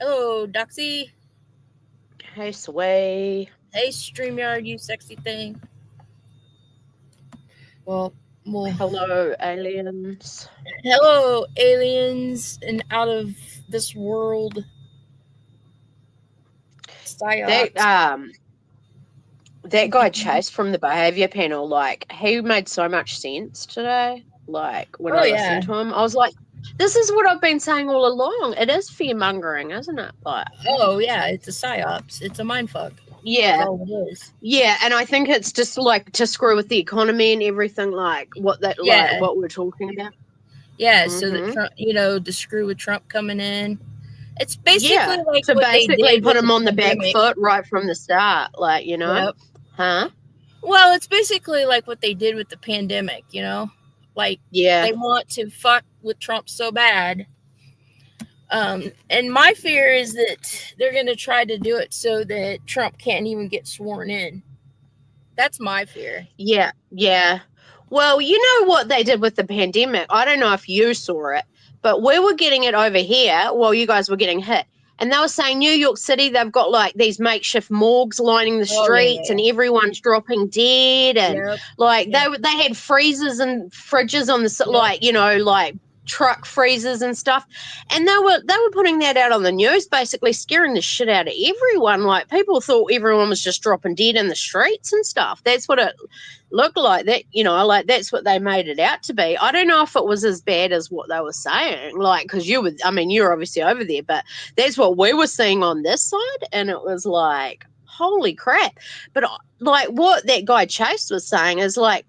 Hello, Doxy. Hey, Sway. Hey, StreamYard, you sexy thing. Well, Hello, aliens. hello, aliens and out of this world That psyops. um that guy Chase from the behavior panel, like, he made so much sense today. Like, when Oh I yeah, listened to him, I was like, this is what I've been saying all along. It is fear mongering, isn't it? Like, oh yeah. It's a psyops. It's a mindfuck. That's yeah. all it is. Yeah, and I think it's just like to screw with the economy and everything, like Yeah, what we're talking about. yeah. So that Mm-hmm. Trump, to screw with Trump coming in. It's basically Yeah. like To what they basically did put with the him on the back pandemic. foot right from the start, like, Yep. Huh? Well, it's basically like what they did with the pandemic. Like Yeah. they want to fuck with Trump so bad. And my fear is that they're going to try to do it so that Trump can't even get sworn in. That's my fear. Yeah, yeah. Well, you know what they did with the pandemic? I don't know if you saw it, but we were getting it over here while you guys were getting hit. And they were saying New York City, they've got like these makeshift morgues lining the Oh yeah, streets and everyone's dropping dead. And yep, like yep, they had freezers and fridges on the, yep. like, like truck freezers and stuff. And they were putting that out on the news, basically scaring the shit out of everyone. Like, people thought everyone was just dropping dead in the streets and stuff. That's what it looked like. That, like, that's what they made it out to be. I don't know if it was as bad as what they were saying, like, because you're obviously over there, but that's what we were seeing on this side, and it was like, holy crap. But like, what that guy Chase was saying is like,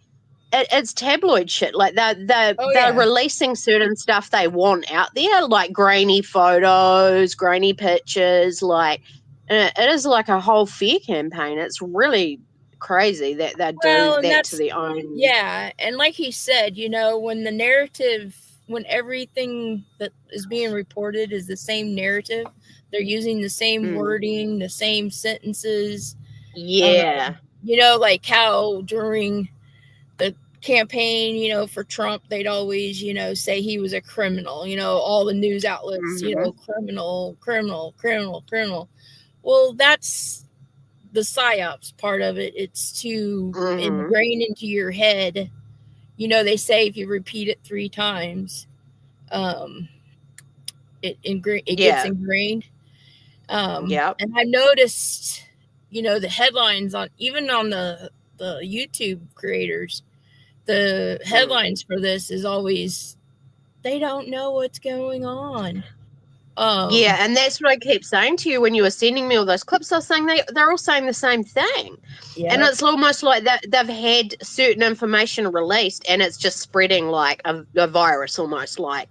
it's tabloid shit. Like, Oh they're yeah. releasing certain stuff they want out there, like grainy photos, grainy pictures. Like, it is like a whole fear campaign. It's really crazy that they do Well, and that to that's their own. yeah, and like he said, when everything that is being reported is the same narrative, they're using the same Mm, wording, the same sentences. yeah. Like how during the campaign, for Trump, they'd always, say he was a criminal, all the news outlets, Hmm. criminal, criminal, criminal, criminal. Well, that's the psyops part of it. It's to Hmm. ingrain into your head. They say if you repeat it 3 times, um, it gets Yeah. ingrained. Yep. And I noticed, the headlines on the YouTube creators, the Mm. headlines for this is always they don't know what's going on. Yeah, and that's what I keep saying to you when you were sending me all those clips. I was saying they're all saying the same thing. And Yep. it's almost like that they've had certain information released and it's just spreading like a virus, almost like,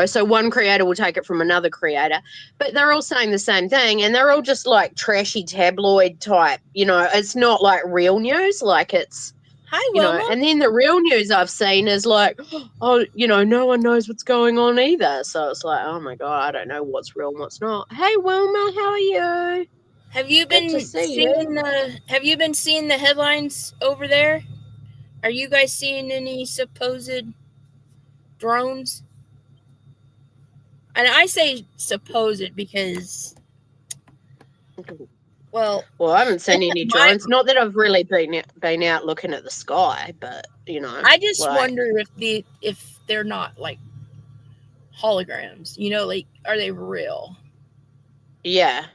so one creator will take it from another creator, but they're all saying the same thing, and they're all just like trashy tabloid type, it's not like real news, like it's, Hi, Wilma. and then the real news I've seen is like, oh, no one knows what's going on either. So it's like, oh my God, I don't know what's real and what's not. Hey, Wilma, how are you? Have you Good to been see you. seeing the headlines over there? Are you guys seeing any supposed drones? And I say supposed because, well, Well, I haven't seen any my drones. Not that I've really been out looking at the sky, but I just like, wonder if they're not like holograms. Like are they real? yeah.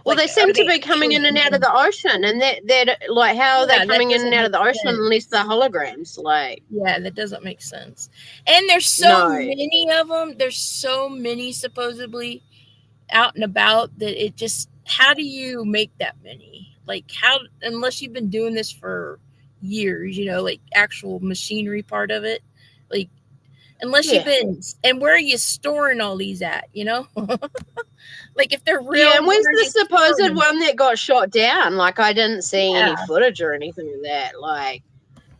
Well, Like they are seem to they be coming in and out of aliens? the ocean, and that like, how are they Yeah, that coming in and doesn't out of make the ocean unless they're sense. holograms? Like, Yeah, that doesn't make sense. And there's so no. many of them. There's so many supposedly out and about that it just how do you make that many? Like how unless you've been doing this for years, like actual machinery part of it. Like unless you've Yeah. been and where are you storing all these at? Like if they're Yeah, real, and where where's are the you storing supposed them? one that got shot down? Like, I didn't see any Yeah. footage or anything of that. Like,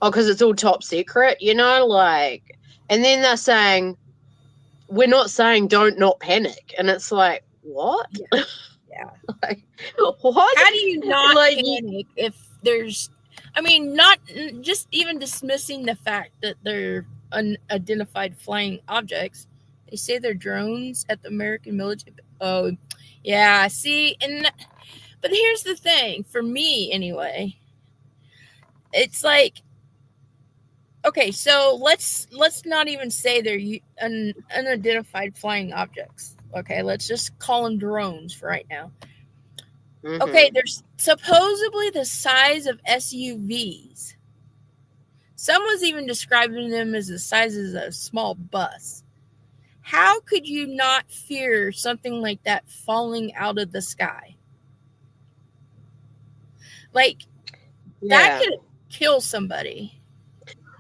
oh, because it's all top secret, like, and then they're saying, we're not saying don't not panic. And it's like, what? Yeah. Yeah. Like, what? How do you not Like, panic if there's not just even dismissing the fact that they're unidentified flying objects. They say they're drones at the American military. Oh, Yeah, see, but here's the thing, for me anyway. It's like, okay, so let's not even say they're unidentified flying objects. Okay, let's just call them drones for right now. Okay, they're supposedly the size of SUVs. Someone's even describing them as the size of a small bus. How could you not fear something like that falling out of the sky? Like, that Yeah. could kill somebody.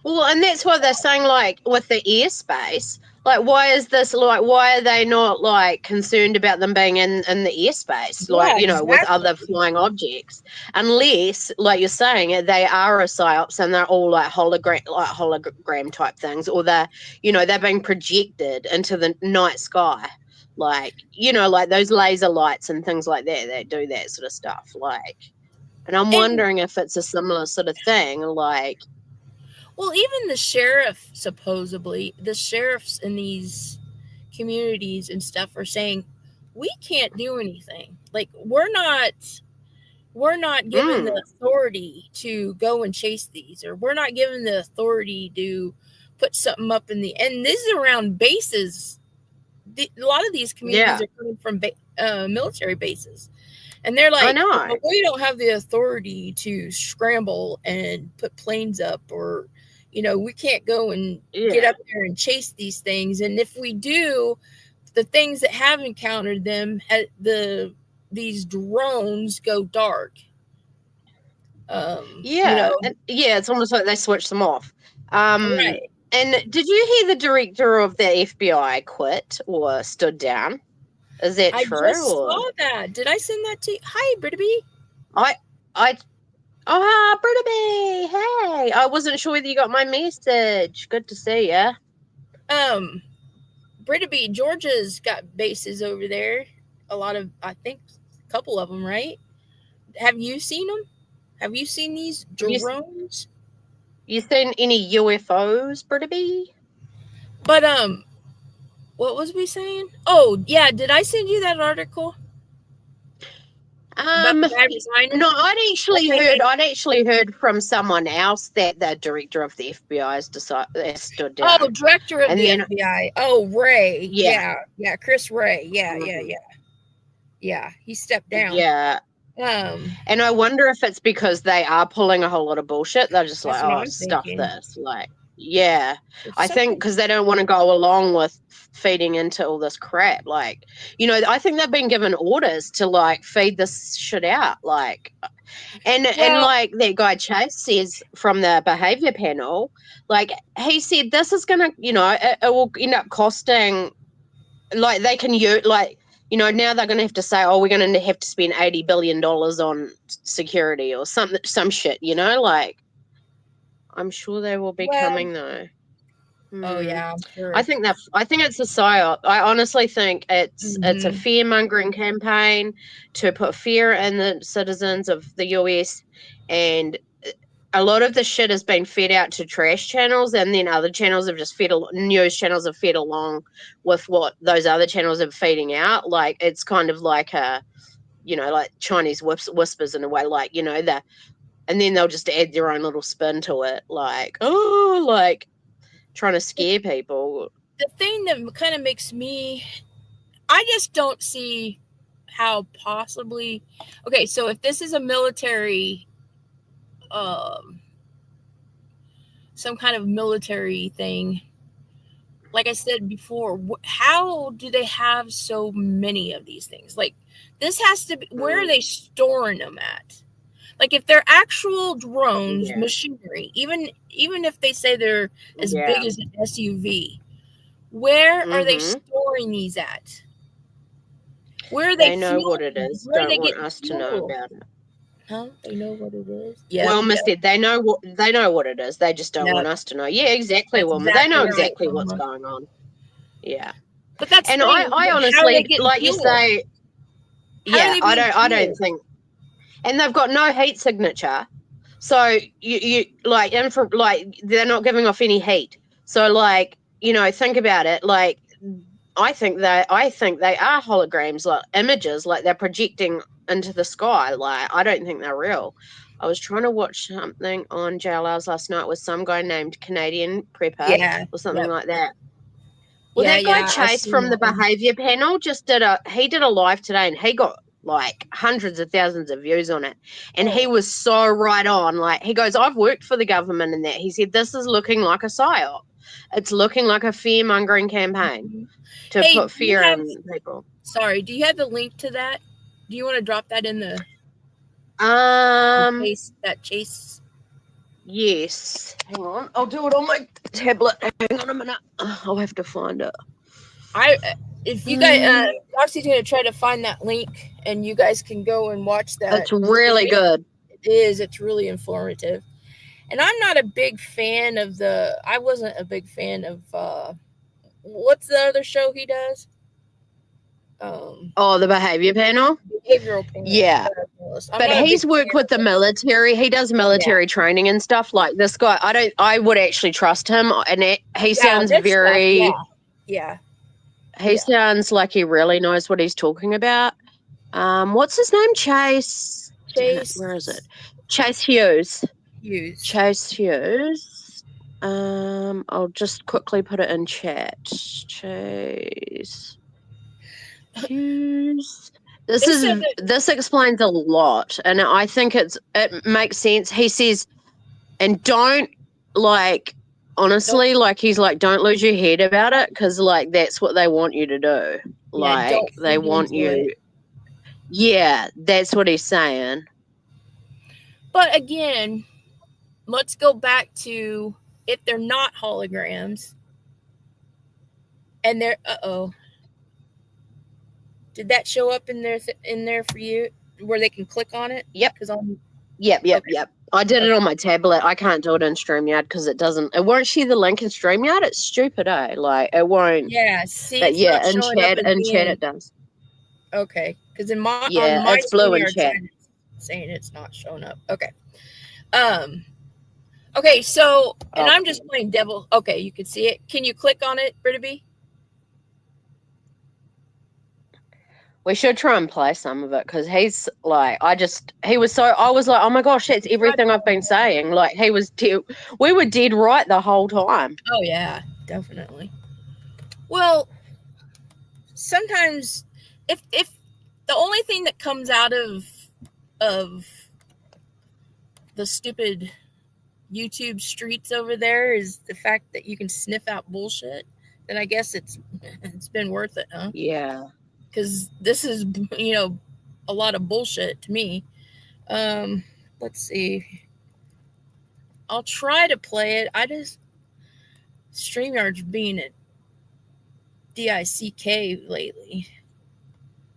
Well, and that's what they're saying, like, with the airspace. Like, why is this, like, why are they not, like, concerned about them being in the airspace, like, Yeah, you know, with other exactly. flying objects? Unless, like you're saying, they are a psyops and they're all, like, hologram type things, or they're, you know, they're being projected into the night sky. Like, you know, like those laser lights and things like that do that sort of stuff. Like, and I'm And wondering if it's a similar sort of thing, like, well, even the sheriff, supposedly, the sheriffs in these communities and stuff are saying, we can't do anything. Like, we're not given the authority to go and chase these, or we're not given the authority to put something up in the, and this is around bases. A lot of these communities yeah, are coming from military bases, and they're I like, know. well, we don't have the authority to scramble and put planes up, or we can't go and get Yeah. up there and chase these things, and if we do, the things that have encountered them, these drones go dark. um you Yeah, know and yeah, it's almost like they switched them off. Um, right. and did you hear the director of the FBI quit or stood down? Is that I true? just Or saw that. Did I send that to you? Hi, Brittany. I, I, Brittany, hey, I wasn't sure whether you got my message. Good to see you. um Brittany, Georgia's got bases over there. A lot of, I think, a couple of them, right? Have you seen them? Have you seen these Have drones? you seen any UFOs, Brittany? But what was we saying? Oh yeah, did I send you that article about Um, the guy resigning? no, Okay. I'd actually heard from someone else that the director of the FBI has decided stood Oh, down, director of and the then FBI. Oh, Ray. yeah, Yeah, Chris Ray. mhm, Yeah. He stepped down. yeah, Um, and I wonder if it's because they are pulling a whole lot of bullshit. They're just like, that's what oh, I'm stuff thinking. this, like, yeah. If I think something, because they don't want to go along with feeding into all this crap, like, you know, I think they've been given orders to like feed this shit out, like. And well, like that guy Chase says from the behavior panel, like he said, this is gonna, you know, it will end up costing. Like they can use, like, you know, now they're gonna have to say, oh, we're gonna have to spend $80 billion on security or something, some shit, you know. Like I'm sure they will be well, coming though. oh Hmm. yeah, I'm sure. I think it's a psyop. I honestly think it's a Hmm. fear mongering campaign to put fear in the citizens of the US, and a lot of the shit has been fed out to trash channels, and then other channels have just news channels have fed along with what those other channels are feeding out. Like it's kind of like a, you know, like Chinese whispers in a way, like, you know, and then they'll just add their own little spin to it, like, oh, like trying to scare people. The thing that kind of makes me, I just don't see how possibly. Okay, so if this is a military, um, some kind of military thing, like I said before, how do they have so many of these things? Like, this has to be, where are Mm, they storing them at? Like, if they're actual drones, yeah, machinery, even if they say they're as yeah. big as an SUV, where are they Mm-hmm. storing these at? Where are they They know what fueling it them? is. Where are Don't they want getting us to know fuel? about it. Huh? They know what it is. Yep, Wilma yep. said they know what it is. They just don't want Yep. us to know. Yeah, exactly, That's Wilma. They exactly know right, exactly what's Mama. going on. Yeah. But that's And the thing. I How are they honestly, getting like you fuel? say, How are yeah, they being I don't fueled? think, and they've got no heat signature. So you like infra, like they're not giving off any heat. So like, you know, think about it. Like I think they are holograms, like images, like they're projecting into the sky. Like I don't think they're real. I was trying to watch something on JLR's last night with some guy named Canadian Prepper Yeah. or something Yep. like that. Well, Yeah. that guy Yeah. I Chase seen from the that one. behavior panel just did a live today, and he got like hundreds of thousands of views on it. And he Oh. was so right on. Like he goes, I've worked for the government and that. He said, this is looking like a psyop. It's looking like a fear mongering campaign Mhm. to Hey, put do you fear have? in people. Sorry, do you have the link to that? Do you want to drop that in the Um, that Chase? yes. Hang on. I'll do it on my tablet. Hang on a minute. I'll have to find it. If you guys, Doxy's gonna try to find that link, and you guys can go and watch that. It's really good. It is. It's really informative. And I'm not a big fan of the. I wasn't a big fan of. What's the other show he does? Oh, the behavior panel? Behavioral panel. Yeah. But he's worked with the military. He does military training and stuff. Like this guy, I would actually trust him. And he sounds very. Stuff, yeah. He sounds like he really knows what he's talking about. What's his name? Chase. Where is it? Chase Hughes. Chase Hughes. I'll just quickly put it in chat. Chase Hughes. This explains a lot, and I think it makes sense. He says, and don't honestly, he's like, don't lose your head about it, because like that's what they want you to do. Like they want you. Yeah, that's what he's saying. But again, let's go back to if they're not holograms, and they're did that show up in there for you where they can click on it? Yep. Yep. I did it on my tablet. I can't do it in StreamYard because it won't share the link in StreamYard. It's stupid, eh? Like it won't. Yeah, see, but yeah, in chat it does. Okay, because on my it's blue in chat. It's saying it's not showing up. Okay. Okay, so and I'm just playing devil. Okay, you can see it. Can you click on it, Brittaby? We should try and play some of it because he's like, I was like, oh my gosh, that's everything I've been saying. Like we were dead right the whole time. Oh yeah, definitely. Well, sometimes if the only thing that comes out of the stupid YouTube streets over there is the fact that you can sniff out bullshit, then I guess it's been worth it, huh? Yeah. Because this is, a lot of bullshit to me. Let's see. I'll try to play it. StreamYard's being a DICK lately.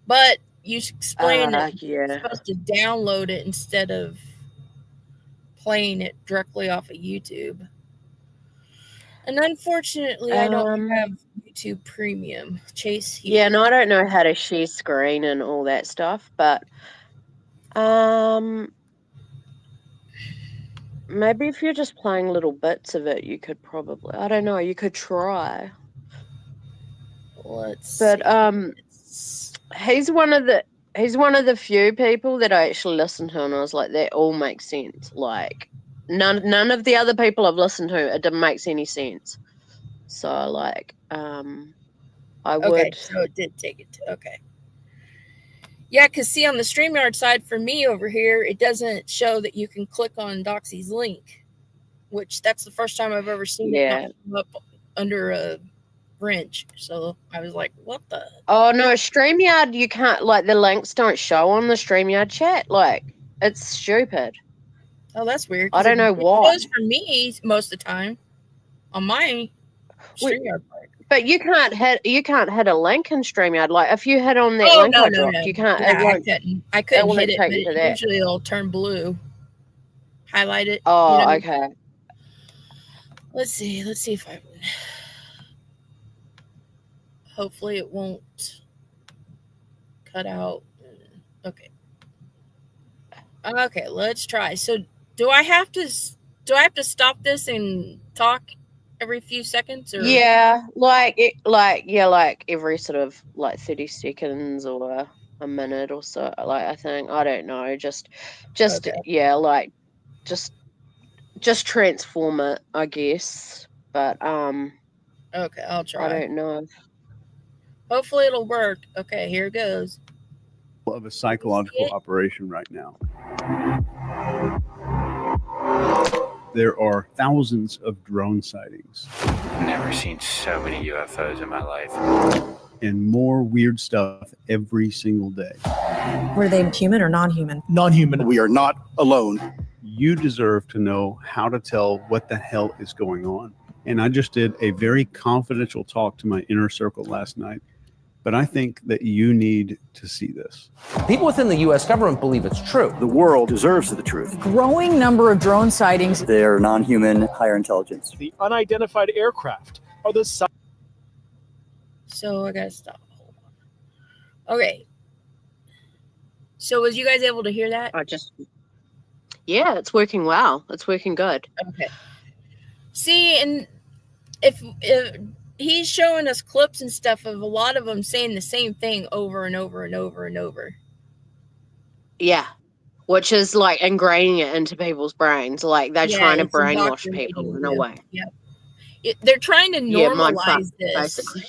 But you explain that you're supposed to download it instead of playing it directly off of YouTube. And unfortunately, I don't have YouTube Premium. Chase Hughes. Yeah, no, I don't know how to share screen and all that stuff, but maybe if you're just playing little bits of it, you could probably, I don't know, you could try. He's one of the few people that I actually listened to, and I was like, that all makes sense. Like none of the other people I've listened to, it didn't make any sense. So like I would. Okay, so it did take it to, okay. Yeah, because see, on the StreamYard side for me over here, it doesn't show that you can click on Doxy's link, which that's the first time I've ever seen it come up under a wrench. So I was like, what the? Oh, no, StreamYard, you can't, like, the links don't show on the StreamYard chat. Like, it's stupid. Oh, that's weird. I don't know why. It shows for me most of the time on my StreamYard part. But you can't hit a link in StreamYard. Like if you hit on that link I dropped, you can't. Yeah, I couldn't hit it, but usually it'll turn blue. Highlight it. Oh, okay. Let's see if I. Hopefully it won't cut out. Okay. Okay, let's try. So do I have to stop this and talk every few seconds, or Yeah, like every sort of like 30 seconds or a minute or so. Like I think I don't know, just okay, yeah, like just just transform it, I guess. But okay, I'll I try. don't know. Hopefully, it'll work. Okay, here it goes. Of a Can you see psychological it? operation right now. There are thousands of drone sightings Never seen so many UFOs in my life. and more weird stuff every single day. Were they human or non-human? Non-human. We are not alone. You deserve to know how to tell what the hell is going on. And I just did a very confidential talk to my inner circle last night, but I think that you need to see this. People within the U.S. government believe it's true. The world deserves the truth. Growing number of drone sightings. They're non-human, higher intelligence. The unidentified aircraft are the So I gotta stop. Hold on. Okay. So was you guys able to hear that? Yeah, it's working well. It's working good. Okay. See, and if he's showing us clips and stuff of a lot of them saying the same thing over and over and over and over. Yeah. Which is like ingraining it into people's brains. Like they're trying to it's brainwash indoctrinating people in a them. way. Yep. They're trying to Yeah, mind fuck, normalize this. basically.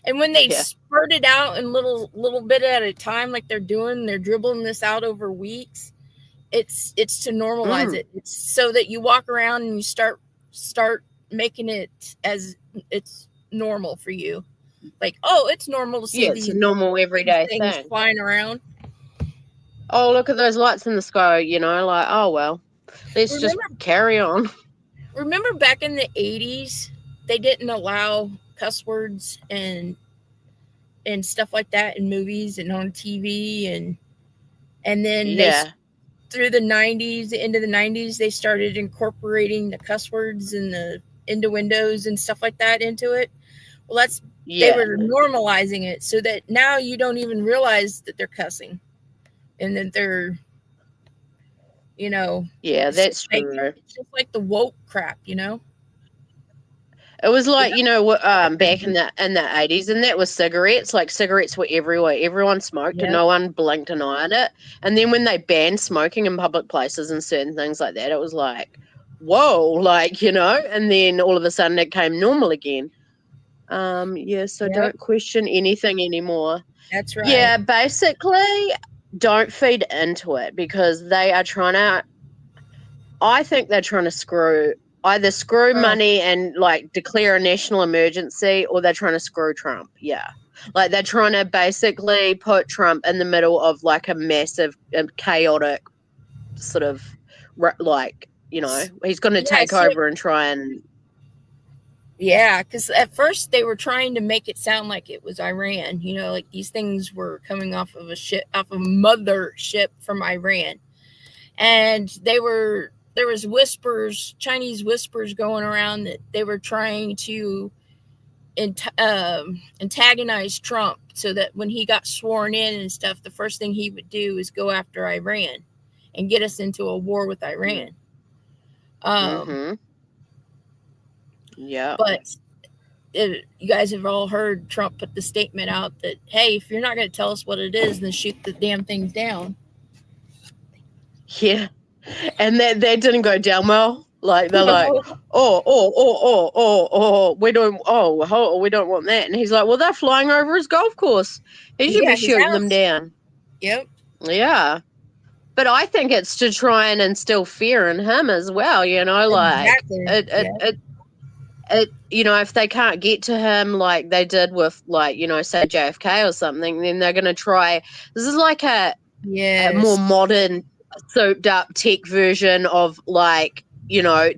And when they Yeah. spurt it out in little bit at a time, like they're doing, they're dribbling this out over weeks. It's to normalize it. It's so that you walk around and you start making it as it's normal for you. Like, oh, it's normal to see Yeah, it's these a normal everyday things thing. flying around. Oh, look at those lights in the sky, you know, like, oh well. Let's just carry on. Remember back in the 80s, they didn't allow cuss words and stuff like that in movies and on TV, and then through the 90s, the end of the 90s, they started incorporating the cuss words and the innuendos and stuff like that into it. Well, they were normalizing it so that now you don't even realize that they're cussing and that they're, Yeah, that's true. It's just like the woke crap, It was like, back in the 80s, and that was cigarettes. Like cigarettes were everywhere. Everyone smoked and no one blinked an eye at it. And then when they banned smoking in public places and certain things like that, it was like, whoa, like, and then all of a sudden it came normal again. Don't question anything anymore. That's right. Yeah, basically don't feed into it because they are I think they're trying to either screw money and like declare a national emergency, or they're trying to screw Trump. Yeah. Like they're trying to basically put Trump in the middle of like a massive chaotic sort of like, he's going to take over and try and. Yeah, because at first they were trying to make it sound like it was Iran. Like these things were coming off of a mothership from Iran, and there was whispers, Chinese whispers going around that they were trying to antagonize Trump so that when he got sworn in and stuff, the first thing he would do is go after Iran and get us into a war with Iran. Yeah. But you guys have all heard Trump put the statement out that, hey, if you're not going to tell us what it is, then shoot the damn things down. Yeah. And that didn't go down well. Like they're like, we don't want that. And he's like, well, they're flying over his golf course. He should be shooting them down. Yep. Yeah. But I think it's to try and instill fear in him as well. Like if they can't get to him like they did with like, say JFK or something, then they're going to try. This is like a more modern, souped up tech version of like,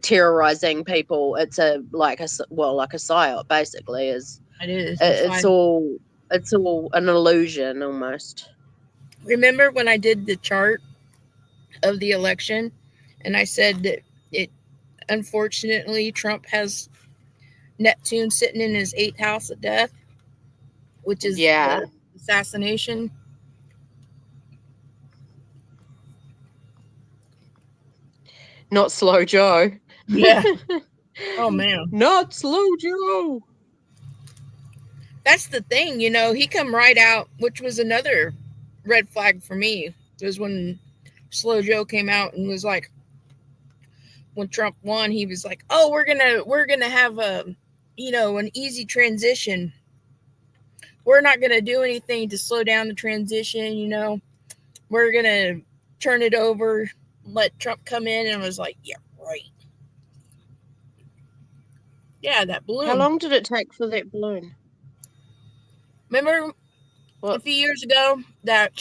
terrorizing people. It's like a psyop basically is. It is. It's all an illusion almost. Remember when I did the chart of the election and I said that unfortunately Trump has Neptune sitting in his 8th house of death, which is the assassination. Not Slow Joe. Yeah. Oh man, Not Slow Joe. that's the thing. He come right out, which was another red flag for me. Was when Slow Joe came out and was like, when Trump won, he was like, "Oh, we're gonna have an easy transition. We're not gonna do anything to slow down the transition. We're gonna turn it over, let Trump come in." And I was like, "Yeah, right. Yeah, that balloon." How long did it take for that balloon? Remember What? a few years ago that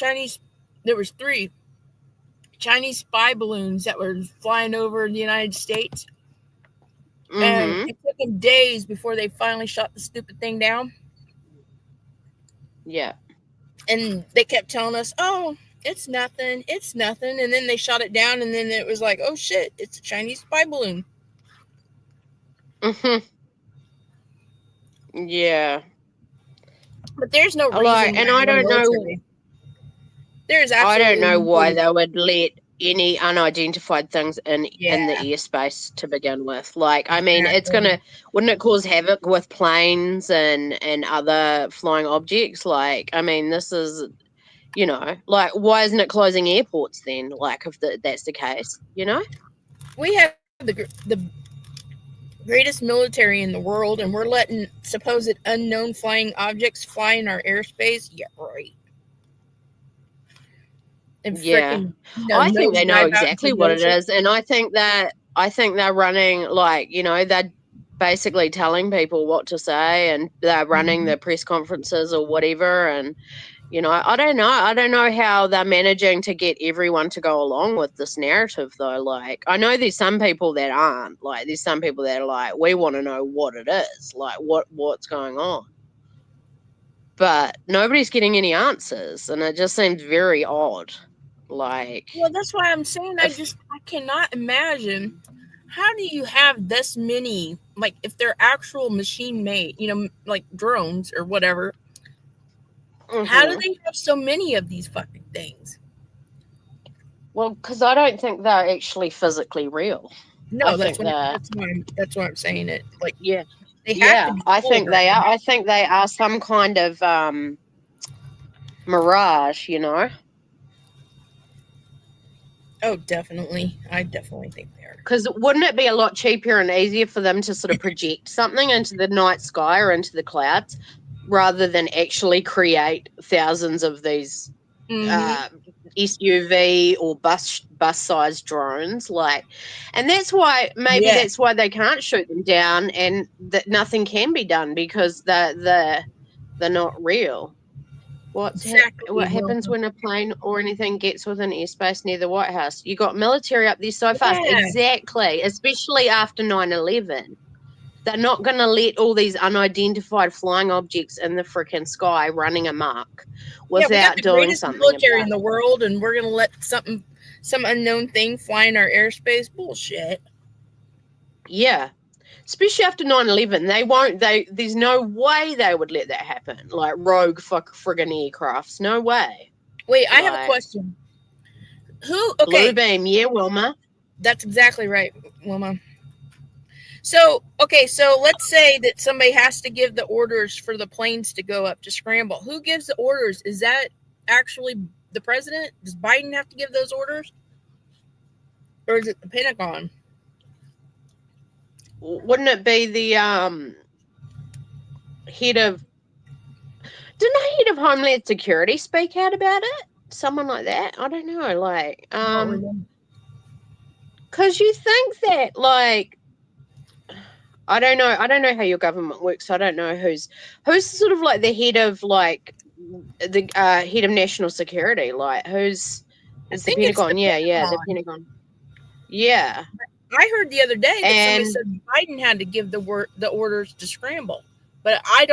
there was 3 Chinese spy balloons that were flying over the United States. And it took them days before they finally shot the stupid thing down. Yeah. And they kept telling us, "Oh, it's nothing. It's nothing." And then they shot it down, and then it was like, "Oh shit, it's a Chinese spy balloon." Yeah. But there's no reason. Like, and I don't know. There's I absolutely. don't know why they would let any unidentified things in the airspace to begin with. Like, I mean, wouldn't it cause havoc with planes and other flying objects? Like, I mean, this is, like, why isn't it closing airports then? Like, if that's the case, We have the greatest military in the world, and we're letting supposed unknown flying objects fly in our airspace. Yeah, right. And frickin', I think they know exactly what it is, and I think they're running, like, they're basically telling people what to say, and they're running the press conferences or whatever. And I don't know how they're managing to get everyone to go along with this narrative, though. Like, I know there's some people that aren't. Like, there's some people that are like, we want to know what it is, like what's going on. But nobody's getting any answers, and it just seems very odd. Like, well, that's why I'm saying I cannot imagine, how do you have this many, like, if they're actual machine made, like drones or whatever. How do they have so many of these fucking things? Well, because I don't think they're actually physically real. No, that's why I'm saying it. Like, yeah, they have to be. I think they are. I think they are some kind of mirage. Oh, definitely. I definitely think they are. Because wouldn't it be a lot cheaper and easier for them to sort of project something into the night sky or into the clouds, rather than actually create thousands of these SUV or bus-sized drones? Like, and that's why that's why they can't shoot them down, and that nothing can be done, because they're not real. What happens when a plane or anything gets within airspace near the White House? You got military up there so fast. Exactly, especially after 9/11. They're not going to let all these unidentified flying objects in the freaking sky running amok without doing something. Military in the world, and we're going to let some unknown thing fly in our airspace. Bullshit. Yeah. Especially after 9/11, there's no way they would let that happen. Like, rogue friggin' aircrafts. No way. Wait, I have a question. Blue beam, yeah, Wilma. That's exactly right, Wilma. So let's say that somebody has to give the orders for the planes to go up to scramble. Who gives the orders? Is that actually the president? Does Biden have to give those orders? Or is it the Pentagon? Wouldn't it be the head of Homeland Security speak out about it? Someone like that? I don't know. Like, because you think that, like, I don't know how your government works. I don't know who's sort of like the head of, like, the head of national security. Like, who's the Pentagon? The Pentagon. Yeah. I heard the other day that somebody said Biden had to give the orders to scramble, but I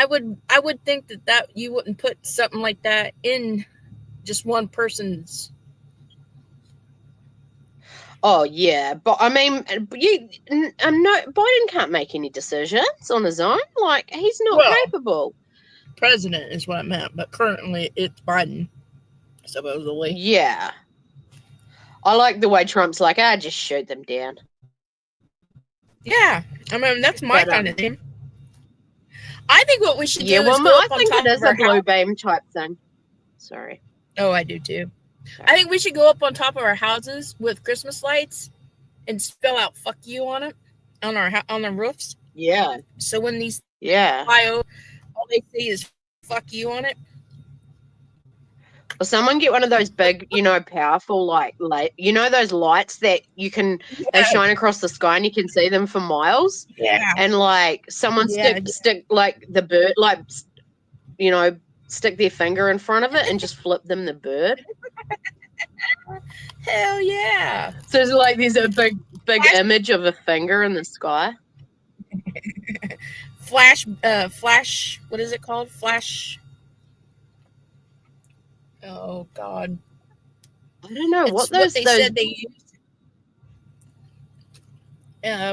would think that you wouldn't put something like that in just one person's. Oh yeah, but I mean, Biden can't make any decisions on his own. Like, he's not capable. President is what I meant, but currently it's Biden, supposedly. Yeah. I like the way Trump's like, just shoot them down. Yeah, I mean that's my But, kind of thing. I think what we should yeah, do well, is go I up on think top it of is a our blue house. beam type thing. Sorry. Oh, I do too. I think we should go up on top of our houses with Christmas lights and spell out "fuck you" on it on the roofs. Yeah. So when these Yeah. fly over, all they see is "fuck you" on it. Or someone get one of those big, powerful light, those lights that they shine across the sky and you can see them for miles. Yeah. And like someone stick like the bird, stick their finger in front of it and just flip them the bird. Hell yeah. So it's like there's a big image of a finger in the sky. Flash, what is it called? Flash. Oh God. I don't know what they said they used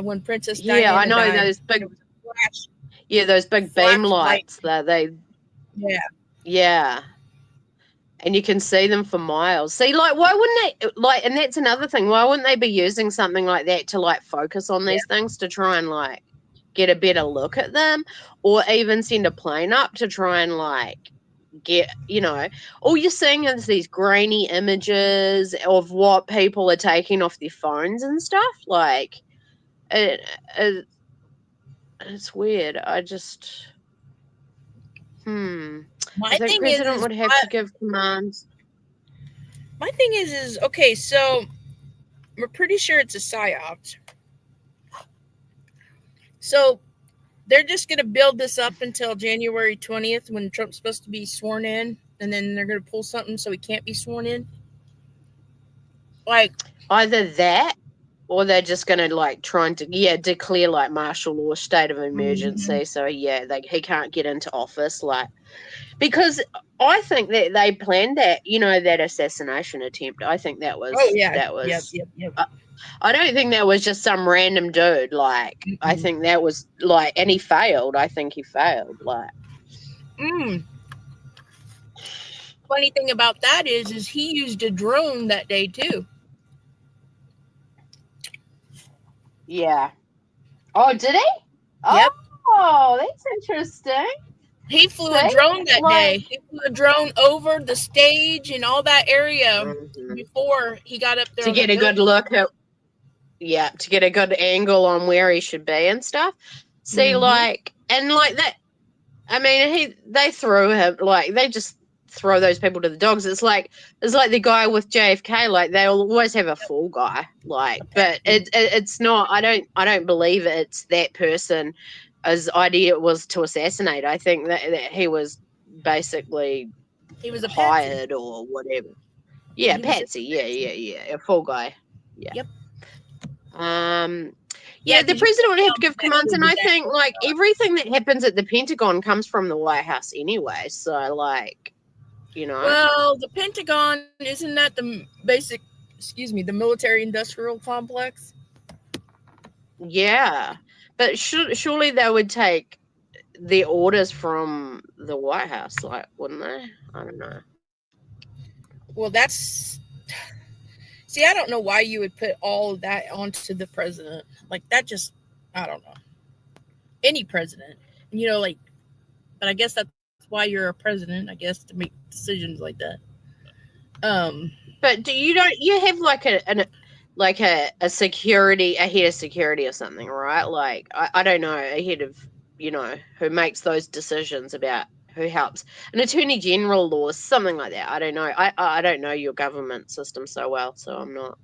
when Princess Diana Yeah, I know died. those big Flash. Yeah, those big beam lights that Yeah. And you can see them for miles. See, like, why wouldn't they, and that's another thing, why wouldn't they be using something like that to, like, focus on these things to try and, like, get a better look at them? Or even send a plane up to try and, like, get, all you're seeing is these grainy images of what people are taking off their phones and stuff. Like, it's weird. I just... I think president would have to give commands. My thing is okay, so we're pretty sure it's a psyops. So they're just going to build this up until January 20th when Trump's supposed to be sworn in, and then they're going to pull something so he can't be sworn in. Like either that, or they're just going to like try and declare like martial law, state of emergency. Mm-hmm. So he can't get into office, like, because I think that they planned that, that assassination attempt. I think that was Yep. I don't think that was just some random dude. Like, mm-hmm. I think that was like, and he failed. I think he failed. Like, funny thing about that is he used a drone that day too. Yeah. Oh, did he? Yep. Oh, that's interesting. He flew a drone that day. He flew a drone over the stage and all that area before he got up there to get a good look at. Yeah, to get a good angle on where he should be and stuff. See, and like that. I mean, they threw him, like, they just throw those people to the dogs. It's like the guy with JFK. Like, they always have a fall guy. Like, but it's not. I don't believe it's that person. His idea was to assassinate. I think that he was basically hired patsy. Or whatever. Yeah, patsy. Yeah, a fall guy. Yeah. Yep. The president would have to give commands, and I think like everything that happens at the Pentagon comes from the White House anyway. So, like, Well, the Pentagon, isn't that the military-industrial complex? Yeah, but surely they would take the orders from the White House, like, wouldn't they? I don't know. Well, that's... See, I don't know why you would put all of that onto the president. Like, that just... I don't know. Any president. But I guess that's why you're a president, I guess, to make decisions like that. But you have like a security, a head of security or something, right? Like, I don't know, a head of, who makes those decisions about who helps. An attorney general or something like that. I don't know. I don't know your government system so well, so I'm not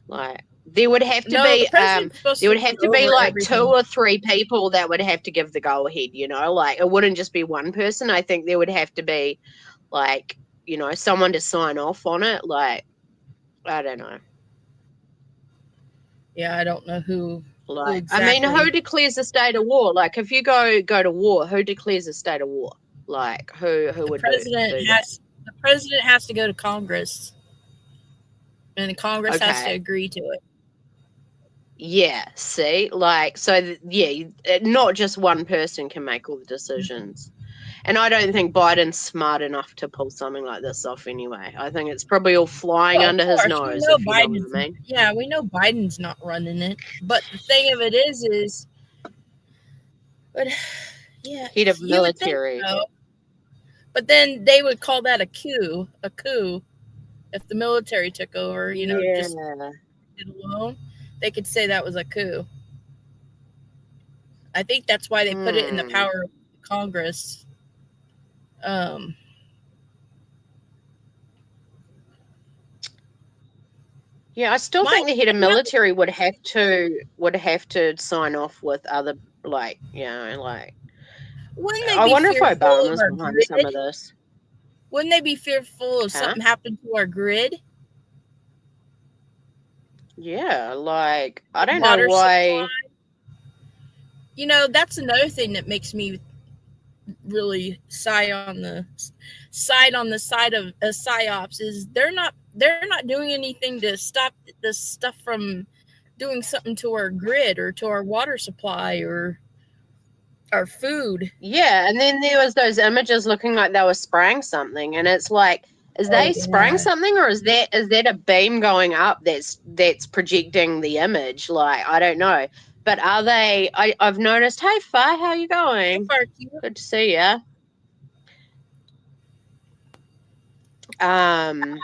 like, there would have to be there would have to be like everything. 2 or 3 people that would have to give the go ahead, like it wouldn't just be one person. I think there would have to be like, someone to sign off on it. Like, I don't know. Yeah, I don't know who. Like, exactly. I mean, who declares a state of war? Like, if you go to war, who declares a state of war? Like, who would do that? The president has to go to Congress, and the Congress has to agree to it. Yeah, see, like, so, not just one person can make all the decisions. And I don't think Biden's smart enough to pull something like this off anyway. I think it's probably all flying Well, under of his course, nose, we know if you know Biden's. what I mean. Yeah, we know Biden's not running it. But the thing of it is, but yeah, Head of you would think military. so. But then they would call that a coup, if the military took over. You know, Yeah. just it alone, they could say that was a coup. I think that's why they put it in the power of Congress. Yeah, I still think the head of military would have to sign off with other, like, you know, like. Wouldn't they I be wonder if fearful Obama's of our behind some of grid? this. Wouldn't they be fearful of Huh? something happened to our grid? Yeah, like, I don't Water know why. supply. You know, that's another thing that makes me really side on the side of Psy-Ops is they're not doing anything to stop this stuff from doing something to our grid or to our water supply or our food. Yeah, and then there was those images looking like they were spraying something, and it's like, is they spraying something, or is that a beam going up that's projecting the image? Like, I don't know. But are they? I've noticed. Hey, Fi, how you going? Good to see ya. I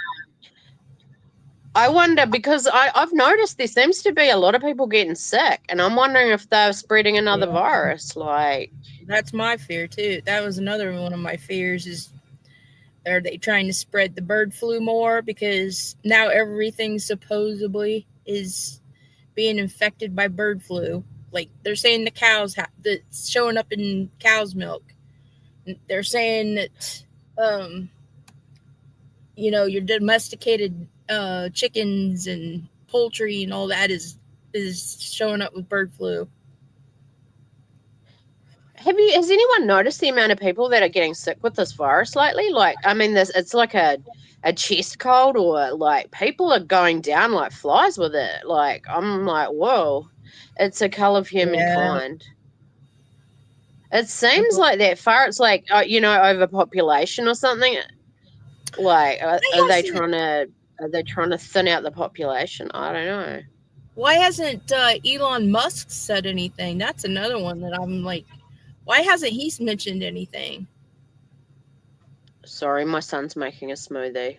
wonder, because I've noticed there seems to be a lot of people getting sick, and I'm wondering if they're spreading another virus. Like, that's my fear too. That was another one of my fears is, are they trying to spread the bird flu more? Because now everything supposedly is being infected by bird flu. Like they're saying the cows that's showing up in cow's milk. They're saying that, you know, your domesticated chickens and poultry and all that is showing up with bird flu. Has anyone noticed the amount of people that are getting sick with this virus lately? Like, I mean, it's like a chest cold, or like people are going down like flies with it. Like, I'm like, whoa, it's a cull of humankind. Yeah. It seems like that far. It's like, you know, overpopulation or something. Like, are they trying to thin out the population? I don't know. Why hasn't Elon Musk said anything? That's another one that I'm like, why hasn't he mentioned anything? Sorry, my son's making a smoothie.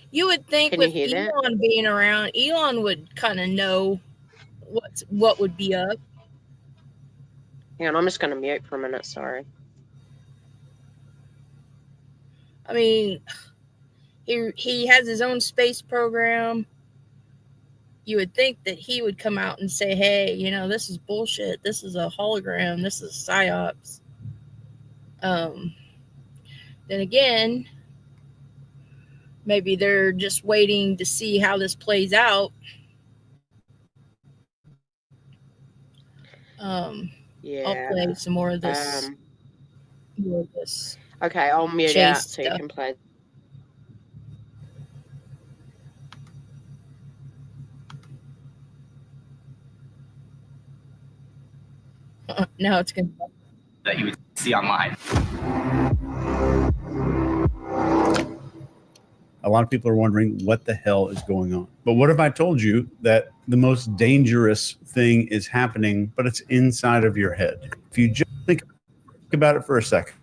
You would think with Elon being around, Elon would kind of know what would be up. Hang on, I'm just going to mute for a minute. Sorry. I mean, he has his own space program. You would think that he would come out and say, hey, you know, this is bullshit. This is a hologram. This is Psy-Ops. Then again, maybe they're just waiting to see how this plays out. Yeah. I'll play some more of this. Okay, I'll mute out so you can play. Now it's going to that you would see online. A lot of people are wondering what the hell is going on. But what if I told you that the most dangerous thing is happening, but it's inside of your head? If you just think about it for a second,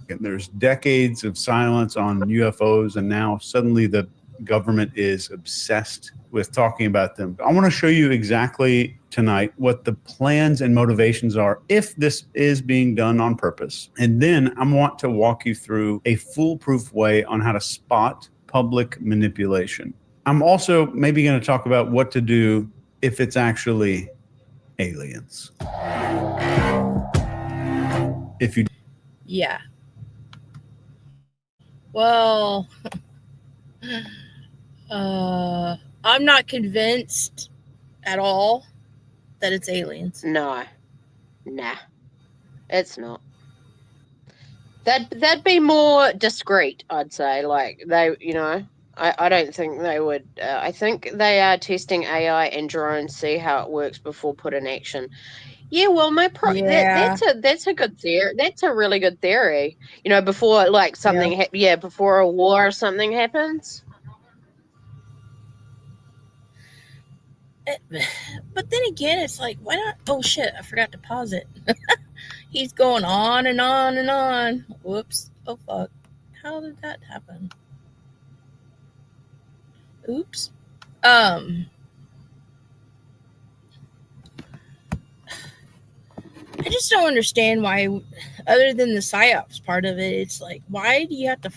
there's decades of silence on UFOs, and now suddenly the government is obsessed with talking about them. I want to show you exactly tonight what the plans and motivations are if this is being done on purpose. And then I want to walk you through a foolproof way on how to spot public manipulation. I'm also maybe going to talk about what to do if it's actually aliens. If you... Yeah. Well, I'm not convinced at all that it's aliens. No. Nah. It's not. That'd be more discreet, I'd say. Like, they, you know, I don't think they would. I think they are testing AI and drones, see how it works before put in action. Yeah, well, Yeah. that's a good theory. That's a really good theory. You know, before like something, before a war or something happens. But then again, it's like, why not? Oh shit! I forgot to pause it. He's going on and on and on. Whoops! Oh fuck! How did that happen? Oops. I just don't understand why, other than the psyops part of it, it's like, why do you have to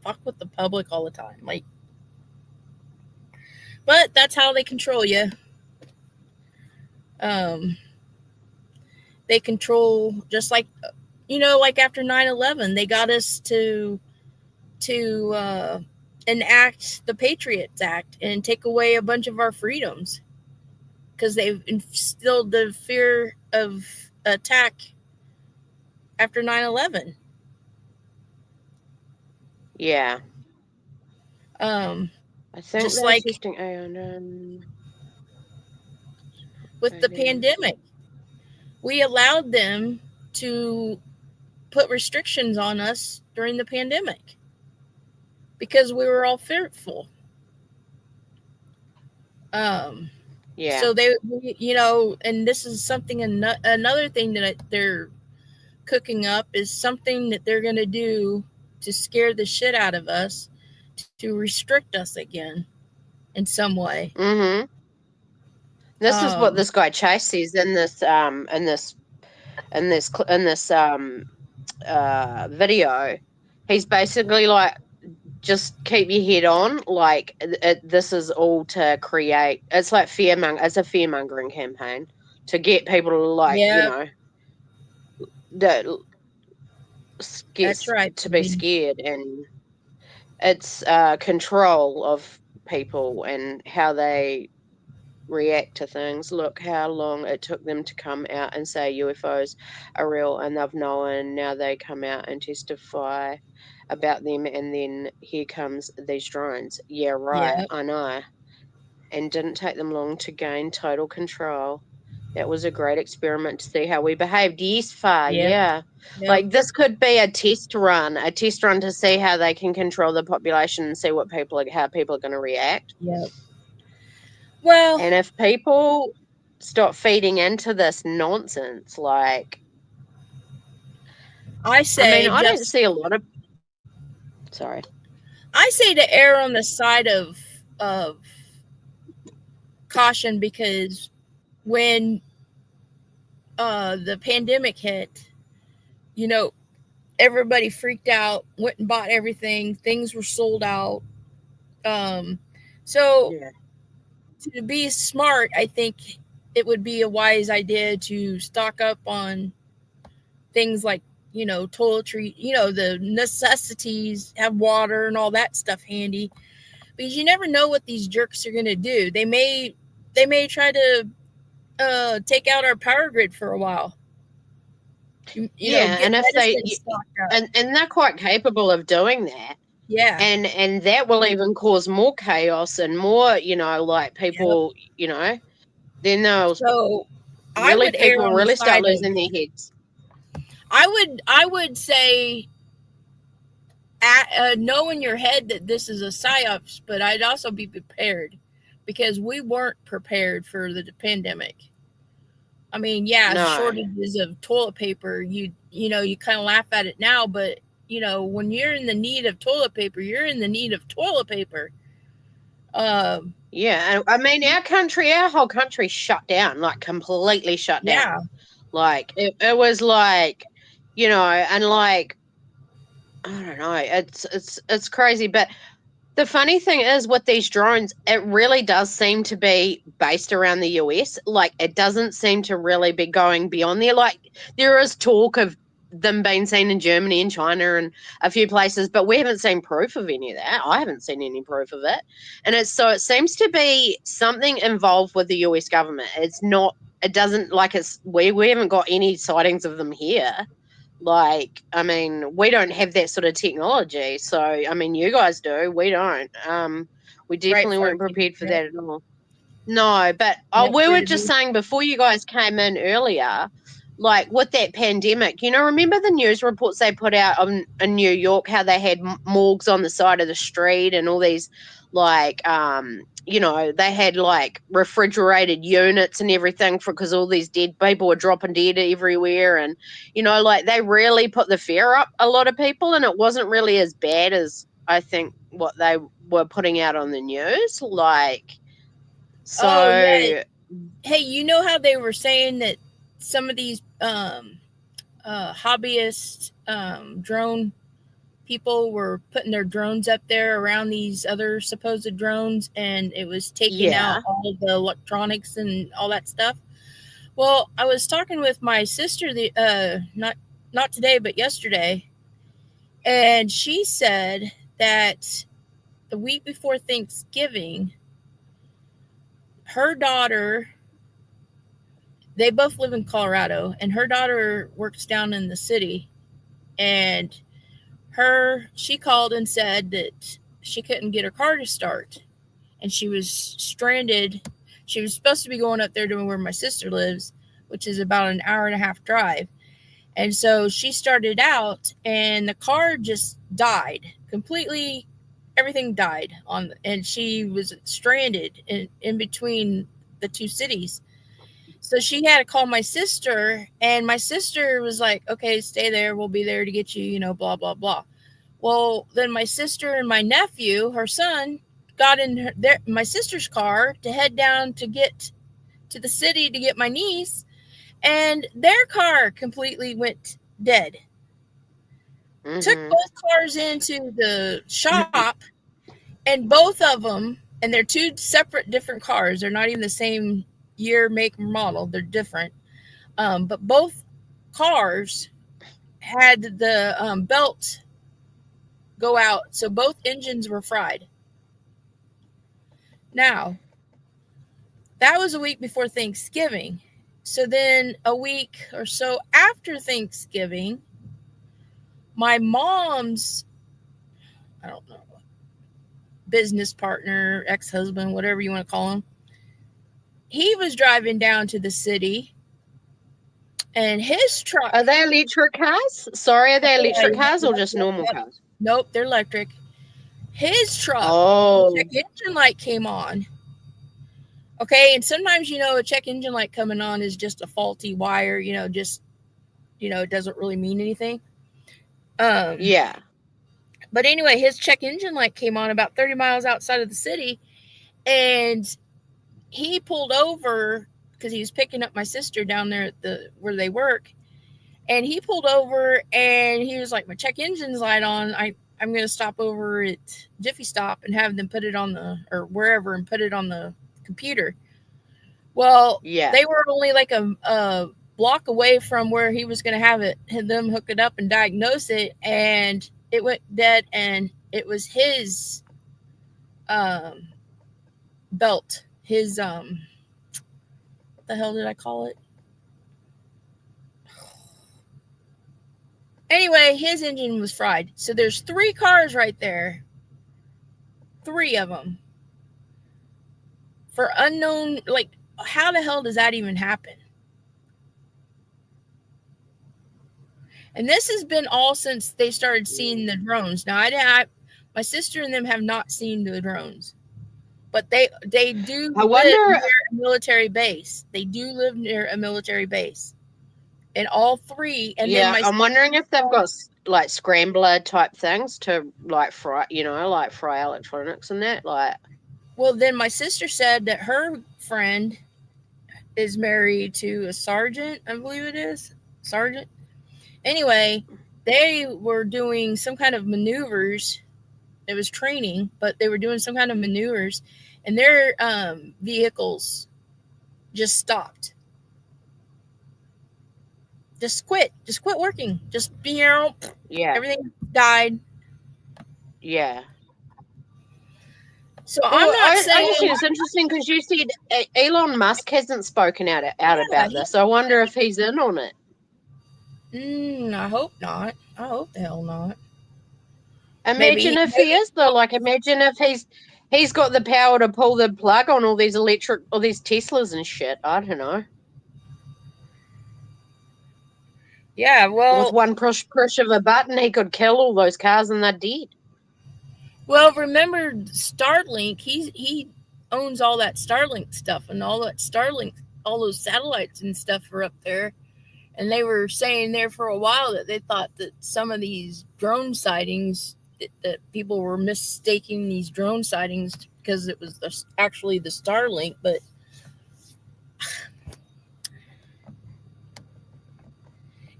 fuck with the public all the time? Like, but that's how they control you. They control, just like, like after 9/11, they got us to enact the Patriots Act and take away a bunch of our freedoms because they've instilled the fear of attack after 9/11. Yeah. I think just they're like testing with the pandemic, we allowed them to put restrictions on us during the pandemic because we were all fearful. Yeah. So they, and this is something, another thing that they're cooking up is something that they're going to do to scare the shit out of us, to restrict us again in some way. Mm-hmm. This is what this guy Chase says in this video. He's basically like, just keep your head on. Like, this is all to create. It's like it's a fear mongering campaign to get people to That's right, to be scared, and it's control of people and how they react to things. Look how long it took them to come out and say UFOs are real, and they've known. Now they come out and testify about them, and then here comes these drones. Yeah, right. Yep. I know. And didn't take them long to gain total control. That was a great experiment to see how we behaved. Yes, far. Yep. Yeah. Yep. Like, this could be a test run to see how they can control the population and see how people are going to react. Yep. Well, and if people stop feeding into this nonsense, like, I say, I don't see a lot of. Sorry. I say to err on the side of caution, because when the pandemic hit, everybody freaked out, went and bought everything. Things were sold out. To be smart, I think it would be a wise idea to stock up on things like, toiletry, the necessities, have water and all that stuff handy, because you never know what these jerks are going to do. They may try to take out our power grid for a while. And if and they're quite capable of doing that. Yeah. And that will even cause more chaos and more, people, then they'll people really start losing their heads. I would say, know in your head that this is a psyops, but I'd also be prepared, because we weren't prepared for the pandemic. I mean, shortages of toilet paper, you kind of laugh at it now, but when you're in the need of toilet paper, you're in the need of toilet paper. I mean, our whole country shut down, like completely shut down. Yeah. Like it was like, and like, I don't know, it's crazy. But the funny thing is, with these drones, it really does seem to be based around the US. Like, it doesn't seem to really be going beyond there. Like, there is talk of them being seen in Germany and China and a few places, but we haven't seen proof of any of that. I haven't seen any proof of it. And it seems to be something involved with the US government. We haven't got any sightings of them here. Like, I mean, we don't have that sort of technology. So, I mean, you guys do. We don't. We definitely weren't prepared for that at all. No, but Never we were did. just saying before you guys came in earlier, like with that pandemic, remember the news reports they put out in New York, how they had morgues on the side of the street and all these, like, they had like refrigerated units and everything because all these dead people were dropping dead everywhere. And, like they really put the fear up a lot of people, and it wasn't really as bad as I think what they were putting out on the news. Like, so. Oh, yeah. Hey, you know how they were saying that some of these hobbyist drone people were putting their drones up there around these other supposed drones, and it was taking out all of the electronics and all that stuff? Well, I was talking with my sister not today, but yesterday, and she said that the week before Thanksgiving, her daughter, they both live in Colorado, and her daughter works down in the city, and she called and said that she couldn't get her car to start, and she was stranded. She was supposed to be going up there to where my sister lives, which is about an hour and a half drive. And so she started out, and the car just died completely. Everything died and she was stranded in between the two cities. So she had to call my sister, and my sister was like, okay, stay there. We'll be there to get you, blah, blah, blah. Well, then my sister and my nephew, her son, got in my sister's car to head down to get to the city to get my niece, and their car completely went dead. Mm-hmm. Took both cars into the shop, and both of them, and they're two separate different cars. They're not even the same year, make, model. They're different. But both cars had the belt go out, so both engines were fried. Now, that was a week before Thanksgiving. So then a week or so after Thanksgiving, my mom's, I don't know, business partner, ex-husband, whatever you want to call him, he was driving down to the city, and his truck. Are they electric cars? Sorry, are they electric cars or just normal cars? Nope, they're electric. His truck, check engine light came on. Okay, and sometimes, a check engine light coming on is just a faulty wire, it doesn't really mean anything. Yeah. But anyway, his check engine light came on about 30 miles outside of the city, and he pulled over because he was picking up my sister down there at where they work. And he pulled over, and he was like, my check engine's light on. I'm going to stop over at Jiffy Stop and have them put it on or wherever, and put it on the computer. Well, yeah, they were only like a block away from where he was going to have them hook it up and diagnose it, and it went dead, and it was his belt, his what the hell did I call it? Anyway, his engine was fried. So there's 3 cars right there. 3 of them. For unknown, like, how the hell does that even happen? And this has been all since they started seeing the drones. Now, my sister and them have not seen the drones. But they do live near a military base. They do live near a military base. And all 3. And yeah, I'm wondering if they've got like scrambler type things to like fry, like fry electronics and that. Like, well, then my sister said that her friend is married to a sergeant, I believe it is, sergeant. Anyway, they were doing some kind of maneuvers. It was training, but they were doing some kind of maneuvers, and their vehicles just stopped. Just quit working. Just everything died. Yeah. So I'm not saying. I think it's interesting because you said Elon Musk hasn't spoken out about this. I wonder if he's in on it. I hope not. I hope the hell not. Imagine if he is though. Like, imagine if He's got the power to pull the plug on all these Teslas and shit. I don't know. Yeah, well, With one push of a button, he could kill all those cars and they're dead. well, remember Starlink? He owns all that Starlink stuff, and all that Starlink, all those satellites and stuff are up there. And they were saying there for a while that they thought that some of these drone sightings, that people were mistaking these drone sightings because it was actually the Starlink. But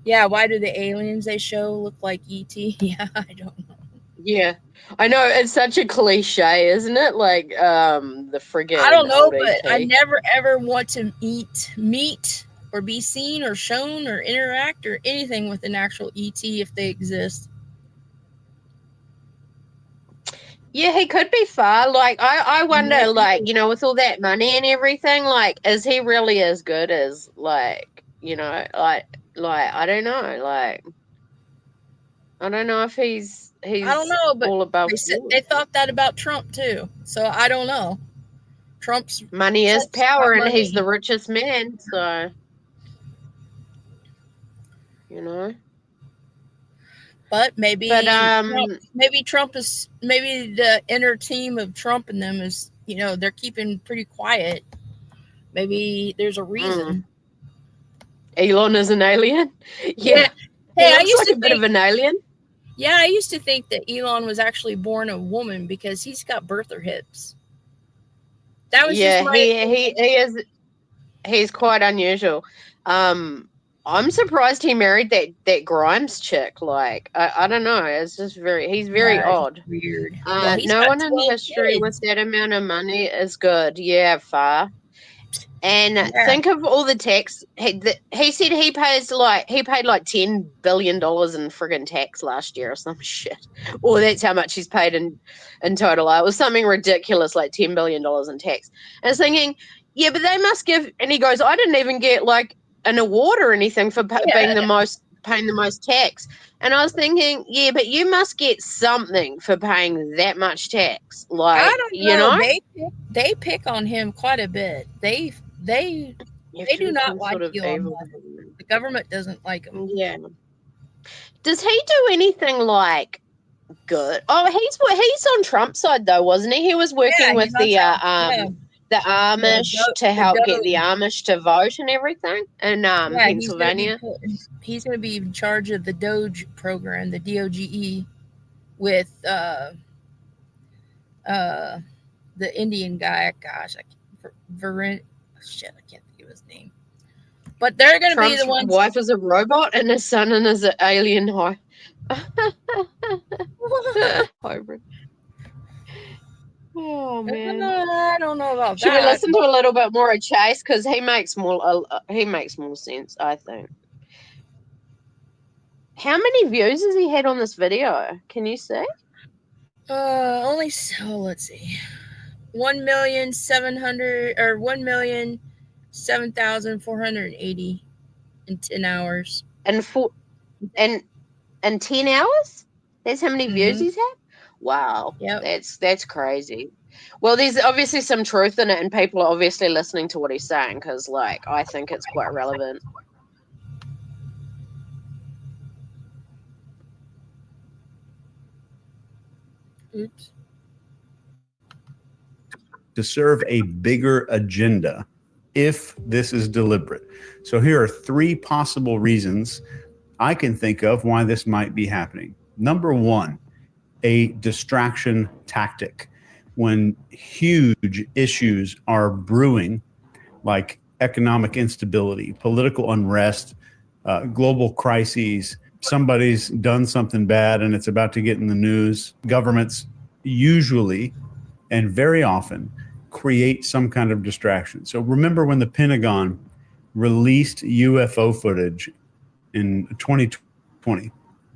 yeah, why do the aliens they show look like ET? Yeah, I don't know. Yeah, I know, it's such a cliche, isn't it? Like the friggin' I don't know, old but ET. I never ever want to meet or be seen or shown or interact or anything with an actual ET if they exist. Yeah, he could be far. Like I wonder, like, you know, with all that money and everything, like, is he really as good as, like, you know, like I don't know, like, I don't know if he's I don't know, but all above they thought that about Trump too. So I don't know. Trump's money is Trump's power, got and he's money. the richest man. So, you know. But maybe Trump is, maybe the inner team of Trump and them is, you know, they're keeping pretty quiet. Maybe there's a reason. Elon is an alien. Yeah. Hey, He looks like a bit of an alien. Yeah, I used to think that Elon was actually born a woman because he's got birther hips. That was just my he is. He's quite unusual. I'm surprised he married that Grimes chick. Like, I don't know. It's just he's very odd. Weird. No one in history with that amount of money is good. Yeah, far. And think of all the tax. He said he paid like $10 billion in friggin' tax last year or some shit. Or that's how much he's paid in total. It was something ridiculous, like $10 billion in tax. And I was thinking, yeah, but they must give. And he goes, I didn't even get like an award or anything for paying the most tax. And I was thinking, yeah, but you must get something for paying that much tax. Like, I don't know. They pick on him quite a bit. They do not like Elon Musk. The government doesn't like him. Yeah. Does he do anything like good? Oh, he's on Trump's side though, wasn't he? He was working with the Amish to help get the Amish to vote and everything in Pennsylvania. He's going to be in charge of the Doge program, the DOGE, with the Indian guy. Gosh, I can't think of his name. But they're going to be the ones. His wife is a robot and his son is an alien hybrid. Oh man, I don't know about Should that. we listen to a little bit more of Chase, because he makes more sense, I think. How many views has he had on this video? Can you see? Only let's see. 1,700,000 or 1,007,480 in 10 hours. And 10 hours? That's how many views he's had? Wow. Yep. That's crazy. Well, there's obviously some truth in it, and people are obviously listening to what he's saying, because, like, I think it's quite relevant. Oops. To serve a bigger agenda if this is deliberate. So here are three possible reasons I can think of why this might be happening. Number one, a distraction tactic. When huge issues are brewing, like economic instability, political unrest, global crises, somebody's done something bad and it's about to get in the news, governments usually and very often create some kind of distraction. So remember when the Pentagon released UFO footage in 2020,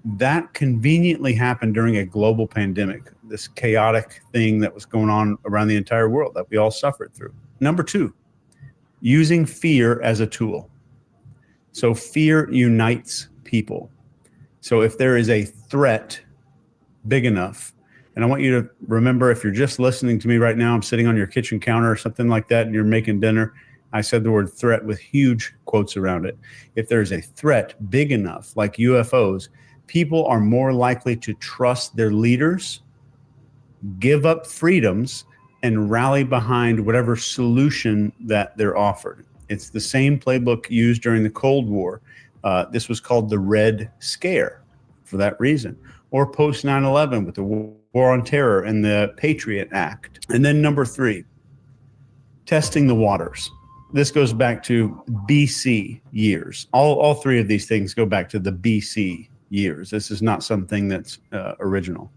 that conveniently happened during a global pandemic, this chaotic thing that was going on around the entire world that we all suffered through. Number two, using fear as a tool. So fear unites people. So if there is a threat big enough, And I want you to remember, if you're just listening to me right now, I'm sitting on your kitchen counter or something like that, and you're making dinner. I said the word threat with huge quotes around it. If there's a threat big enough, like UFOs, people are more likely to trust their leaders, give up freedoms, and rally behind whatever solution that they're offered. It's the same playbook used during the Cold War. This was called the Red Scare for that reason. Or post 9/11 with the War on Terror and the Patriot Act. And then number 3, testing the waters. This goes back to BC years. All 3 of these things go back to the BC years. This is not something that's original.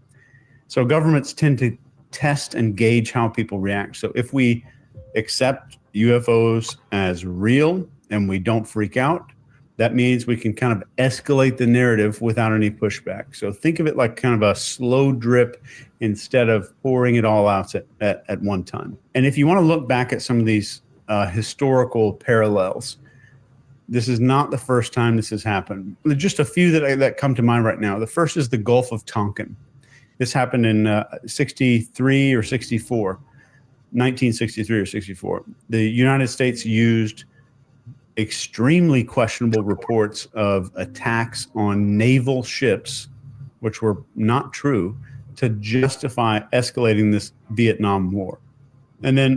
So governments tend to test and gauge how people react. So if we accept UFOs as real and we don't freak out, that means we can kind of escalate the narrative without any pushback. So think of it like kind of a slow drip instead of pouring it all out at one time. And if you want to look back at some of these historical parallels, this is not the first time this has happened. There's just a few that come to mind right now. The first is the Gulf of Tonkin. This happened in 63 or 64, 1963 or 64. The United States used extremely questionable reports of attacks on naval ships, which were not true, to justify escalating this Vietnam War. And then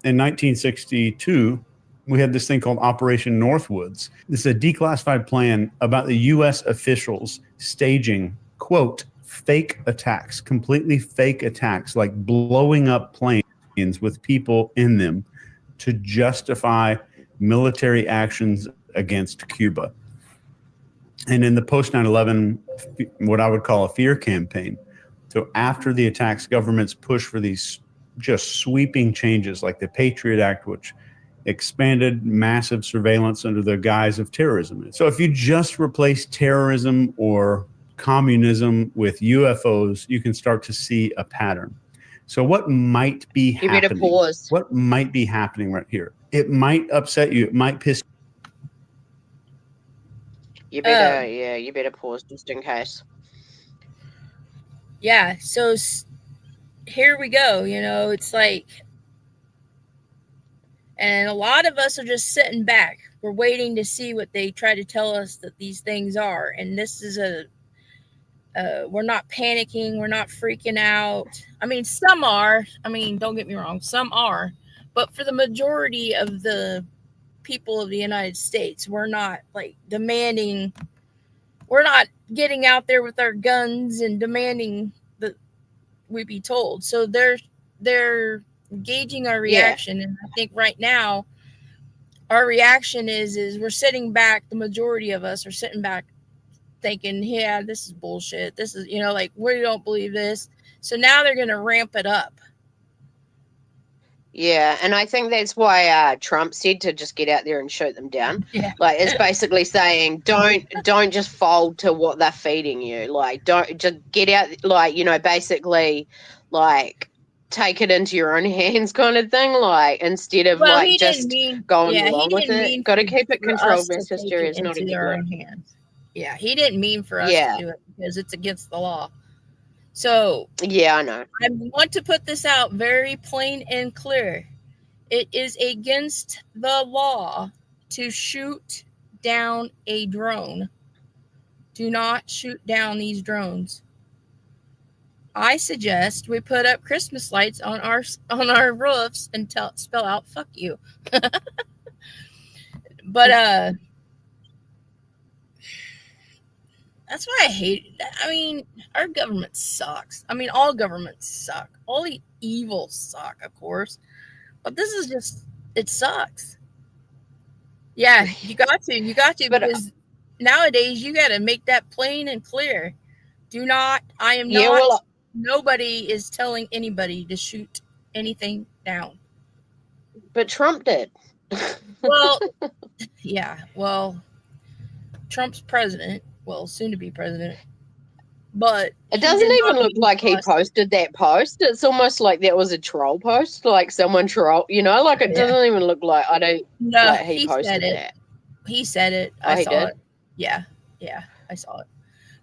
in 1962, we had this thing called Operation Northwoods. This is a declassified plan about the U.S. officials staging, quote, fake attacks, completely fake attacks, like blowing up planes with people in them to justify military actions against Cuba. And in the post 9/11, what I would call a fear campaign. So after the attacks, governments push for these just sweeping changes like the Patriot Act, which expanded massive surveillance under the guise of terrorism. So if you just replace terrorism or communism with UFOs, you can start to see a pattern. So what might be happening? You better pause. What might be happening right here? It might upset you. It might piss. You better, you better pause just in case. Yeah, so here we go. It's like, and a lot of us are just sitting back. We're waiting to see what they try to tell us that these things are. And this is we're not panicking. We're not freaking out. I mean, some are. I mean, don't get me wrong. Some are. But for the majority of the people of the United States, we're not like demanding. We're not getting out there with our guns and demanding that we be told. So they're gauging our reaction. Yeah. And I think right now our reaction is we're sitting back. The majority of us are sitting back thinking, yeah, this is bullshit. This is, like, we don't believe this. So now they're going to ramp it up. Yeah, and I think that's why Trump said to just get out there and shoot them down. Yeah. Like, it's basically saying don't just fold to what they're feeding you. Like, don't just get out. Like, basically, like, take it into your own hands, kind of thing. Like, instead of just going along with it, got to keep it controlled. Mass hysteria is not a good own hands. Yeah, he didn't mean for us to do it because it's against the law. So, yeah, I know. I want to put this out very plain and clear. It is against the law to shoot down a drone. Do not shoot down these drones. I suggest we put up Christmas lights on our roofs and spell out "fuck you." But that's why I hate it. I mean, our government sucks. I mean, all governments suck. All the evil suck, of course. But this is just, it sucks. Yeah, you got to, because nowadays you got to make that plain and clear. Nobody is telling anybody to shoot anything down. But Trump did. Well, yeah, Trump's president. Well, soon to be president. But it doesn't even look like he posted that post. It's almost like that was a troll post, like someone troll, it doesn't even look like he posted that. He said it. I saw it. Yeah, I saw it.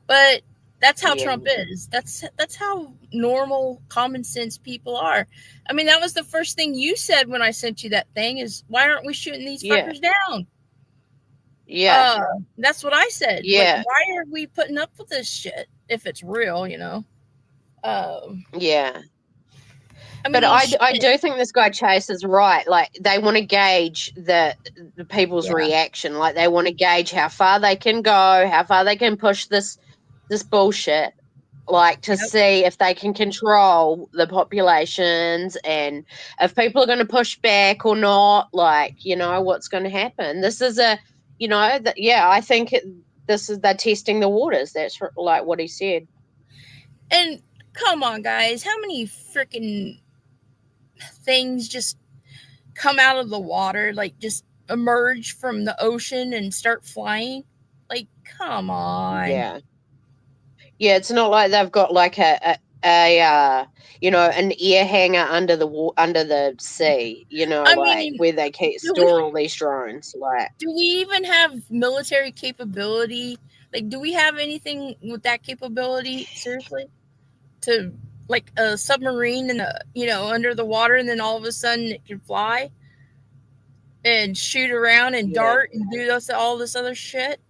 But That's how Yeah. Trump is. That's how normal, common sense people are. I mean, that was the first thing you said when I sent you that thing is, why aren't we shooting these Yeah. fuckers down? Yeah. That's what I said. Yeah. Like, why are we putting up with this shit if it's real, Yeah. I mean, But I do think this guy Chase is right. Like, they want to gauge the people's reaction. Like, they want to gauge how far they can go, how far they can push this bullshit. Like, to see if they can control the populations and if people are going to push back or not. Like, what's going to happen. This is I think they're testing the waters. That's like what he said. And come on, guys, how many freaking things just come out of the water, like just emerge from the ocean and start flying? Like, come on. Yeah, it's not like they've got like an air hanger under the sea, where they store all these drones. Like, do we even have military capability? Like, do we have anything with that capability? Seriously, to like a submarine and under the water, and then all of a sudden it can fly and shoot around and dart and do all this other shit?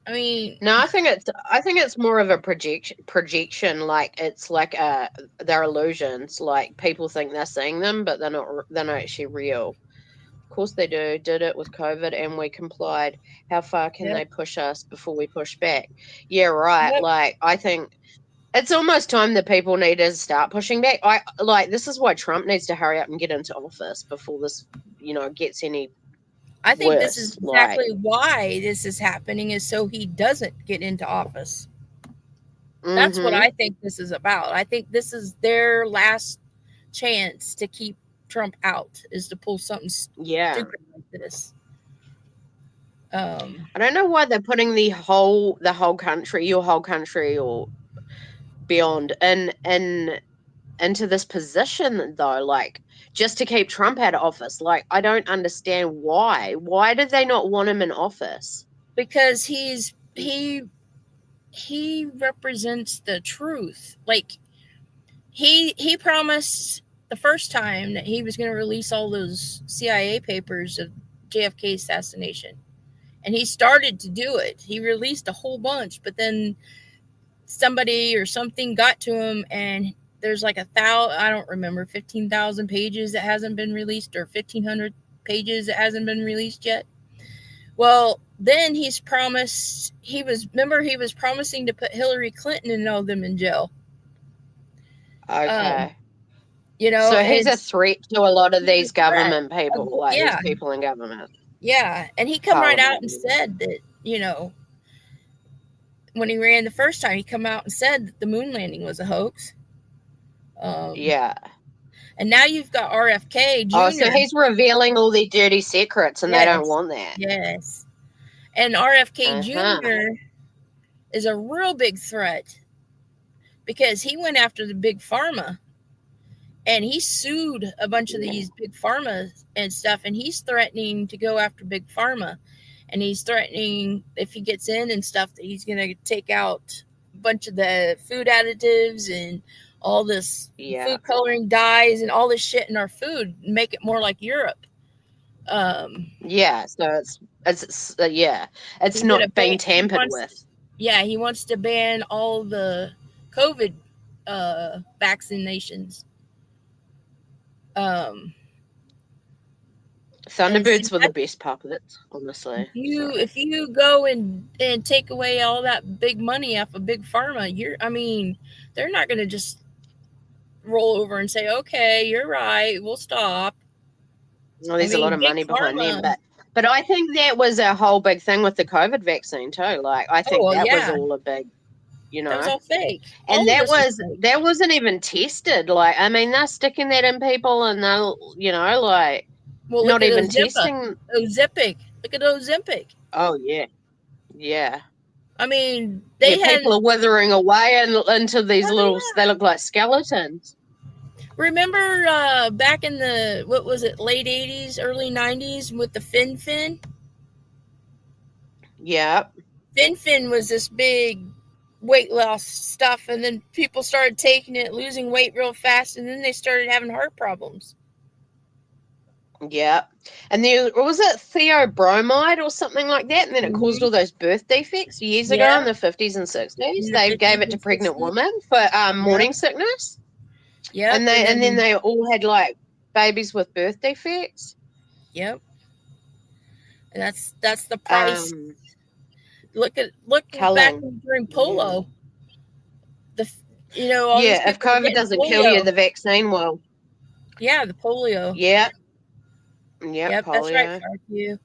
I mean, no, I think it's more of a projection. Like, it's like they're illusions. Like, people think they're seeing them, but they're not actually real. Of course they do. Did it with COVID and we complied. How far can they push us before we push back? Yeah, right. Yep. Like, I think it's almost time that people need to start pushing back. This is why Trump needs to hurry up and get into office before this, gets any I think worse. This is exactly why this is happening, is so he doesn't get into office. Mm-hmm. That's what I think this is about. I think this is their last chance to keep Trump out, is to pull something stupid like this. I don't know why they're putting the whole country, your whole country or beyond, into this position though, like, just to keep Trump out of office. Like, I don't understand why. Why did they not want him in office? Because he represents the truth. Like, he promised the first time that he was going to release all those CIA papers of JFK assassination. And he started to do it. He released a whole bunch, but then somebody or something got to him, and there's like 15,000 pages that hasn't been released, or 1,500 pages that hasn't been released yet. Well, then he was promising to put Hillary Clinton and all them in jail. Okay. So he's a threat to a lot of these government people, these people in government. Yeah, and he come right out and said that, when he ran the first time, he come out and said that the moon landing was a hoax. And now you've got RFK Jr. Oh, so he's revealing all the dirty secrets, and they don't want that. Yes. And RFK Jr. is a real big threat, because he went after the big pharma, and he sued a bunch of these big pharma and stuff, and he's threatening to go after big pharma. And he's threatening, if he gets in and stuff, that he's going to take out a bunch of the food additives and all this food coloring dyes and all this shit in our food, and make it more like Europe. So it's not being tampered with. Yeah, he wants to ban all the COVID vaccinations. Thunderbirds were the best puppets, honestly. If you go and take away all that big money off of big pharma, they're not going to just roll over and say, okay, you're right, we'll stop. Well, there's a lot of money behind them, but I think that was a whole big thing with the COVID vaccine too. Like, I think was all a big, that was all fake, and that wasn't even tested. Like, they're sticking that in people, and they'll, not even testing. Ozempic. Look at Ozempic. Oh yeah. People are withering away into these they look like skeletons. Remember back in the, what was it, late 80s, early 90s with the Fin? Yeah. Fin was this big weight loss stuff, and then people started taking it, losing weight real fast, and then they started having heart problems. Yeah. And there was it theobromide or something like that, and then it caused all those birth defects years ago in the 50s and 60s. They gave it to pregnant women for morning sickness. Yeah. And then they all had like babies with birth defects. Yep. And that's the price. Look back during polio. All these if people COVID doesn't kill you, the vaccine will. Yeah, the polio. Yep, polio. That's right, you.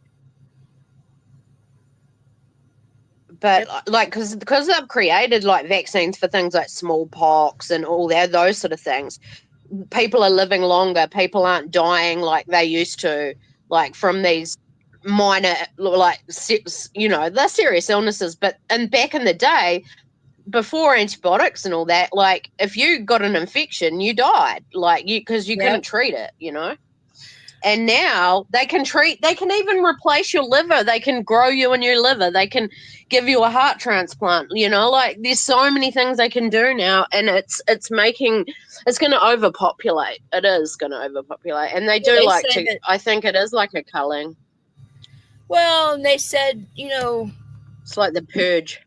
But like, because they've created like vaccines for things like smallpox and all that, those sort of things. People are living longer. People aren't dying like they used to, like from these minor, like, they're serious illnesses. But back in the day, before antibiotics and all that, like if you got an infection, you died, like because you couldn't treat it, And now they can even replace your liver. They can grow you a new liver. They can give you a heart transplant, like there's so many things they can do now. And it's going to overpopulate. It is going to overpopulate. And they do I think it is like a culling. Well, and they said, it's like the purge.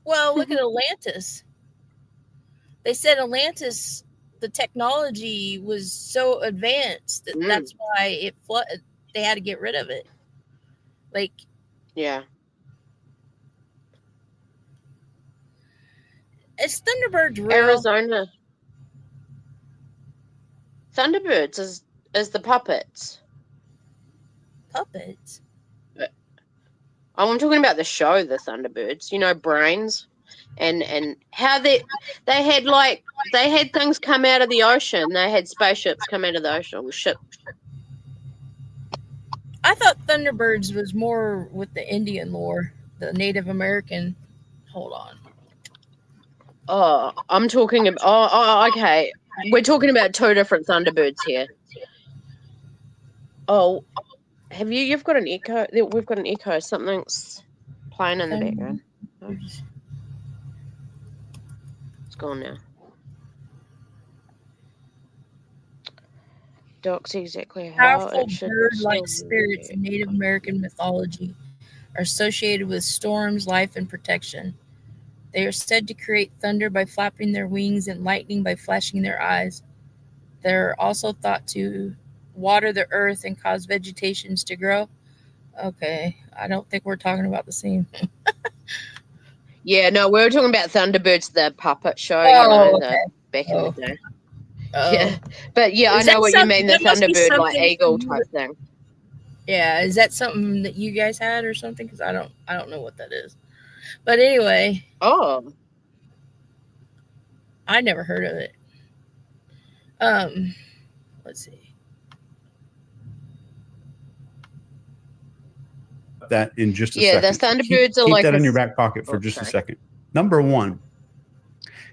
Well, look at Atlantis. They said Atlantis, the technology was so advanced that that's why it flooded. They had to get rid of it. Like, yeah. Is Thunderbirds real? Arizona. Thunderbirds is the puppets. Puppets? I'm talking about the show, the Thunderbirds. Brains, and how they had things come out of the ocean. They had spaceships come out of the ocean. I thought Thunderbirds was more with the Indian lore, the Native American. Hold on. Oh, I'm talking about. Oh, okay. We're talking about two different Thunderbirds here. Oh. Have you've got an echo? We've got an echo. Something's playing in the background. Oh. It's gone now. Doc's exactly how powerful it should. bird-like spirits in Native American mythology are associated with storms, life, and protection. They are said to create thunder by flapping their wings and lightning by flashing their eyes. They're also thought to water the earth and cause vegetations to grow. Okay, I don't think we're talking about the same. Yeah, no, we were talking about Thunderbirds, the puppet show, back in the day. Yeah, but I know what you mean, the Thunderbird, like eagle type thing. Yeah, is that something that you guys had or something? Because I don't know what that is. But anyway. Oh. I never heard of it. Let's see. That in just a Yeah, second. the Thunderbirds are keep like that in your back pocket for just a second. Number one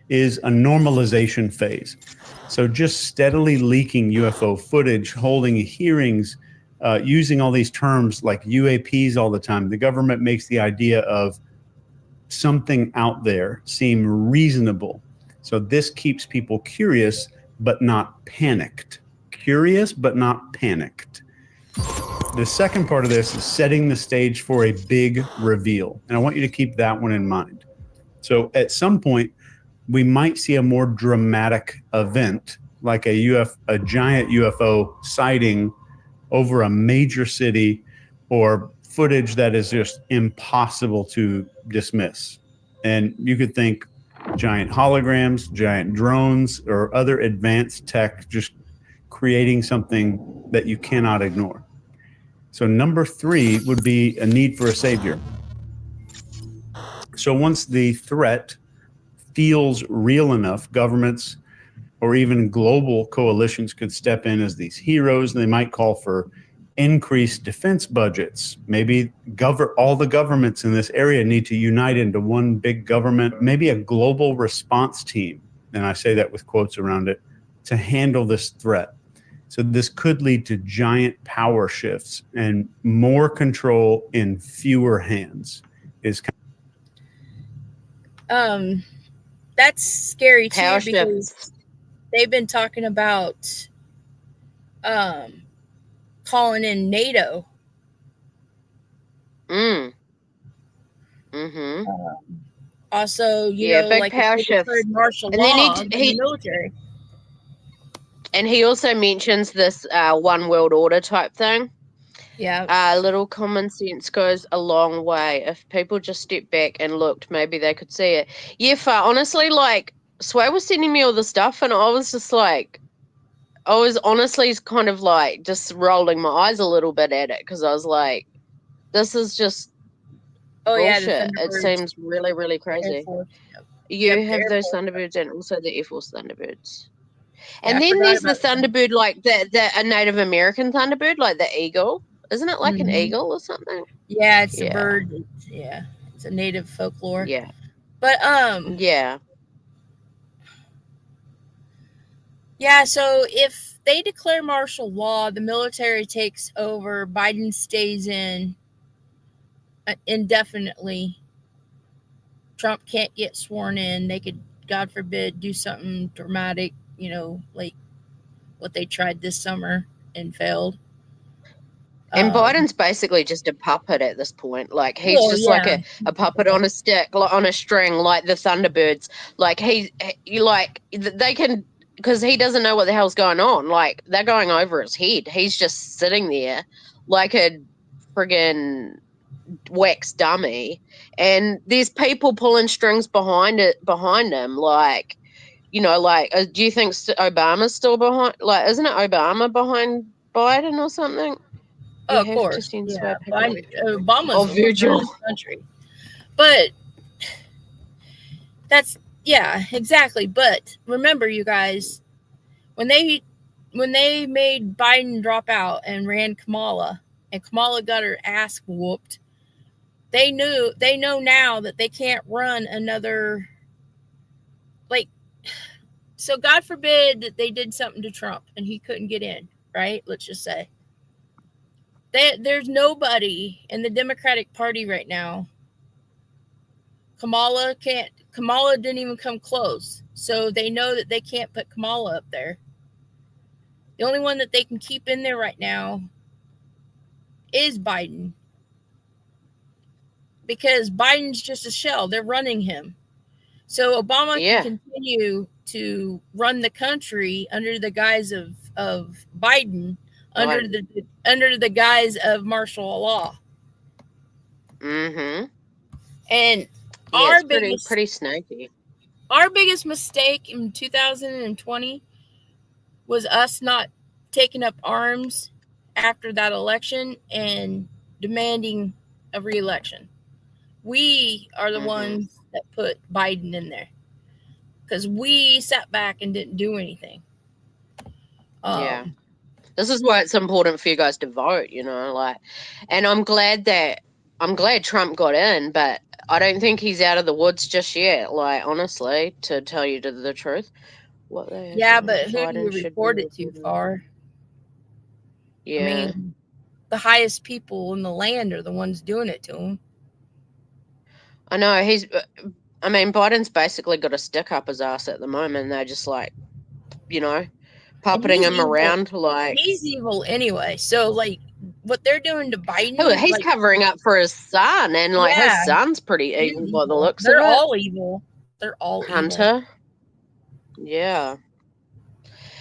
is a normalization phase. So just steadily leaking UFO footage, holding hearings, using all these terms like UAPs all the time. The government makes the idea of something out there seem reasonable. So this keeps people curious but not panicked. Curious but not panicked. The second part of this is setting the stage for a big reveal. And I want you to keep that one in mind. So at some point, we might see a more dramatic event, like a giant UFO sighting over a major city, or footage that is just impossible to dismiss. And you could think giant holograms, giant drones, or other advanced tech just creating something that you cannot ignore. So number 3 would be a need for a savior. So once the threat feels real enough, governments or even global coalitions could step in as these heroes. They might call for increased defense budgets. Maybe all the governments in this area need to unite into one big government, maybe a global response team, and I say that with quotes around it, to handle this threat. So this could lead to giant power shifts and more control in fewer hands. That's scary too Power because shifts. they've been talking about calling in NATO. Mm-hmm. Also, Big like if power they shifts. declared martial And then law in the military. And he also mentions this one world order type thing. Yeah. Little common sense goes a long way. If people just stepped back and looked, maybe they could see it. Yeah, honestly, like, Sway was sending me all the stuff, and I was just like, I was honestly kind of like just rolling my eyes a little bit at it because I was like, this is just Oh yeah, the bullshit. It Thunderbirds. seems really, really Air crazy. Force. You the have Air those Force. Thunderbirds and also the Air Force Thunderbirds. Yeah, And I then forgot there's the about Thunderbird, like a Native American Thunderbird, like the eagle. Isn't it like an eagle or something? Yeah, it's a bird. It's a native folklore. Yeah. But Yeah. Yeah, so if they declare martial law, the military takes over, Biden stays in indefinitely. Trump can't get sworn in. They could, God forbid, do something dramatic, like what they tried this summer and failed. And Biden's basically just a puppet at this point. Like, he's Well, just yeah. like a puppet on a stick, on a string, like the Thunderbirds. Like, they can, because he doesn't know what the hell's going on. Like, they're going over his head. He's just sitting there like a friggin' wax dummy. And there's people pulling strings behind him. Like, do you think Obama's still behind? Like, isn't it Obama behind Biden or something? Oh, of course. Yeah. Obama's Virgil. this country. But that's, yeah, exactly. But remember, you guys, when they made Biden drop out and ran Kamala, and Kamala got her ass whooped, they know now that they can't run another, like, so God forbid that they did something to Trump and he couldn't get in, right? Let's just say. There's nobody in the Democratic Party right now. Kamala didn't even come close. So they know that they can't put Kamala up there. The only one that they can keep in there right now is Biden. Because Biden's just a shell. They're running him. So Obama can continue to run the country under the guise of Biden, under the guise of martial law. Mm-hmm. And it's pretty snaky. Our biggest mistake in 2020 was us not taking up arms after that election and demanding a re-election. We are the ones that put Biden in there because we sat back and didn't do anything. This is why it's important for you guys to vote, and I'm glad Trump got in, but I don't think he's out of the woods just yet, like, honestly, to tell you the truth. But who do you report it to far? Yeah. I mean, the highest people in the land are the ones doing it to him. I know, Biden's basically got a stick up his ass at the moment. They're just like, puppeting him around. Like, he's evil anyway. So, like, what they're doing to Biden, he's covering up for his son, and his son's pretty evil by the looks of it. They're all evil. They're all Hunter. Evil. Yeah.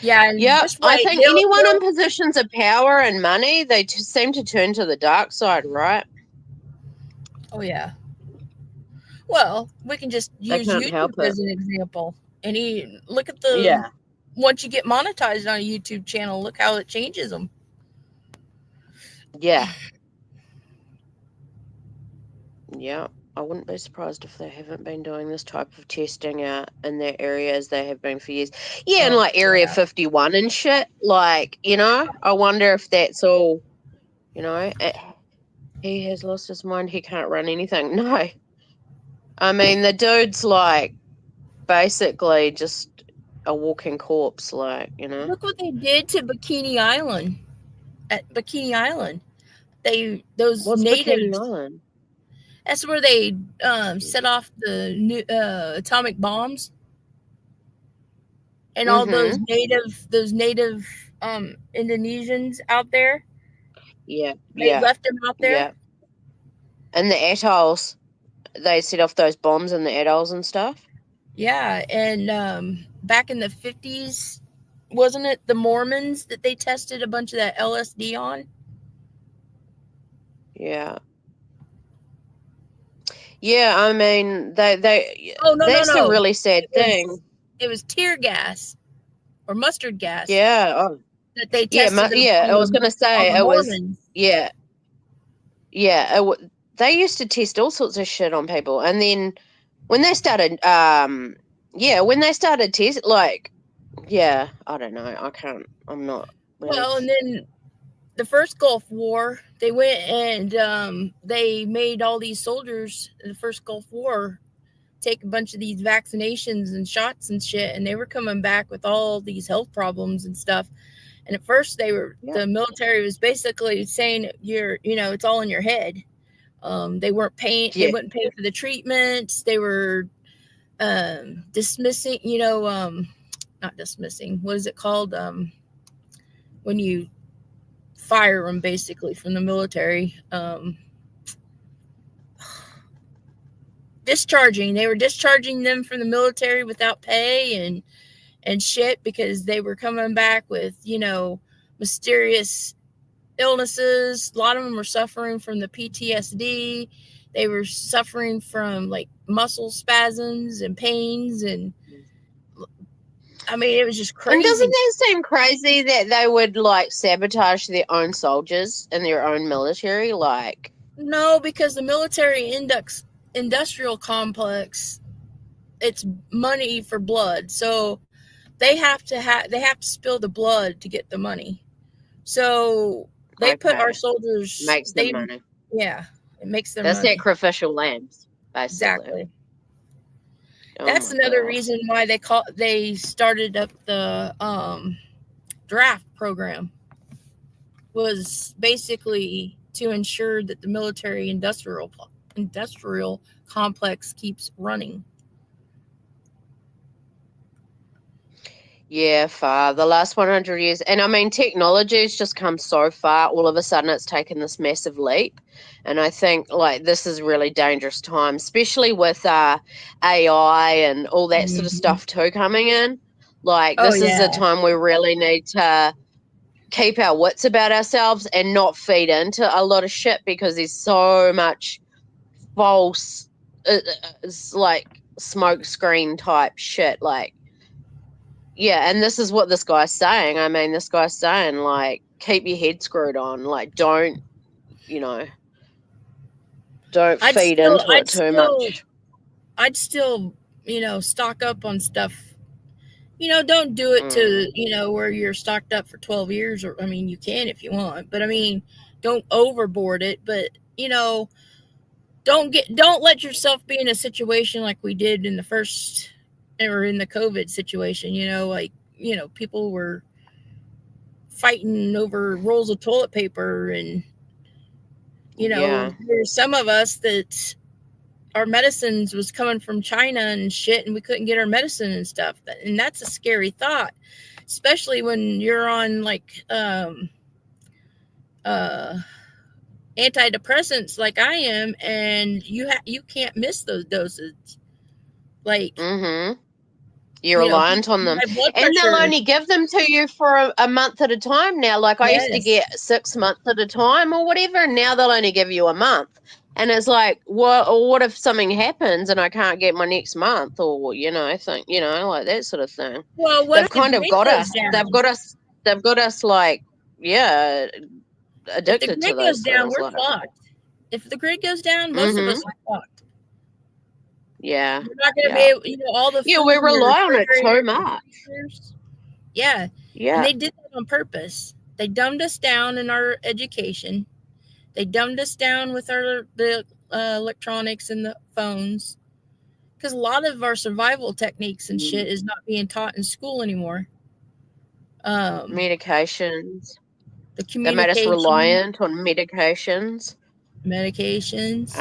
Yeah. I think anyone in positions of power and money, they seem to turn to the dark side, right? Oh yeah. Well, we can just use YouTube as an example. And look at once you get monetized on a YouTube channel, look how it changes them. Yeah. Yeah. I wouldn't be surprised if they haven't been doing this type of testing out in their area as they have been for years. Yeah, and like Area 51 and shit. Like, I wonder if that's all, he has lost his mind. He can't run anything. No. I mean, the dude's like basically just a walking corpse, like, Look what they did to Bikini Island. At Bikini Island. What's natives. Bikini Island? That's where they set off the new atomic bombs, and all those native Indonesians out there. Yeah, They left them out there. Yeah. And the atolls, they set off those bombs in the atolls and stuff. Yeah, and back in the 50s, wasn't it the Mormons that they tested a bunch of that LSD on? Yeah. Yeah, I mean, that's a really sad thing. It was tear gas or mustard gas. Yeah. Oh. That they tested. I was going to say it was. Yeah. Yeah. They used to test all sorts of shit on people, and then when they started, when they started test, like, yeah, I don't know. I can't. I'm not. Really. Well, and then the first Gulf War, they went and they made all these soldiers in the first Gulf War take a bunch of these vaccinations and shots and shit, and they were coming back with all these health problems and stuff. And at first the military was basically saying it's all in your head. They weren't paying, they wouldn't pay for the treatments. They were dismissing, not dismissing, what is it called? When you fire them basically from the military, they were discharging them from the military without pay and shit, because they were coming back with mysterious illnesses. A lot of them were suffering from the PTSD. They were suffering from like muscle spasms and pains, and I mean, it was just crazy. And doesn't that seem crazy that they would like sabotage their own soldiers and their own military? Like, no, because the military industrial complex, it's money for blood, so they have to spill the blood to get the money. So they put our soldiers, makes them money. Yeah, it makes them. They're money. Sacrificial lambs, basically. Exactly. Oh, that's another reason why they started up the draft program, was basically to ensure that the military industrial complex keeps running. Yeah, far. The last 100 years. And I mean, technology has just come so far. All of a sudden, it's taken this massive leap. And I think, like, this is really dangerous time, especially with AI and all that sort of stuff, too, coming in. Like, this is a time we really need to keep our wits about ourselves and not feed into a lot of shit, because there's so much false, it's like smoke screen type shit. Like, yeah, and this is what this guy's saying. I mean, this guy's saying, like, keep your head screwed on. Like, don't feed into it too much. I'd still, stock up on stuff. Don't do it to, where you're stocked up for 12 years. Or, I mean, you can if you want. But, I mean, don't overboard it. But, don't let yourself be in a situation like we did in the first, or in the COVID situation, people were fighting over rolls of toilet paper, and there's some of us that our medicines was coming from China and shit, and we couldn't get our medicine and stuff. And that's a scary thought, especially when you're on like antidepressants like I am, and you can't miss those doses. Like, you're reliant on them, and they'll only give them to you for a month at a time now. Like, I used to get 6 months at a time or whatever, and now they'll only give you a month. And it's like, what if something happens and I can't get my next month, or like that sort of thing. Well, they've kind of got us. They've got us like, addicted to those. If the grid goes down, we're fucked. If the grid goes down, most of us are fucked. Yeah. We're not going to be able, all the we rely on it so much. Yeah. And they did that on purpose. They dumbed us down in our education. They dumbed us down with the electronics and the phones, because a lot of our survival techniques and shit is not being taught in school anymore. Medications. They made us reliant on medications. Medications.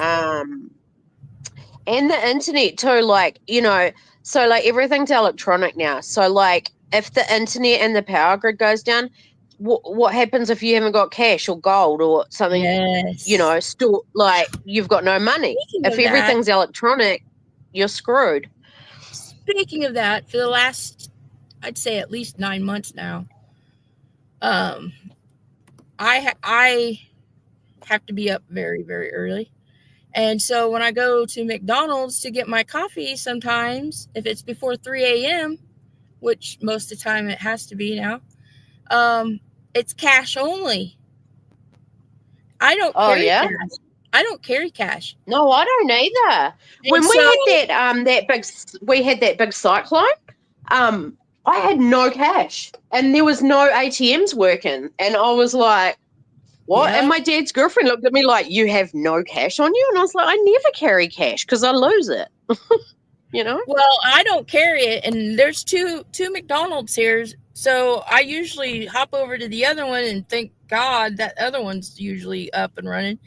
And the internet too, like, you know, so like everything's electronic now. So like if the internet and the power grid goes down, what happens if you haven't got cash or gold or something, Yes. you know, still like you've got no money. Speaking If of that- everything's electronic, you're screwed. Speaking of that, for the last, I'd say at least 9 months now, I have to be up very, very early. And so when I go to McDonald's to get my coffee, sometimes if it's before 3 a.m., which most of the time it has to be now, it's cash only. I don't carry cash. I don't carry cash. No, I don't either. When we had that big cyclone, I had no cash and there was no ATMs working, and I was like, what? Yeah. And my dad's girlfriend looked at me like, you have no cash on you? And I was like, I never carry cash because I lose it. You know? Well, I don't carry it, and there's two McDonald's here, so I usually hop over to the other one and thank God that other one's usually up and running.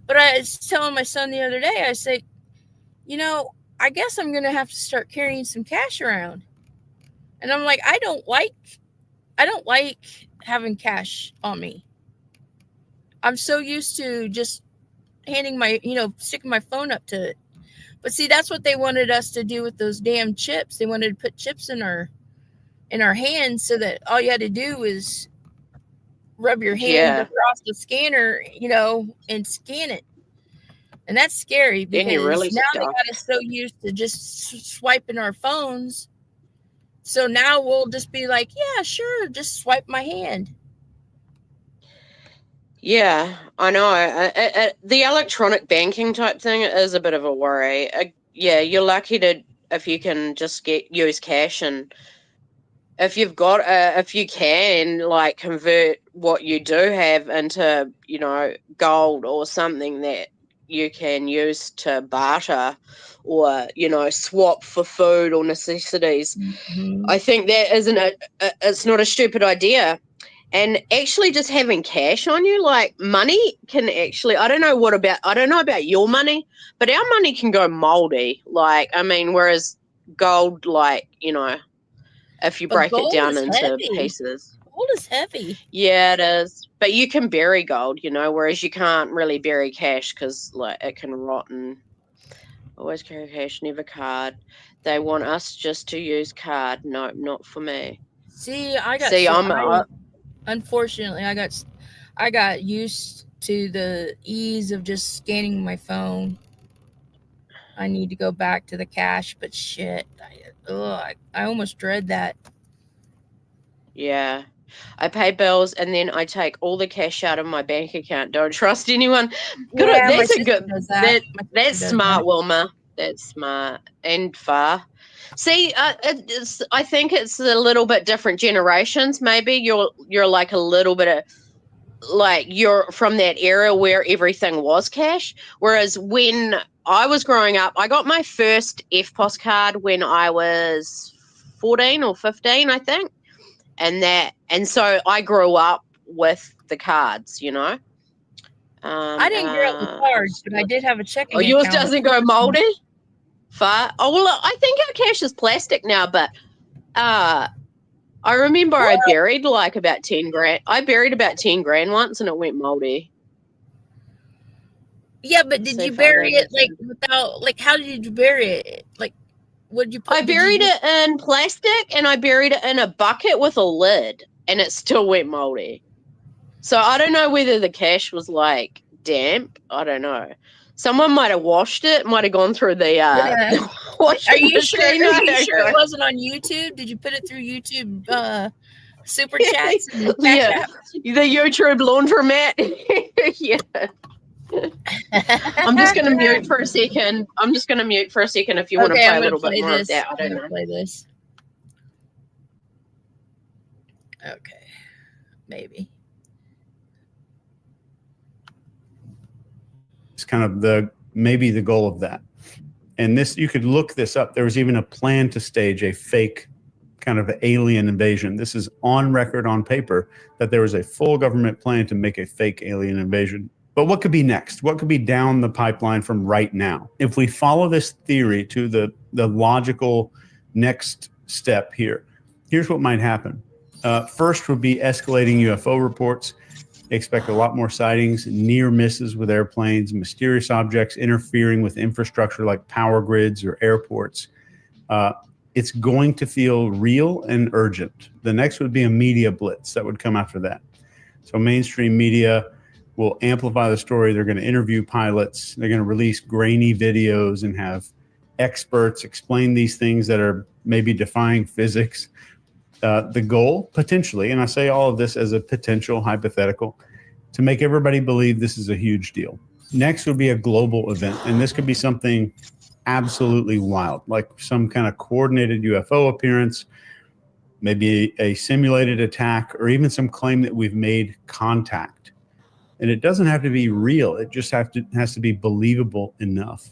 But I was telling my son the other day, I said, you know, I guess I'm going to have to start carrying some cash around. And I'm like, I don't like having cash on me. I'm so used to just handing my, sticking my phone up to it. But see, that's what they wanted us to do with those damn chips. They wanted to put chips in our hands so that all you had to do was rub your hand across the scanner, and scan it. And that's scary because now they got us so used to just swiping our phones. So now we'll just be like, yeah, sure, just swipe my hand. Yeah, I know. The electronic banking type thing is a bit of a worry. Yeah, you're lucky if you can just use cash, and if you can like convert what you do have into, gold or something that you can use to barter or, swap for food or necessities. Mm-hmm. I think that it's not a stupid idea. And actually just having cash on you, like money can actually, I don't know about your money, but our money can go moldy. Like, I mean, whereas gold, like, if you break it down into pieces. Gold is heavy. Yeah, it is. But you can bury gold, whereas you can't really bury cash because, like, it can rot. And always carry cash, never card. They want us just to use card. No, not for me. See, unfortunately, I got used to the ease of just scanning my phone. I need to go back to the cash, but shit, I almost dread that. Yeah, I pay bills and then I take all the cash out of my bank account. Don't trust anyone. Yeah, That's smart, Wilma. That's smart and far. See, I think it's a little bit different generations. Maybe you're like a little bit of, like, you're from that era where everything was cash. Whereas when I was growing up, I got my first FPOS card when I was 14 or 15, I think. And so I grew up with the cards, I didn't grow up with cards, but I did have a checking account. Yours doesn't go moldy? Far. Oh, well, I think our cash is plastic now, but I remember I buried like about 10 grand. I buried about 10 grand once and it went moldy. Yeah, but did you bury it like without, like, how did you bury it? Like, what did you put? I buried it in plastic and I buried it in a bucket with a lid and it still went moldy. So I don't know whether the cash was like damp. I don't know. Someone might have washed it, might have gone through the washing Are you machine. sure it wasn't on YouTube? Did you put it through YouTube super chats? Yeah, the YouTube laundromat. Yeah. I'm just going to mute for a second. If you want to play a little bit more of that. I don't know. Play this. Okay, maybe. It's kind of maybe the goal of that. And this, you could look this up. There was even a plan to stage a fake kind of alien invasion. This is on record on paper that there was a full government plan to make a fake alien invasion But what could be next? What could be down the pipeline from right now? If we follow this theory to the logical next step here, here's what might happen. First would be escalating UFO reports. Expect a lot more sightings, near misses with airplanes, mysterious objects interfering with infrastructure like power grids or airports. It's going to feel real and urgent. The next would be a media blitz that would come after that. So mainstream media will amplify the story. They're going to interview pilots. They're going to release grainy videos and have experts explain these things that are maybe defying physics. The goal, potentially, and I say all of this as a potential hypothetical, to make everybody believe this is a huge deal. Next would be a global event, and this could be something absolutely wild, like some kind of coordinated UFO appearance, maybe a simulated attack, or even some claim that we've made contact. And it doesn't have to be real. It just has to be believable enough.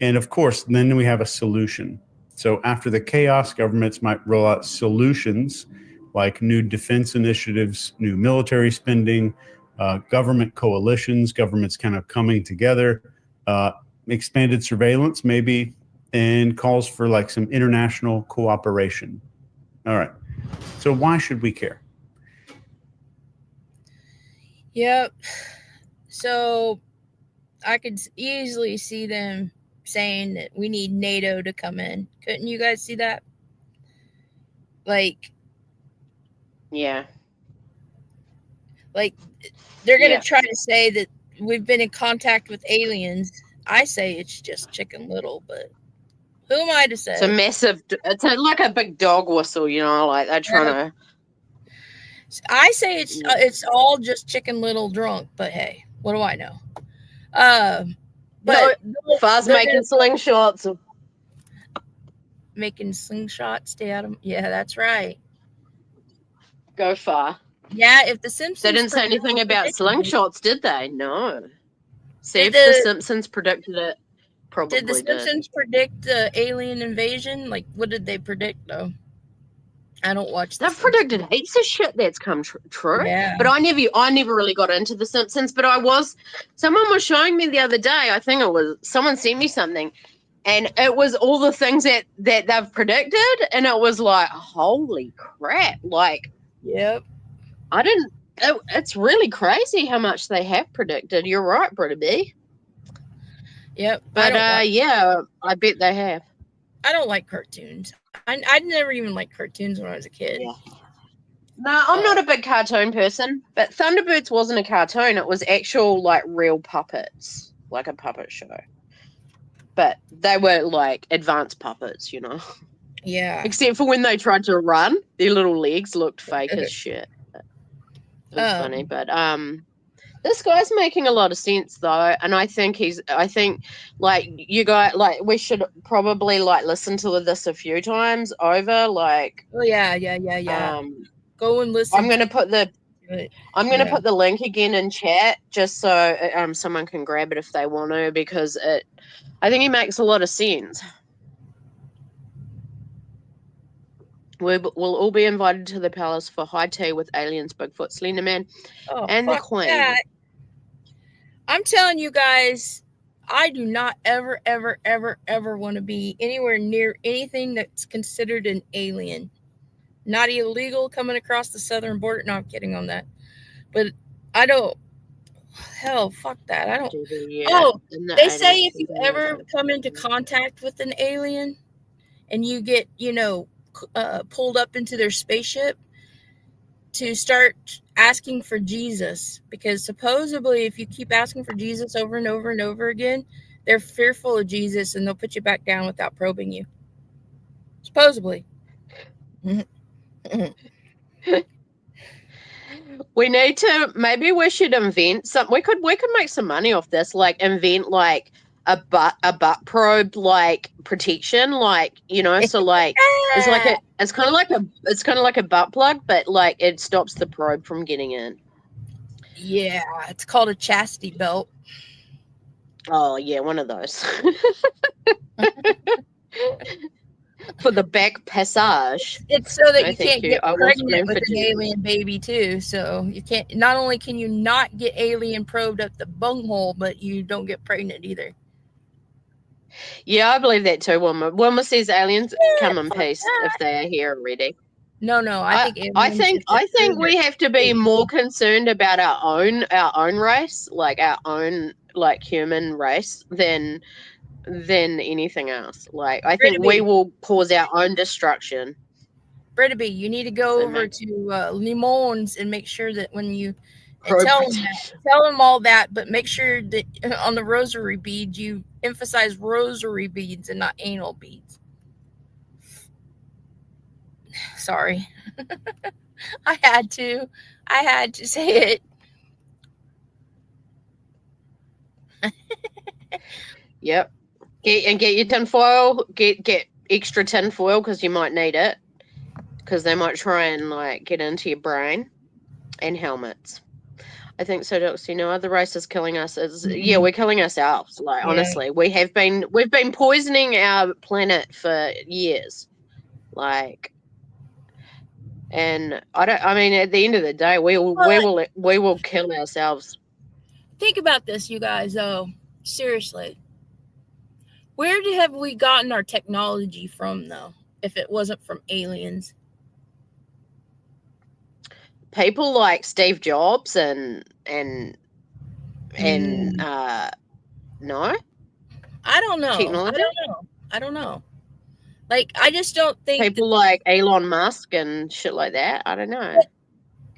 And of course, then we have a solution. So after the chaos, governments might roll out solutions like new defense initiatives, new military spending, government coalitions, governments kind of coming together, expanded surveillance maybe, and calls for like some international cooperation. All right. So why should we care? Yep. So I could easily see them saying that we need NATO to come in. Couldn't you guys see that? Like, Yeah. like they're going to Yeah. try to say that we've been in contact with aliens. I say it's just Chicken Little, but who am I to say? It's a massive, like a big dog whistle, you know, like they're trying to. I say it's all just Chicken Little drunk, but hey, what do I know? But Fast making slingshots. Making slingshots, stay out of. Yeah, that's right. Go far. Yeah, if the Simpsons. They didn't say anything about slingshots, did they? No. See if Did the the- Simpsons predicted it. Probably Did the Simpsons predict the alien invasion? Like, what did they predict though? I don't watch. They've predicted heaps of shit that's come true. Yeah. But I never really got into the Simpsons. But someone was showing me the other day. I think it was someone sent me something, and it was all the things that they've predicted, and it was like, holy crap! Like, Yep. I didn't. It's really crazy how much they have predicted. You're right, Britta B. Yep. But yeah, I bet they have. I don't like cartoons. I never even liked cartoons when I was a kid. Yeah. No, I'm not a big cartoon person, but Thunderbirds wasn't a cartoon. It was actual, like, real puppets, like a puppet show. But they were, like, advanced puppets, you know. Yeah. Except for when they tried to run, their little legs looked fake as shit. It was funny, but this guy's making a lot of sense though, and I think like you guys, like we should probably like listen to this a few times over, like. Oh yeah. Go and listen. I'm gonna put the link again in chat just so someone can grab it if they want to, because I think he makes a lot of sense. We'll all be invited to the palace for high tea with aliens, Bigfoot, Slenderman, and the Queen. That. I'm telling you guys, I do not ever want to be anywhere near anything that's considered an alien. Not illegal coming across the southern border. No, I'm kidding on that. But I don't. Hell, fuck that. I don't. Yeah, they say if you ever come into contact with an alien and you get, pulled up into their spaceship, to start asking for Jesus, because supposedly if you keep asking for Jesus over and over and over again, they're fearful of Jesus and they'll put you back down without probing you. Supposedly. Maybe we should invent some. We could make some money off this, like invent like a butt probe, like protection, like, so like it's kind of like a butt plug, but like it stops the probe from getting in. Yeah, it's called a chastity belt. Oh yeah, one of those. for the back passage. It's so that No, you thank can't you. get I wasn't pregnant in with for an Jesus. alien baby too. So you can't. Not only can you not get alien probed up the bunghole, but you don't get pregnant either. Yeah, I believe that too, Wilma. Wilma says aliens come in fuck peace that. if they are here already. No, I think aliens. I think we have to be more concerned about our own race, like our own like human race, than anything else. Like I think we will cause our own destruction. Britta B, you need to go over to Limons and make sure that when you and tell them all that, but make sure that on the rosary beads you emphasize rosary beads and not anal beads. Sorry. I had to say it. Yep. Get your tinfoil. Get extra tinfoil because you might need it. Because they might try and like get into your brain. And helmets. I think so, Docs. You know, other races killing us. Yeah, we're killing ourselves. Like honestly, we've been poisoning our planet for years. Like, and I mean, at the end of the day, we will kill ourselves. Think about this, you guys. Though, seriously, where have we gotten our technology from, though? If it wasn't from aliens. People like Steve Jobs and no, I don't know. Technology? I don't know. Like, I just don't think people like Elon Musk and shit like that. I don't know.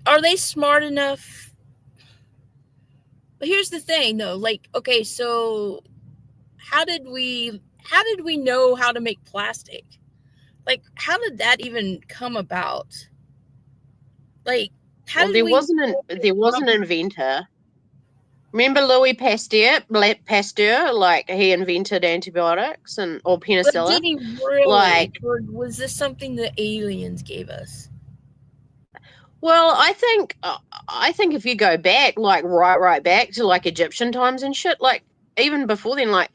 Are they smart enough? But here's the thing, though. Like, okay, so how did we know how to make plastic? Like, how did that even come about? Like, there wasn't an inventor. Remember Louis Pasteur? Like he invented antibiotics or penicillin. But did he really? Like, or was this something the aliens gave us? Well, I think if you go back, like right back to like Egyptian times and shit, like even before then, like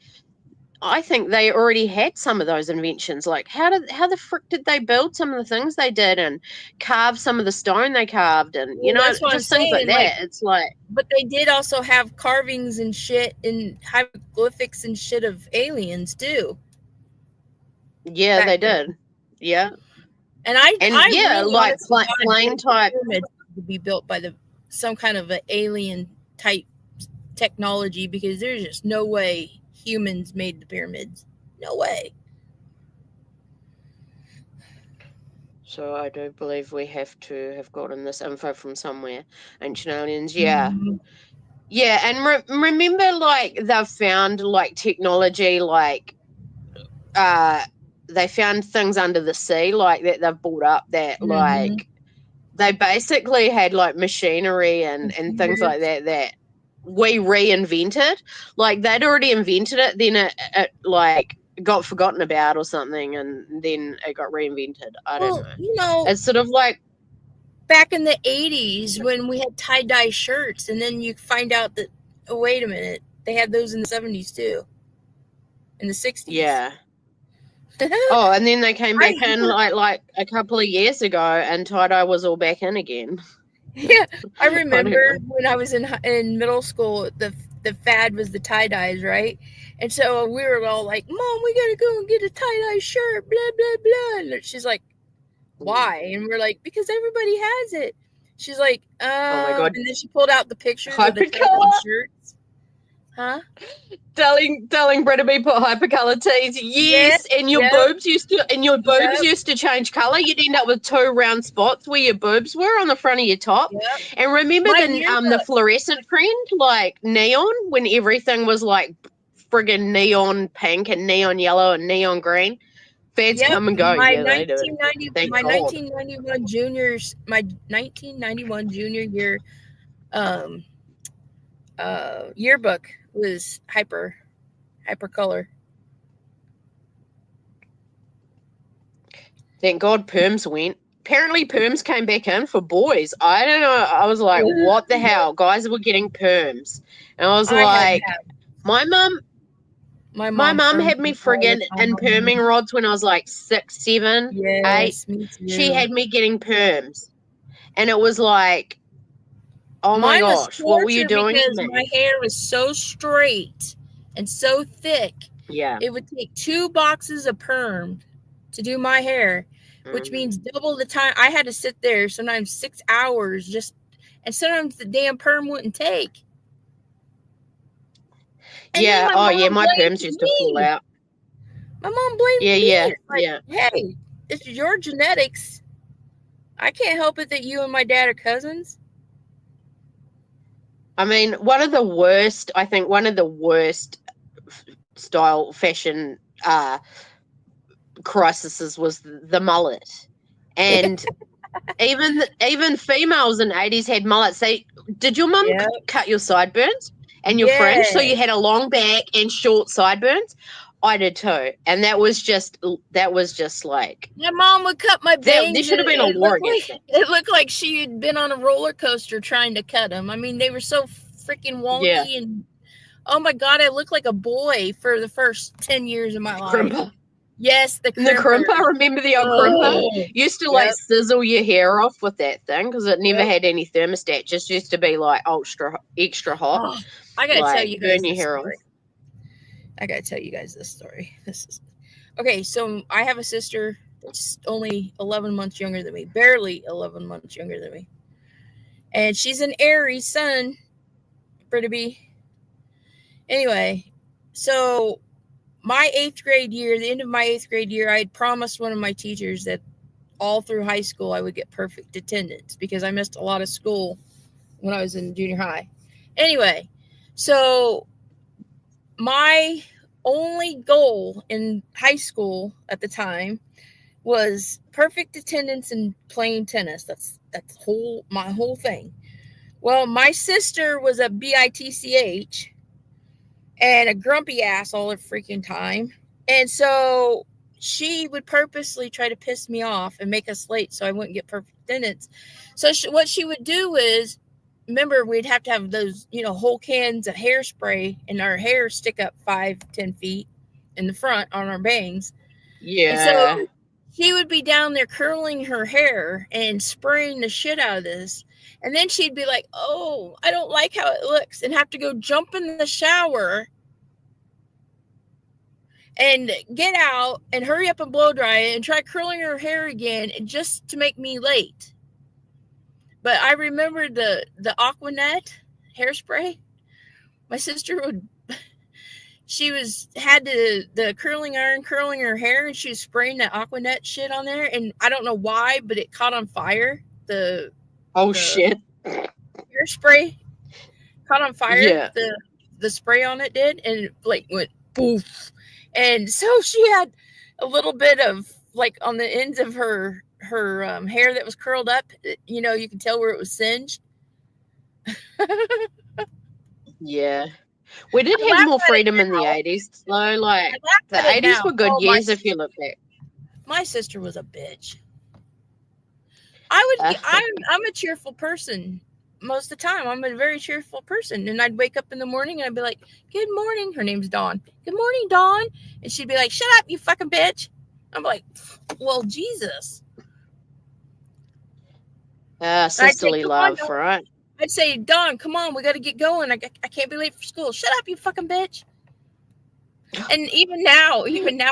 I think they already had some of those inventions. Like how the frick did they build some of the things they did and carve some of the stone they carved and just things like that. It's like, but they did also have carvings and shit and hieroglyphics and shit of aliens too. Yeah, they did. Yeah. And I really like plane type to be built by some kind of an alien type technology, because there's just no way humans made the pyramids. No way. So I do believe we have to have gotten this info from somewhere. Ancient aliens, yeah. Mm-hmm. Yeah, and remember, like, they've found, like, technology, like, they found things under the sea, like, that they've brought up that, like, they basically had, like, machinery and things like that we reinvented. Like, they'd already invented it, then it like, got forgotten about or something, and then it got reinvented. I don't know. You know, it's sort of like back in the 80s when we had tie-dye shirts, and then you find out that, oh, wait a minute, they had those in the 70s too, in the 60s. Yeah. Oh, and then they came back in like a couple of years ago, and tie-dye was all back in again. Yeah, I remember when I was in middle school, the fad was the tie-dyes, right? And so we were all like, Mom, we gotta go and get a tie-dye shirt, blah, blah, blah. And she's like, why? And we're like, because everybody has it. She's like, oh my God. And then she pulled out the pictures of the tie-dye shirts. Huh? Darling Britta B put hypercolor tees. Yes, and your boobs used to change color. You'd end up with 2 round spots where your boobs were on the front of your top. Yep. And remember the fluorescent trend, like neon, when everything was like friggin' neon pink and neon yellow and neon green. Fads come and go. My 1991 junior year yearbook was hyper color. Thank God perms went. Apparently perms came back in for boys. I don't know. I was like, what the hell? Guys were getting perms. And I was like, my My mom had me friggin' in perming rods when I was like 6, 7, 8. Yes, me too. She had me getting perms. And it was like, oh my Mine was gosh, what were you torture doing to because me? my hair was so straight and so thick. Yeah. It would take 2 boxes of perm to do my hair, which means double the time. I had to sit there sometimes 6 hours and sometimes the damn perm wouldn't take. And yeah. then Oh, yeah. My blamed perms used to fall out. My mom blamed Yeah, me. yeah, It's like, yeah. hey, this is your genetics. I can't help it that you and my dad are cousins. I mean, one of the worst style fashion crises was the mullet. And even females in the 80s had mullets. Did your mum cut your sideburns and your fringe? So you had a long back and short sideburns? I did too. And that was just like, my mom would cut my bangs. There should have been a war against it. It looked like she had been on a roller coaster trying to cut them. I mean, they were so freaking wonky and oh my god, I looked like a boy for the first 10 years of my life. Crimper. Yes, the crimper. Remember the old crimper? Used to like sizzle your hair off with that thing because it never had any thermostat. Just used to be like extra hot. Oh, I gotta tell you guys burn your hair off. I gotta tell you guys this story. This is okay. So I have a sister that's only 11 months younger than me, barely 11 months younger than me, and she's an Aries sun. Pretty be. Anyway, so my 8th grade year, the end of my 8th grade year, I had promised one of my teachers that all through high school I would get perfect attendance because I missed a lot of school when I was in junior high. Anyway, so my only goal in high school at the time was perfect attendance and playing tennis. That's my whole thing. Well, my sister was a bitch and a grumpy ass all the freaking time. And so she would purposely try to piss me off and make us late so I wouldn't get perfect attendance. So what she would do is, remember, we'd have to have those, whole cans of hairspray and our hair stick up 5-10 feet in the front on our bangs. Yeah. And so she would be down there curling her hair and spraying the shit out of this. And then she'd be like, oh, I don't like how it looks, and have to go jump in the shower and get out and hurry up and blow dry it and try curling her hair again just to make me late. But I remember the Aquanet hairspray. My sister had the curling iron curling her hair, and she was spraying that Aquanet shit on there, and I don't know why, but it caught on fire. Shit. Hairspray caught on fire. Yeah. The spray on it did, and it went poof. And so she had a little bit of on the ends of her hair that was curled up. You can tell where it was singed. Yeah. We did have more freedom in the 80s. So, the 80s were good years if you look back. My sister was a bitch. I'm a cheerful person most of the time. I'm a very cheerful person. And I'd wake up in the morning and I'd be like, good morning. Her name's Dawn. Good morning, Dawn. And she'd be like, shut up, you fucking bitch. I'm like, well, Jesus. Sisterly love, right? I'd say, Dawn, come on, we got to get going. I can't be late for school. Shut up, you fucking bitch. And even now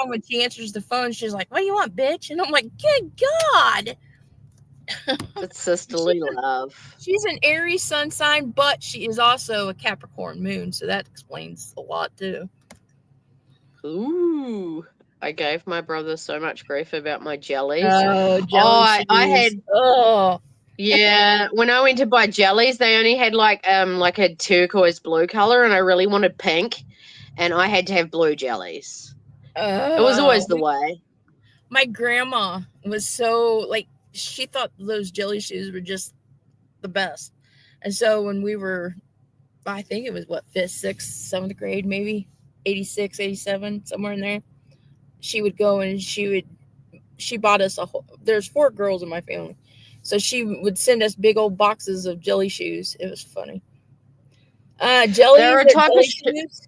when she answers the phone, she's like, what do you want, bitch? And I'm like, good God. It's sisterly love. She's an Aries sun sign, but she is also a Capricorn moon, so that explains a lot too. Ooh, I gave my brother so much grief about my jellies. Oh, jellies! I had. Oh, yeah. When I went to buy jellies, they only had a turquoise blue color, and I really wanted pink, and I had to have blue jellies. It was always the way. My grandma was so she thought those jelly shoes were just the best. And so when we were, I think it was 5th, 6th, 7th grade, maybe 86, 87, somewhere in there, she would go and she bought us there's 4 girls in my family. So she would send us big old boxes of jelly shoes. It was funny. Jellies. There are a type of shoes.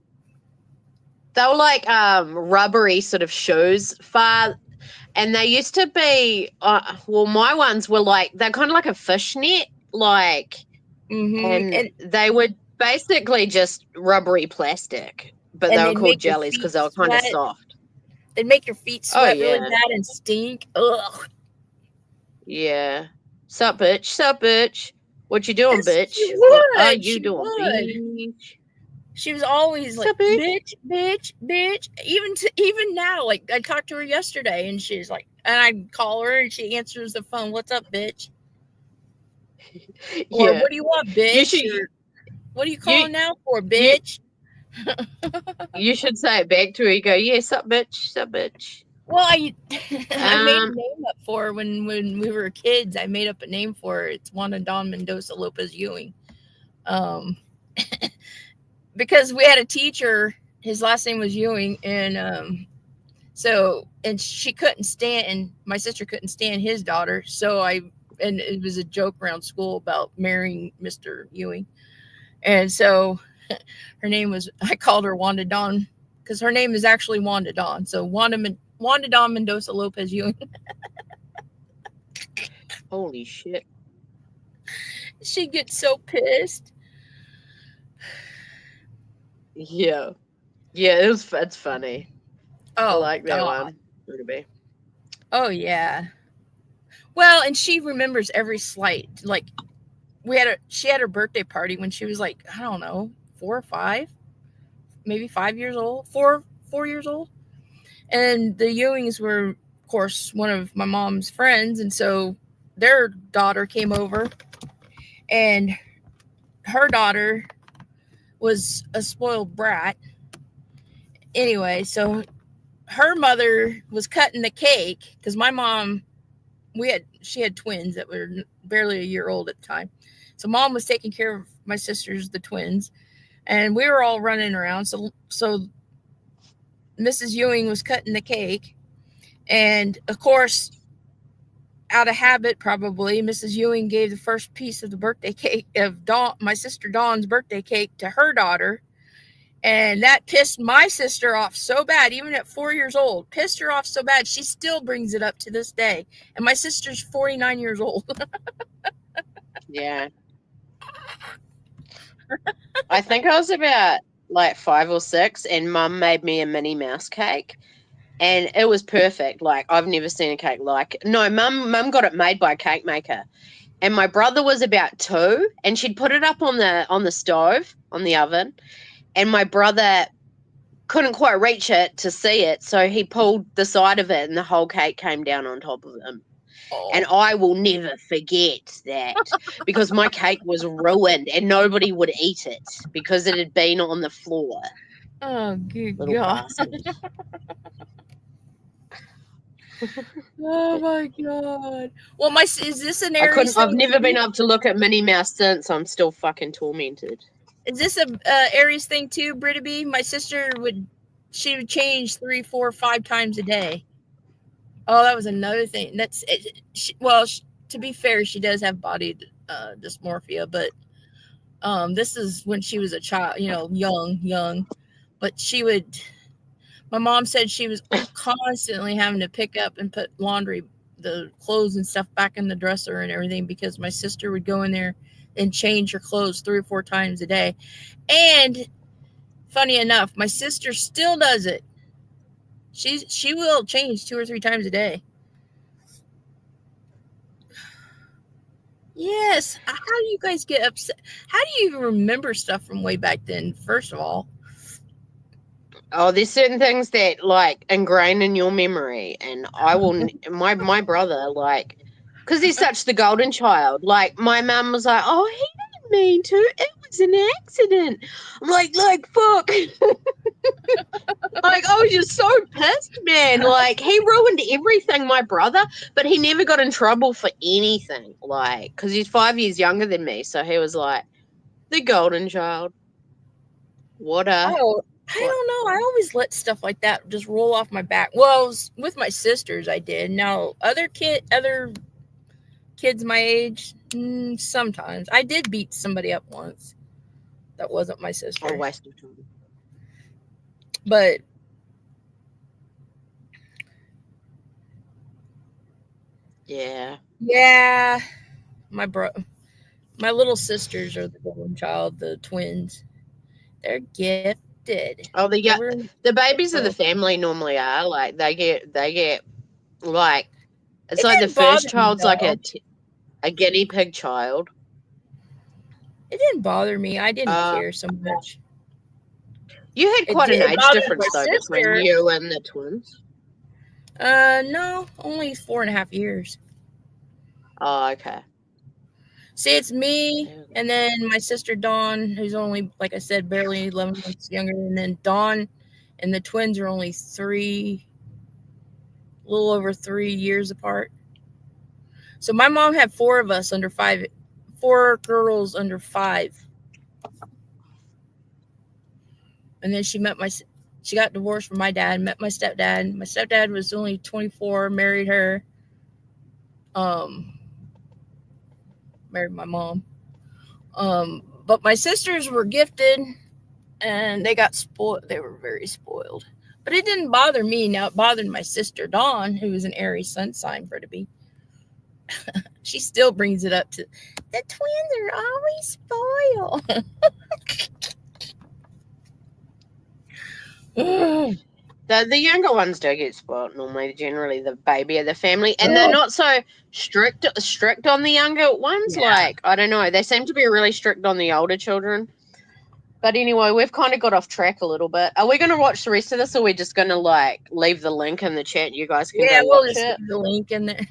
They were like rubbery sort of shoes, and they used to be. Well, my ones were like they're kind of like a fishnet, like, and they were basically just rubbery plastic, but they were called jellies because they were kind of soft. They'd make your feet sweat really bad and stink. Ugh. Yeah. Sup, bitch? Sup, bitch? What you doing, bitch? What are you doing, bitch? She was always like, bitch, bitch, bitch. Even now, like I talked to her yesterday, and she's like, and I call her, and she answers the phone. What's up, bitch? Or what do you want, bitch? What are you calling now for, bitch? You should say it back to her. You go, yeah, sup, bitch, sup, bitch. Well, I made a name up for her when we were kids. I made up a name for her. It's Wanda Dawn Mendoza Lopez Ewing. Because we had a teacher, his last name was Ewing, and she couldn't stand, my sister couldn't stand his daughter, and it was a joke around school about marrying Mr. Ewing. And so her name was, I called her Wanda Dawn, because her name is actually Wanda Dawn. So Wanda Dawn Mendoza Lopez Ewing. Holy shit. She gets so pissed. Yeah. Yeah, it's funny. Oh, I like that one. Be. Oh, yeah. Well, and she remembers every slight. Like, she had her birthday party when she was like, I don't know, 4 or 5, maybe 5 years old, 4 years old. And the Ewings were, of course, one of my mom's friends. And so their daughter came over, and her daughter was a spoiled brat. Anyway, so her mother was cutting the cake because my mom, she had twins that were barely a year old at the time. So mom was taking care of my sisters, the twins, and we were all running around. So Mrs. Ewing was cutting the cake, and of course, out of habit, probably Mrs. Ewing gave the first piece of the birthday cake of my sister Dawn's birthday cake to her daughter. And that pissed my sister off so bad, even at 4 years old, pissed her off so bad. She still brings it up to this day. And my sister's 49 years old. Yeah. I think I was about like 5 or 6, and Mum made me a Minnie Mouse cake. And it was perfect. Like, I've never seen a cake like it. No, Mum got it made by a cake maker. And my brother was about 2, and she'd put it up on the stove, on the oven. And my brother couldn't quite reach it to see it, so he pulled the side of it, and the whole cake came down on top of him. Oh. And I will never forget that, because my cake was ruined, and nobody would eat it because it had been on the floor. Oh, good God. Oh my God. Well, is this an Aries? I've never been able to look at Minnie Mouse since. I'm still fucking tormented. Is this a Aries thing too, Britta B? My sister would change 3, 4, 5 times a day. Oh, that was another thing. That's to be fair, she does have body dysmorphia, but this is when she was a child, young. But my mom said she was constantly having to pick up and put the clothes and stuff back in the dresser and everything, because my sister would go in there and change her clothes 3 or 4 times a day. And funny enough, my sister still does it. She will change 2 or 3 times a day. Yes. How do you guys get upset? How do you even remember stuff from way back then, first of all? Oh, there's certain things that like ingrain in your memory, and I will. My brother, like, because he's such the golden child. Like, my mum was like, "Oh, he didn't mean to. It was an accident." I'm like fuck. Like, I was just so pissed, man. Like, he ruined everything, my brother, but he never got in trouble for anything. Like, because he's 5 years younger than me, so he was like the golden child. What a. Oh. I don't know. I always let stuff like that just roll off my back. Well, with my sisters, I did. Now, other kids my age, sometimes. I did beat somebody up once. That wasn't my sister. A waste of time. But Yeah. yeah, my little sisters are the golden child, the twins. They're gifted. Oh, Everyone, the babies of the oh, family normally are like they get like it's it like the didn't bother first me child's like though. a guinea pig child. It didn't bother me. I didn't Uh, care so much. You had It quite an did age bother my difference though between sister. you and the twins. No, only 4.5 years. Oh, okay. See, it's me, and then my sister Dawn, who's only, like I said, barely 11 months younger, and then Dawn and the twins are only a little over 3 years apart. So my mom had 4 of us under 5, 4 girls under 5. And then she got divorced from my dad, met my stepdad. My stepdad was only 24, married her, married my mom. But my sisters were gifted and they got spoiled. They were very spoiled. But it didn't bother me. Now it bothered my sister Dawn, who was an Aries sun sign for her to be. She still brings it up to the twins are always spoiled. The younger ones do get spoiled normally, generally the baby of the family, and they're not so strict on the younger ones. Yeah. Like, I don't know, they seem to be really strict on the older children. But anyway, we've kind of got off track a little bit. Are we going to watch the rest of this, or are we just going to like leave the link in the chat? You guys can go we'll watch just it. leave the link in there.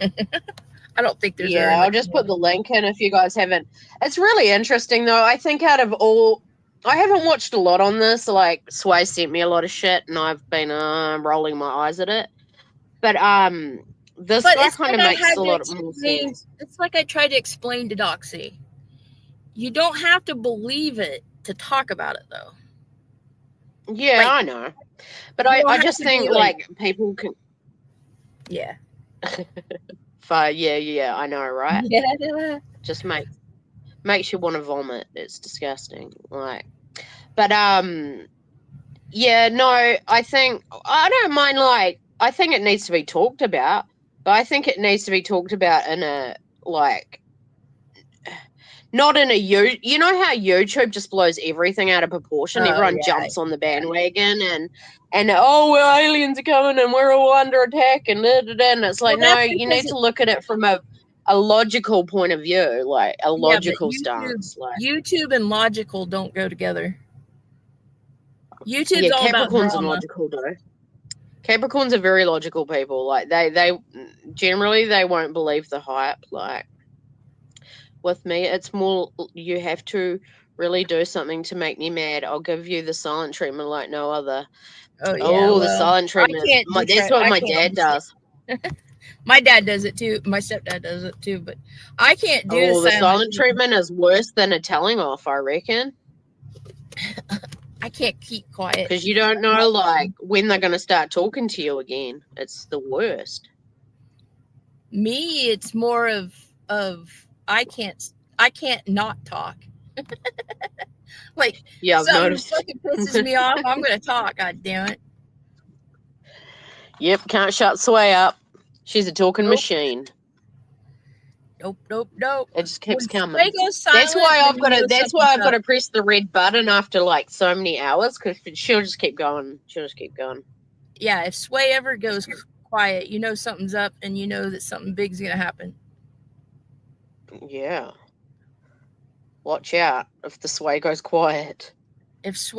I don't think there's Yeah, I'll just put the link in if you guys haven't. It's really interesting though. I think out of all, I haven't watched a lot on this. Like Sway sent me a lot of shit, and I've been rolling my eyes at it. But this guy kind of makes a lot more sense. It's like I tried to explain to Doxy. You don't have to believe it to talk about it, though. Yeah, like, I know. But I just think like people can. Yeah. Yeah, I know, right? Yeah. Just makes you want to vomit. It's disgusting. Like, but yeah, no, I think I don't mind. Like, I think it needs to be talked about, but I think it needs to be talked about in a like, not in a you know how YouTube just blows everything out of proportion. Everyone jumps on the bandwagon and oh, well, aliens are coming and we're all under attack and and it's like, no, you need to look at it from a logical point of view, like a logical stance. Like YouTube and logical don't go together. YouTube's all about Capricorns drama. are logical though. Capricorns are very logical people. Like they generally they won't believe the hype. Like with me, it's more you have to really do something to make me mad. I'll give you the silent treatment like no other. The silent treatment. That's what my dad does. My dad does it too. My stepdad does it too. But I can't do the silent treatment is worse than a telling off, I reckon. I can't keep quiet because you don't know like when they're going to start talking to you again. It's the worst. Me, it's more of I can't not talk. Like, yeah, I've noticed. Fucking pisses me off. I'm gonna talk. God damn it. Yep, can't shut Sway up. She's a talking machine. Nope. It just keeps coming. Silent, that's why I've got to press the red button after like so many hours because she'll just keep going. Yeah, if Sway ever goes quiet, you know something's up, and you know that something big's gonna happen. Yeah. Watch out if the Sway goes quiet. If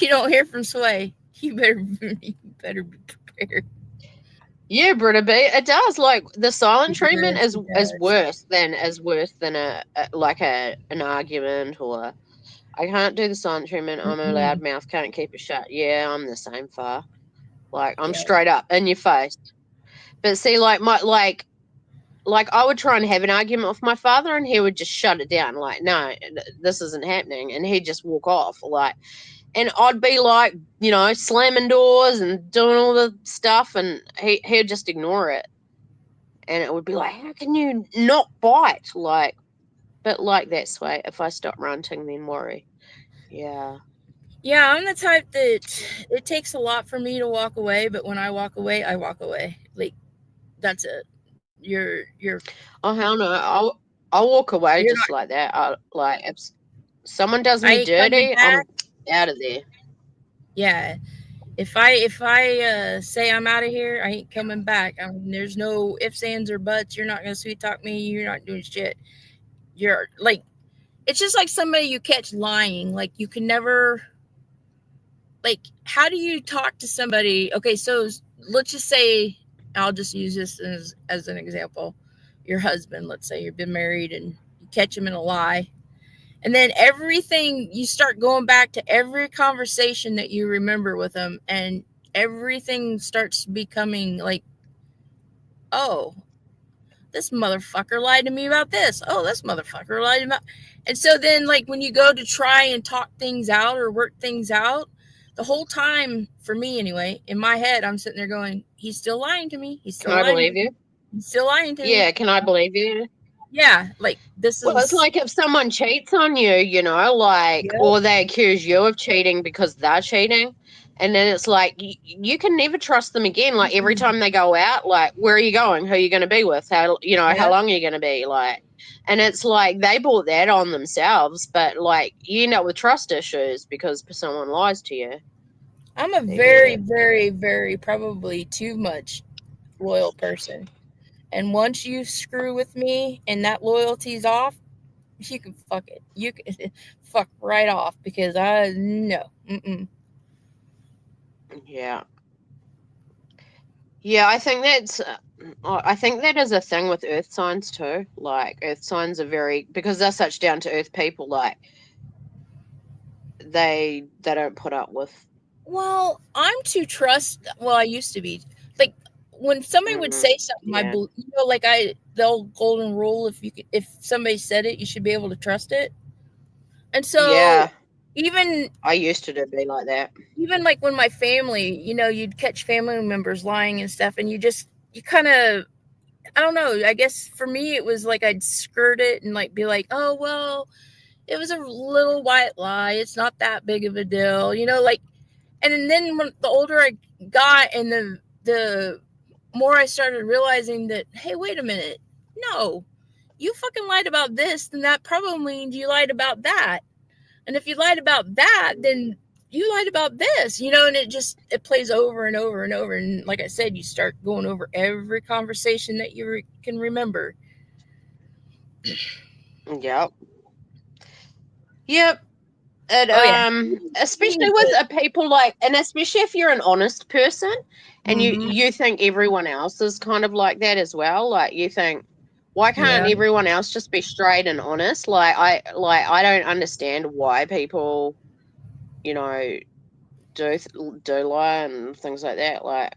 you don't hear from Sway, you better be prepared. Yeah, Britta B. It does. Like the silent treatment is worse than an argument or I can't do the silent treatment. I'm a loudmouth, can't keep it shut. Yeah, I'm the same far. Like I'm straight up in your face. But see, like I would try and have an argument with my father and he would just shut it down. Like, no, this isn't happening. And he'd just walk off. Like, and I'd be like, you know, slamming doors and doing all the stuff and he'd just ignore it. And it would be like, how can you not bite? Like, but like that's way. If I stop ranting, then worry. Yeah. Yeah, I'm the type that it takes a lot for me to walk away, but when I walk away, I walk away. Like, that's it. You're Oh hell no! I'll walk away you're just not. like that. Like if someone does I me ain't coming dirty, back. I'm out of there. Yeah. If I say I'm out of here, I ain't coming back. I mean, there's no ifs, ands, or buts. You're not gonna sweet talk me. You're not doing shit. You're like, it's just like somebody you catch lying. Like, you can never, like, how do you talk to somebody? Okay, so let's just say, I'll just use this as an example. Your husband, let's say you've been married and you catch him in a lie. And then everything, you start going back to every conversation that you remember with him, and everything starts becoming like, oh, this motherfucker lied to me about this. Oh, this motherfucker lied about. And so then, like, when you go to try and talk things out or work things out, the whole time, for me anyway, in my head, I'm sitting there going, he's still lying to me. He's Can still I lying. believe you? He's still lying to me. Yeah, can I believe you? Yeah, like, this Well, it's is. like if someone cheats on you, you know, like, Yep. or they accuse you of cheating because they're cheating. And then it's like, you can never trust them again. Like, every time they go out, like, where are you going? Who are you going to be with? How, you know, how Yep. long are you going to be? Like, and it's like they brought that on themselves. But, like, you end up with trust issues because someone lies to you. I'm a very, very, very, probably too much loyal person. And once you screw with me and that loyalty's off, you can fuck it. You can fuck right off, because no. Mm-mm. Yeah. Yeah, I think that is a thing with earth signs too. Like, earth signs are very, because they're such down to earth people, like they don't put up with. Well, I'm too well, I used to be. Like, when somebody would say something, yeah. like the old golden rule, if somebody said it, you should be able to trust it. And so, Yeah, even I used to be like that. even like when my family, you'd catch family members lying and stuff, and you kind of, I don't know, I guess for me it was like I'd skirt it and like be like, oh, well, it was a little white lie, it's not that big of a deal, like. And then when the older I got, and the more I started realizing that, hey, wait a minute, no, you fucking lied about this, then that probably means you lied about that. And if you lied about that, then you lied about this, and it plays over and over and over. And like I said, you start going over every conversation that you can remember. Yep. And especially with people like, and especially if you're an honest person, and you think everyone else is kind of like that as well. Like, you think, why can't everyone else just be straight and honest? Like, I don't understand why people, do lie and things like that. Like,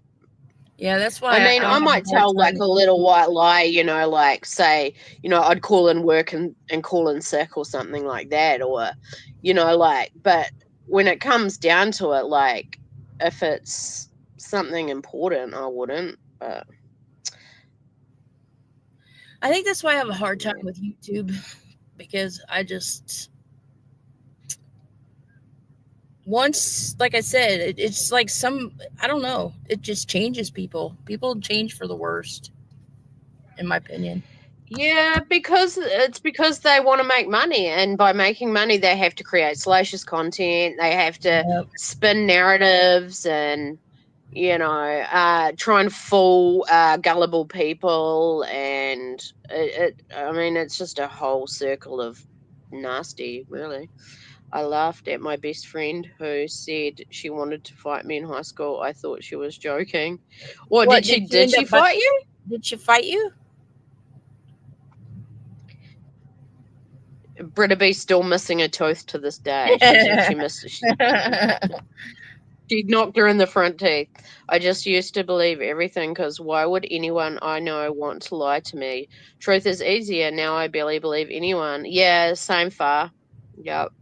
yeah, that's why. I mean, I might tell like a little white lie, like, say, I'd call in work and call in sick or something like that, or, like, but when it comes down to it, like, if it's something important, I wouldn't. But I think that's why I have a hard time with YouTube, because I just, once, like I said, it's like I don't know, it just changes people. People change for the worst, in my opinion. Yeah, because they want to make money, and by making money, they have to create salacious content. They have to spin narratives and, try and fool gullible people, and I mean, it's just a whole circle of nasty, really. I laughed at my best friend who said she wanted to fight me in high school. I thought she was joking. What did she fight you? Did she fight you? Britta B's still missing a tooth to this day. She missed it. She knocked her in the front teeth. I just used to believe everything, because why would anyone I know want to lie to me? Truth is easier. Now I barely believe anyone. Yeah, same far. Yep.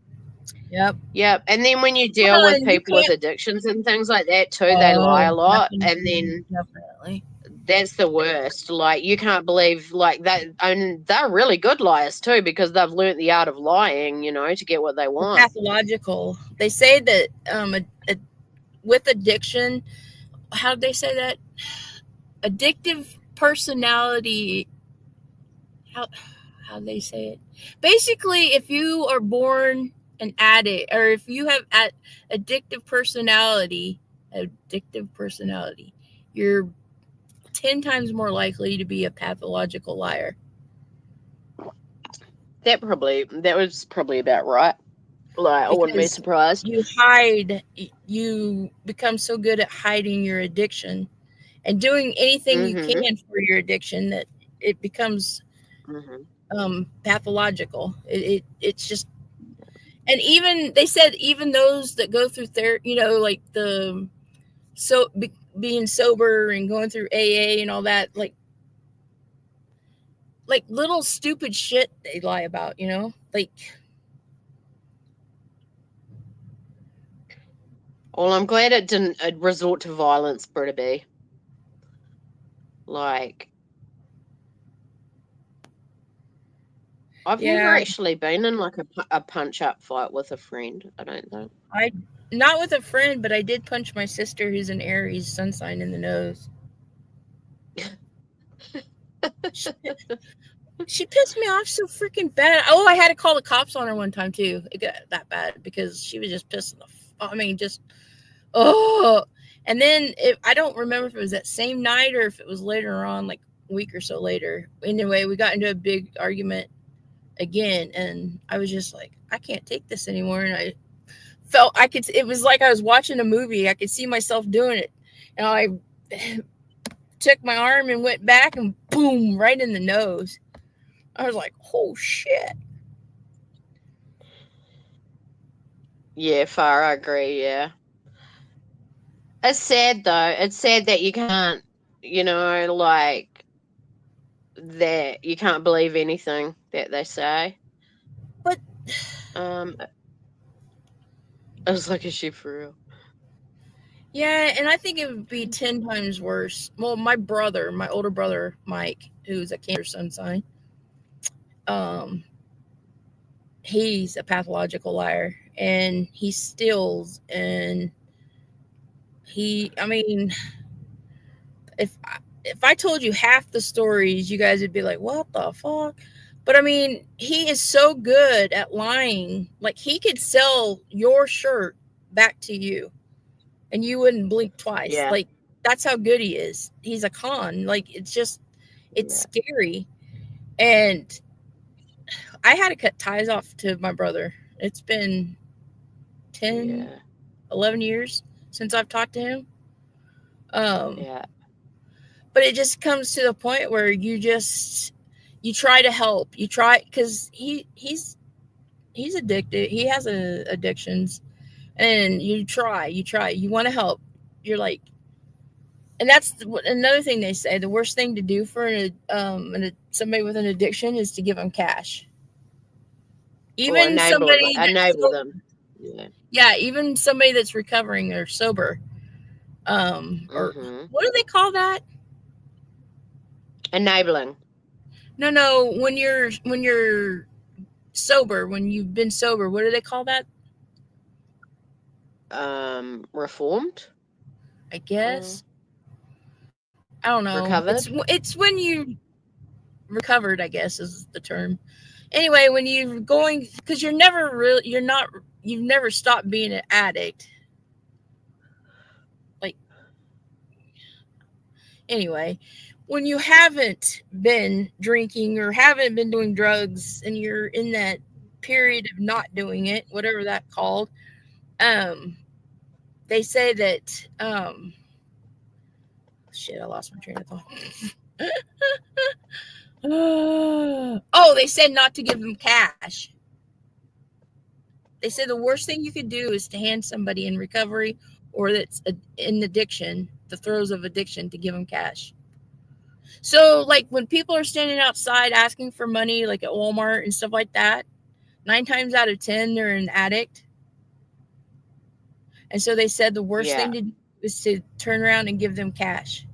And then when you deal with people with addictions and things like that too, they lie a lot. And then That's the worst. Like, you can't believe like that. And they're really good liars too, because they've learnt the art of lying, to get what they want. Pathological. They say that with addiction, how do they say that? Addictive personality. How do they say it? Basically, if you are born an addict, or if you have addictive personality, you're 10 times more likely to be a pathological liar. That was probably about right. Like, I wouldn't be surprised. You become so good at hiding your addiction and doing anything you can for your addiction that it becomes pathological. It's just, and even they said even those that go through therapy, like being sober and going through AA and all that, like little stupid shit they lie about, like. Well, I'm glad it didn't resort to violence, Britta. Like, I've never actually been in like a punch-up fight with a friend, I don't think. Not with a friend, but I did punch my sister, who's an Aries sun sign, in the nose. She pissed me off so freaking bad. Oh, I had to call the cops on her one time too. It got that bad because she was just pissing and then I don't remember if it was that same night or if it was later on, like a week or so later. Anyway, we got into a big argument again, and I was just like, I can't take this anymore. And I felt it was like I was watching a movie. I could see myself doing it. And I took my arm and went back and boom, right in the nose. I was like, oh shit. Yeah, far, I agree, yeah. It's sad though. It's sad that you can't, like, that you can't believe anything that they say. But I was like, is she for real? Yeah, and I think it would be 10 times worse. Well, my older brother, Mike, who's a Cancer sun sign, he's a pathological liar, and he steals, and if I told you half the stories, you guys would be like, what the fuck? But he is so good at lying. Like, he could sell your shirt back to you and you wouldn't blink twice. Yeah. Like, that's how good he is. He's a con. Like, it's scary. And I had to cut ties off to my brother. It's been 11 years since I've talked to him. But it just comes to the point where you try to help. You try, because he's addicted. He has addictions, and you try. You want to help. You're like, and that's another thing they say. The worst thing to do for somebody with an addiction is to give them cash. Even enable them. Yeah, even somebody that's recovering or sober. Or what do they call that? Enabling. No. When you're sober, when you've been sober, what do they call that? Reformed, I guess. I don't know. Recovered. It's when you recovered, I guess, is the term. Anyway, when you're going, because you've never stopped being an addict. Like, anyway, when you haven't been drinking or haven't been doing drugs and you're in that period of not doing it, whatever that's called, they say that, shit, I lost my train of thought. They said not to give them cash. They said the worst thing you could do is to hand somebody in recovery or that's in addiction, the throes of addiction, to give them cash. So, like, when people are standing outside asking for money, like at Walmart and stuff like that, 9 times out of 10, they're an addict. And so they said the worst thing to do is to turn around and give them cash.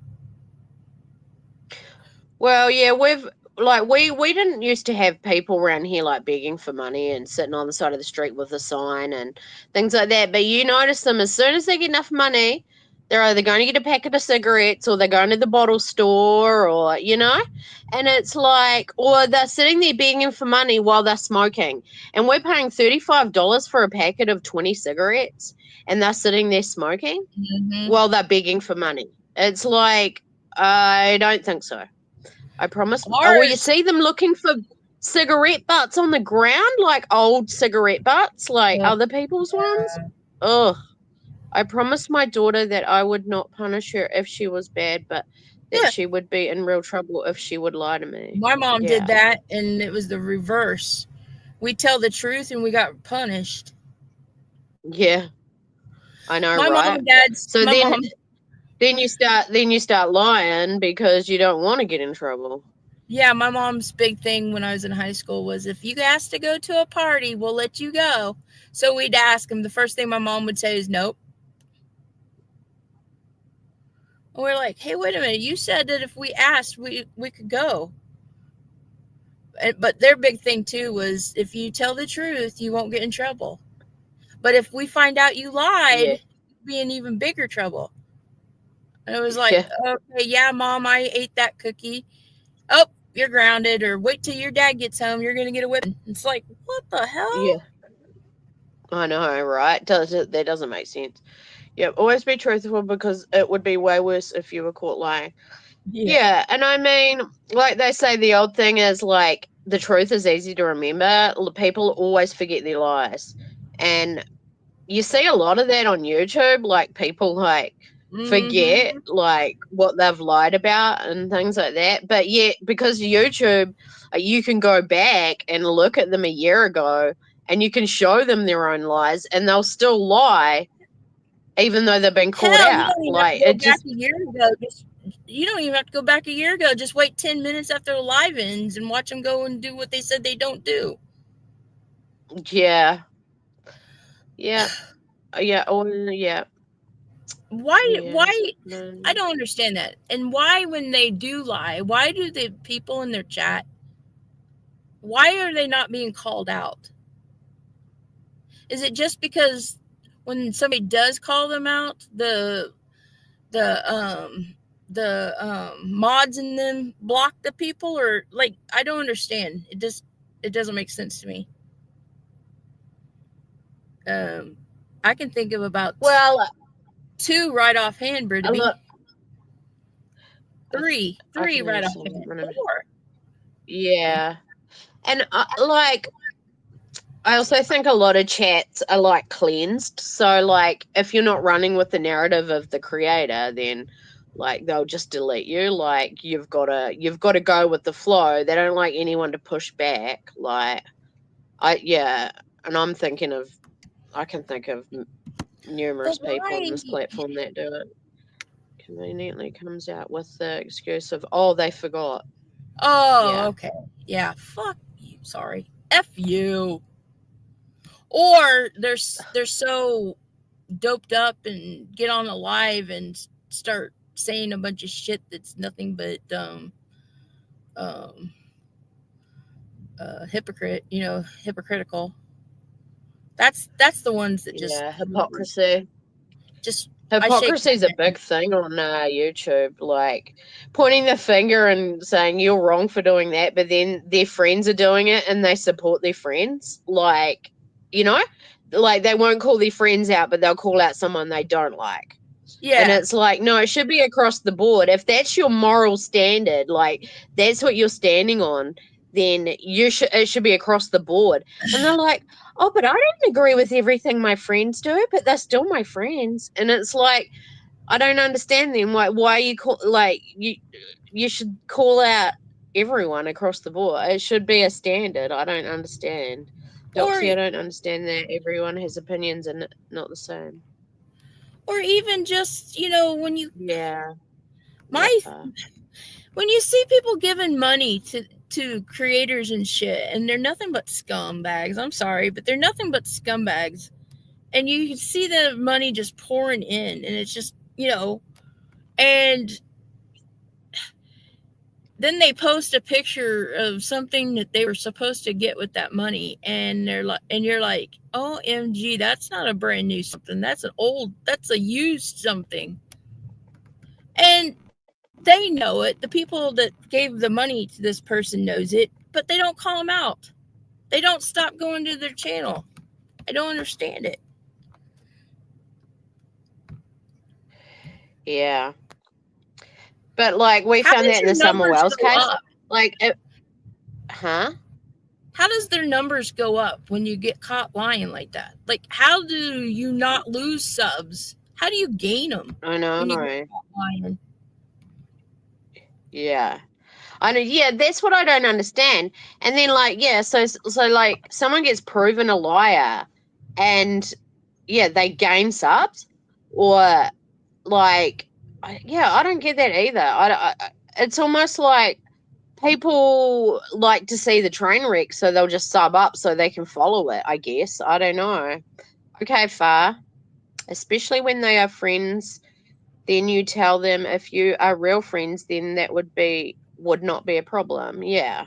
Well, yeah, we didn't used to have people around here like begging for money and sitting on the side of the street with a sign and things like that. But you notice them as soon as they get enough money, they're either going to get a packet of cigarettes or they're going to the bottle store or, and it's like, or they're sitting there begging for money while they're smoking. And we're paying $35 for a packet of 20 cigarettes and they're sitting there smoking while they're begging for money. It's like, I don't think so. I promise. Or you see them looking for cigarette butts on the ground, like old cigarette butts, like other people's ones. Ugh. I promised my daughter that I would not punish her if she was bad, but that she would be in real trouble if she would lie to me. My mom did that, and it was the reverse. We tell the truth, and we got punished. Yeah, I know, my right? Mom and Dad's. So then you start lying because you don't want to get in trouble. Yeah, my mom's big thing when I was in high school was if you asked to go to a party, we'll let you go. So we'd ask them. The first thing my mom would say is nope. And we're like, hey, wait a minute. You said that if we asked, we could go. But their big thing, too, was if you tell the truth, you won't get in trouble. But if we find out you lied, you'll be in even bigger trouble. And it was like, okay, yeah, Mom, I ate that cookie. Oh, you're grounded. Or wait till your dad gets home. You're going to get a whipping. It's like, what the hell? Yeah. I know, right? That doesn't make sense. Yeah, always be truthful because it would be way worse if you were caught lying. Yeah, and I mean, like they say, the old thing is like the truth is easy to remember. People always forget their lies. And you see a lot of that on YouTube, like people like forget like what they've lied about and things like that. But yet, because YouTube, you can go back and look at them a year ago and you can show them their own lies and they'll still lie even though they've been caught out. Like it just a year ago. You don't even have to go back a year ago. Just wait 10 minutes after the live ends and watch them go and do what they said they don't do. Yeah. Yeah. Yeah. Oh, yeah. Why? I don't understand that. And why, when they do lie, why do the people in their chat, why are they not being called out? Is it just because when somebody does call them out, the mods in them block the people, or like, I don't understand. It doesn't make sense to me. I can think of about two right offhand, Brittany. Three right offhand. 4. Yeah, and I also think a lot of chats are like cleansed. So like if you're not running with the narrative of the creator, then like they'll just delete you. Like you've got to go with the flow. They don't like anyone to push back. Like and I can think of numerous people on this platform that do it. Conveniently comes out with the excuse of, oh, they forgot. Oh, okay. Yeah, fuck you. Sorry. F you. Or they're so doped up and get on a live and start saying a bunch of shit that's nothing but hypocritical. That's the ones that just hypocrisy. Just hypocrisy is a big thing on YouTube, like pointing the finger and saying you're wrong for doing that, but then their friends are doing it and they support their friends. Like, like they won't call their friends out, but they'll call out someone they don't like. Yeah. And it's like, no, it should be across the board. If that's your moral standard, like that's what you're standing on, then it should be across the board. And they're like, oh, but I don't agree with everything my friends do, but they're still my friends. And it's like, I don't understand them. Like, why you should call out everyone across the board. It should be a standard. I don't understand. Doxy, I don't understand that everyone has opinions and not the same. Or even just, when you... Yeah. When you see people giving money to creators and shit, and they're nothing but scumbags. I'm sorry, but they're nothing but scumbags. And you can see the money just pouring in, and it's just, and then they post a picture of something that they were supposed to get with that money, and they're like, and you're like, OMG, that's not a brand new something. That's a used something. And they know it. The people that gave the money to this person knows it, but they don't call them out. They don't stop going to their channel. I don't understand it. Yeah. But, like, we How found does that in your the Summer numbers Wells go case. up? Like, huh? How does their numbers go up when you get caught lying like that? Like, how do you not lose subs? How do you gain them I know. when you get caught lying? Yeah. I know. Yeah, that's what I don't understand. And then, like, yeah, so like, someone gets proven a liar, and yeah, they gain subs, or like, I don't get that either. It's almost like people like to see the train wreck, so they'll just sub up so they can follow it. I guess I don't know. Okay, Far, especially when they are friends. Then you tell them if you are real friends, then that would not be a problem. Yeah.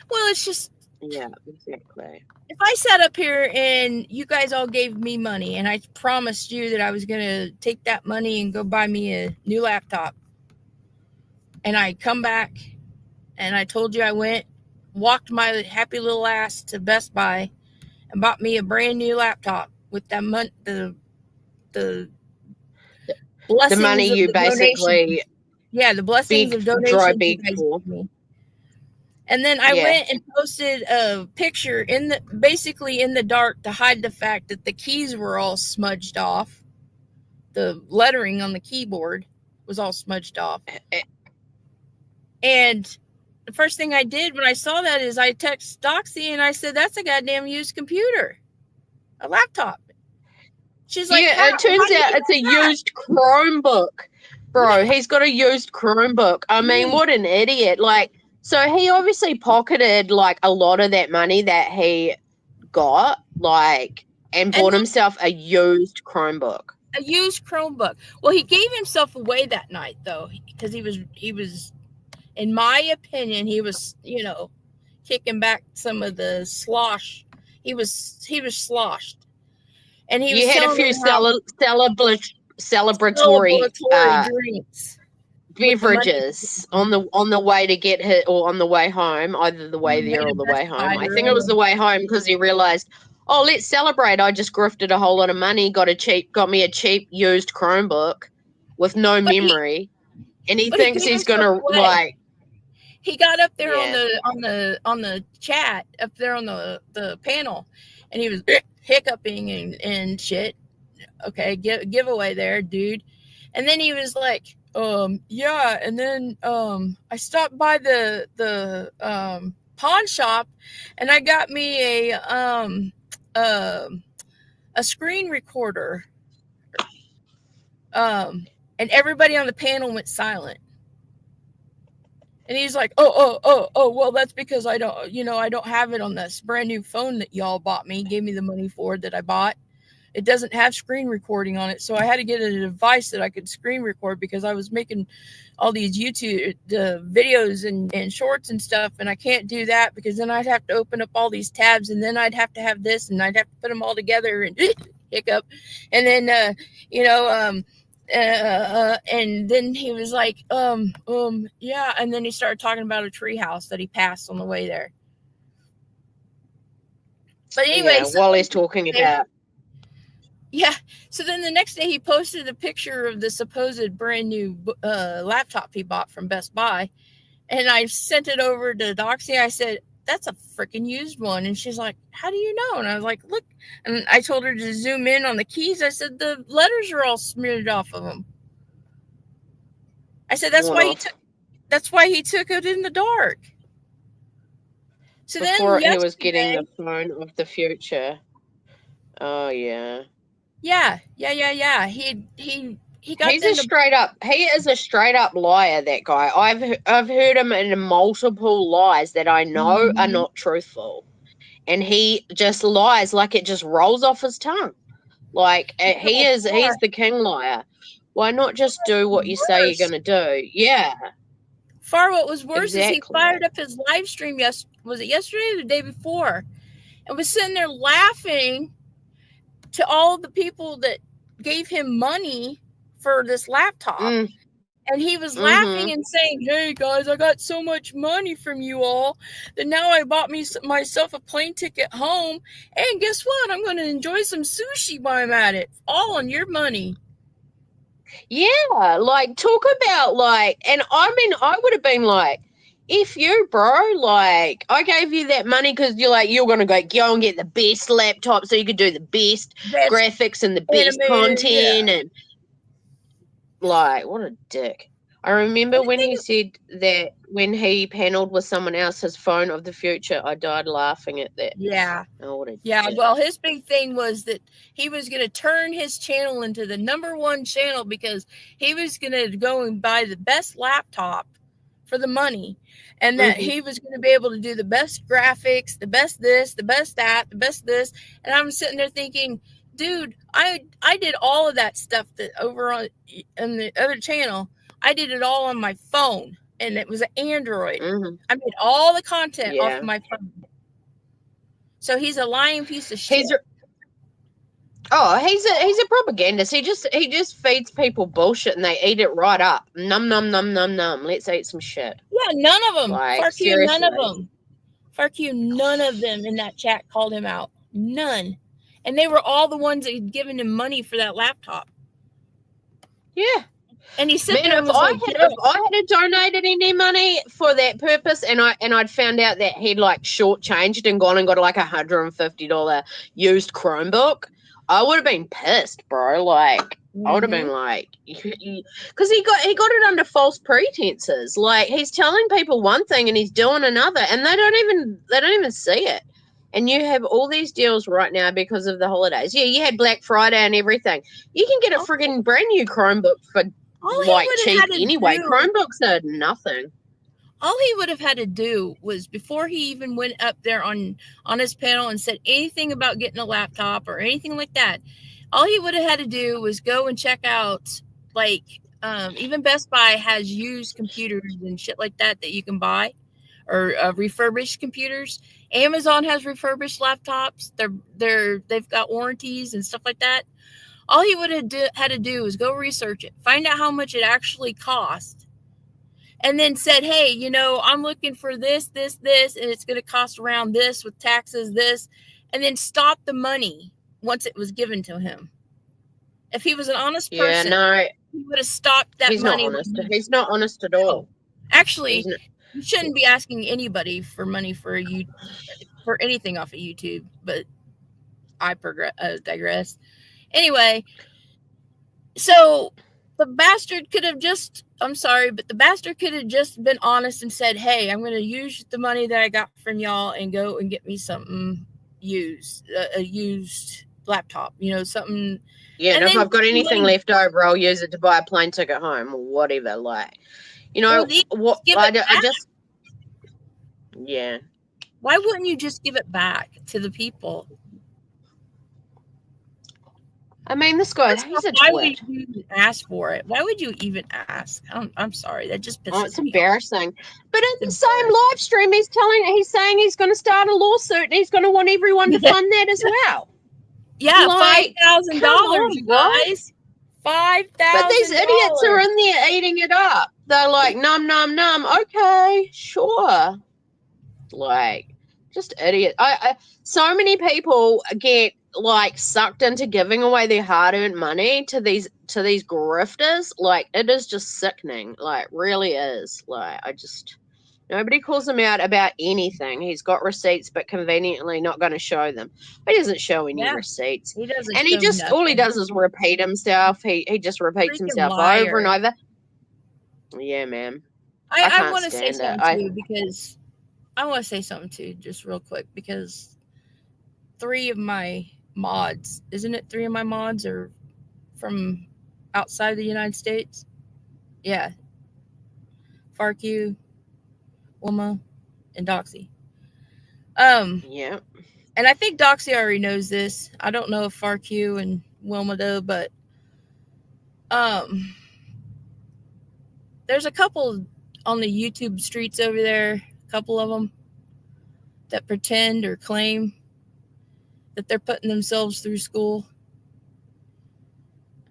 Well, it's just, Yeah, exactly. if I sat up here and you guys all gave me money and I promised you that I was going to take that money and go buy me a new laptop, and I come back and I told you I walked my happy little ass to Best Buy and bought me a brand new laptop with that the blessings The money of you the basically donations. Yeah, the blessings of donations dry you big guys for. gave me. And then I went and posted a picture basically in the dark to hide the fact that the keys were all smudged off. The lettering on the keyboard was all smudged off. And the first thing I did when I saw that is I texted Doxy and I said, that's a goddamn used computer, a laptop. She's like, yeah, it turns out it's a used Chromebook, bro. He's got a used Chromebook. I mean, what an idiot. Like, so he obviously pocketed like a lot of that money that he got, like, and bought himself a used Chromebook. A used Chromebook. Well, he gave himself away that night though, because he was, in my opinion, he was, kicking back some of the slosh. He was sloshed. And he was had a few celebratory drinks, beverages on the way to get hit, or on the way home, either the way there or the way home. I think it was the way home, because he realized, oh, let's celebrate. I just grifted a whole lot of money, got me a cheap used Chromebook with no memory, and he thinks he's gonna like. He got up there on the chat up there on the panel, and he was hiccuping and shit. Okay, giveaway there, dude. And then he was like, yeah, and then I stopped by the pawn shop and I got me a screen recorder. And everybody on the panel went silent. And he's like, oh, well, that's because I don't have it on this brand new phone that y'all bought me, gave me the money for, that I bought. It doesn't have screen recording on it. So I had to get a device that I could screen record, because I was making all these YouTube videos and shorts and stuff. And I can't do that, because then I'd have to open up all these tabs, and then I'd have to have this, and I'd have to put them all together and hiccup. And then, and then he was like, yeah. And then he started talking about a tree house that he passed on the way there. But anyway, yeah, while he's talking about. Yeah. So then the next day he posted a picture of the supposed brand new laptop he bought from Best Buy. And I sent it over to Doxy. I said, that's a freaking used one. And she's like, how do you know? And I was like, look. And I told her to zoom in on the keys. I said, the letters are all smeared off of them. I said, that's why he took it in the dark. So Before then he was getting the phone of the future. Oh yeah. Yeah. He is a straight up liar, that guy. I've heard him in multiple lies that I know are not truthful. And he just lies like it just rolls off his tongue. Like he's the king liar. Why not just do what you say you're going to do? Yeah. Far what was worse is he Exactly. fired up his live stream was it yesterday or the day before? And was sitting there laughing to all the people that gave him money for this laptop. And he was laughing and saying, "Hey guys, I got so much money from you all that now I bought myself a plane ticket home. And guess what? I'm going to enjoy some sushi while I'm at it. All on your money." Yeah, like talk about like, and I mean, I would have been like, if you, bro, like, I gave you that money because you're like, you're gonna go and get the best laptop so you could do the best graphics and the best content, and like, what a dick. I remember when he said that when he paneled with someone else, his phone of the future, I died laughing at that. Yeah. Oh, what a yeah. dick. Well, his big thing was that he was going to turn his channel into the #1 channel because he was going to go and buy the best laptop for the money, and that he was going to be able to do the best graphics, the best this, the best that, the best this. And I'm sitting there thinking, dude, I did all of that stuff that over on the other channel. I did it all on my phone, and it was an Android. I made all the content off of my phone. So he's a lying piece of shit. He's a propagandist. He just feeds people bullshit and they eat it right up. Num num num num num. Let's eat some shit. Yeah, none of them. Like, Farq, none of them. Farq, none of them in that chat called him out. None. And they were all the ones that had given him money for that laptop. Yeah. And he said, "Man, if I had donated any money for that purpose, and I'd found out that he'd like shortchanged and gone and got like $150 used Chromebook, I would have been pissed, bro. Like, I would have been like, because he got it under false pretenses. Like, he's telling people one thing and he's doing another, and they don't even see it. And you have all these deals right now because of the holidays. Yeah, you had Black Friday and everything. You can get a friggin' brand new Chromebook for like cheap anyway. Chromebooks are nothing. All he would have had to do was, before he even went up there on his panel and said anything about getting a laptop or anything like that, all he would have had to do was go and check out, like, even Best Buy has used computers and shit like that you can buy, or refurbished computers. Amazon has refurbished laptops. They've got warranties and stuff like that. All he would have had to do was go research it, find out how much it actually cost, and then said, "Hey, I'm looking for this, and it's going to cost around this with taxes, this," and then stop the money once it was given to him. If he was an honest person, he would have stopped that money. He's not honest at all. Actually, you shouldn't be asking anybody for money for anything off of YouTube, but I digress. Anyway, so the bastard could have just, I'm sorry, but the bastard could have just been honest and said, "Hey, I'm going to use the money that I got from y'all and go and get me something used, a used laptop, something." Yeah, and if I've got anything left over, I'll use it to buy a plane ticket home or whatever. Like, yeah. Why wouldn't you just give it back to the people? I mean, this guy, he's a twit. Why would you even ask for it? Why would you even ask? I'm sorry. That just pisses me off. It's embarrassing. But in the same live stream, he's saying he's going to start a lawsuit and he's going to want everyone to fund that as well. Yeah, like, $5,000, you guys. $5,000. But these idiots are in there eating it up. They're like, num, num, num. Okay, sure. Like, just idiot. So many people get like sucked into giving away their hard-earned money to these grifters. Like, it is just sickening. Like, really is. Like, nobody calls him out about anything. He's got receipts, but conveniently not going to show them. He doesn't show any receipts. He doesn't. And all he does is repeat himself. He just repeats himself over and over. Yeah, man. I want to say something too, because I want to say something too, just real quick, because 3 of my mods, isn't it 3 of my mods are from outside the United States? Yeah. Farq, Wilma, and Doxy. Yeah. And I think Doxy already knows this. I don't know if Farq and Wilma do, but There's a couple on the YouTube streets over there, a couple of them that pretend or claim that they're putting themselves through school.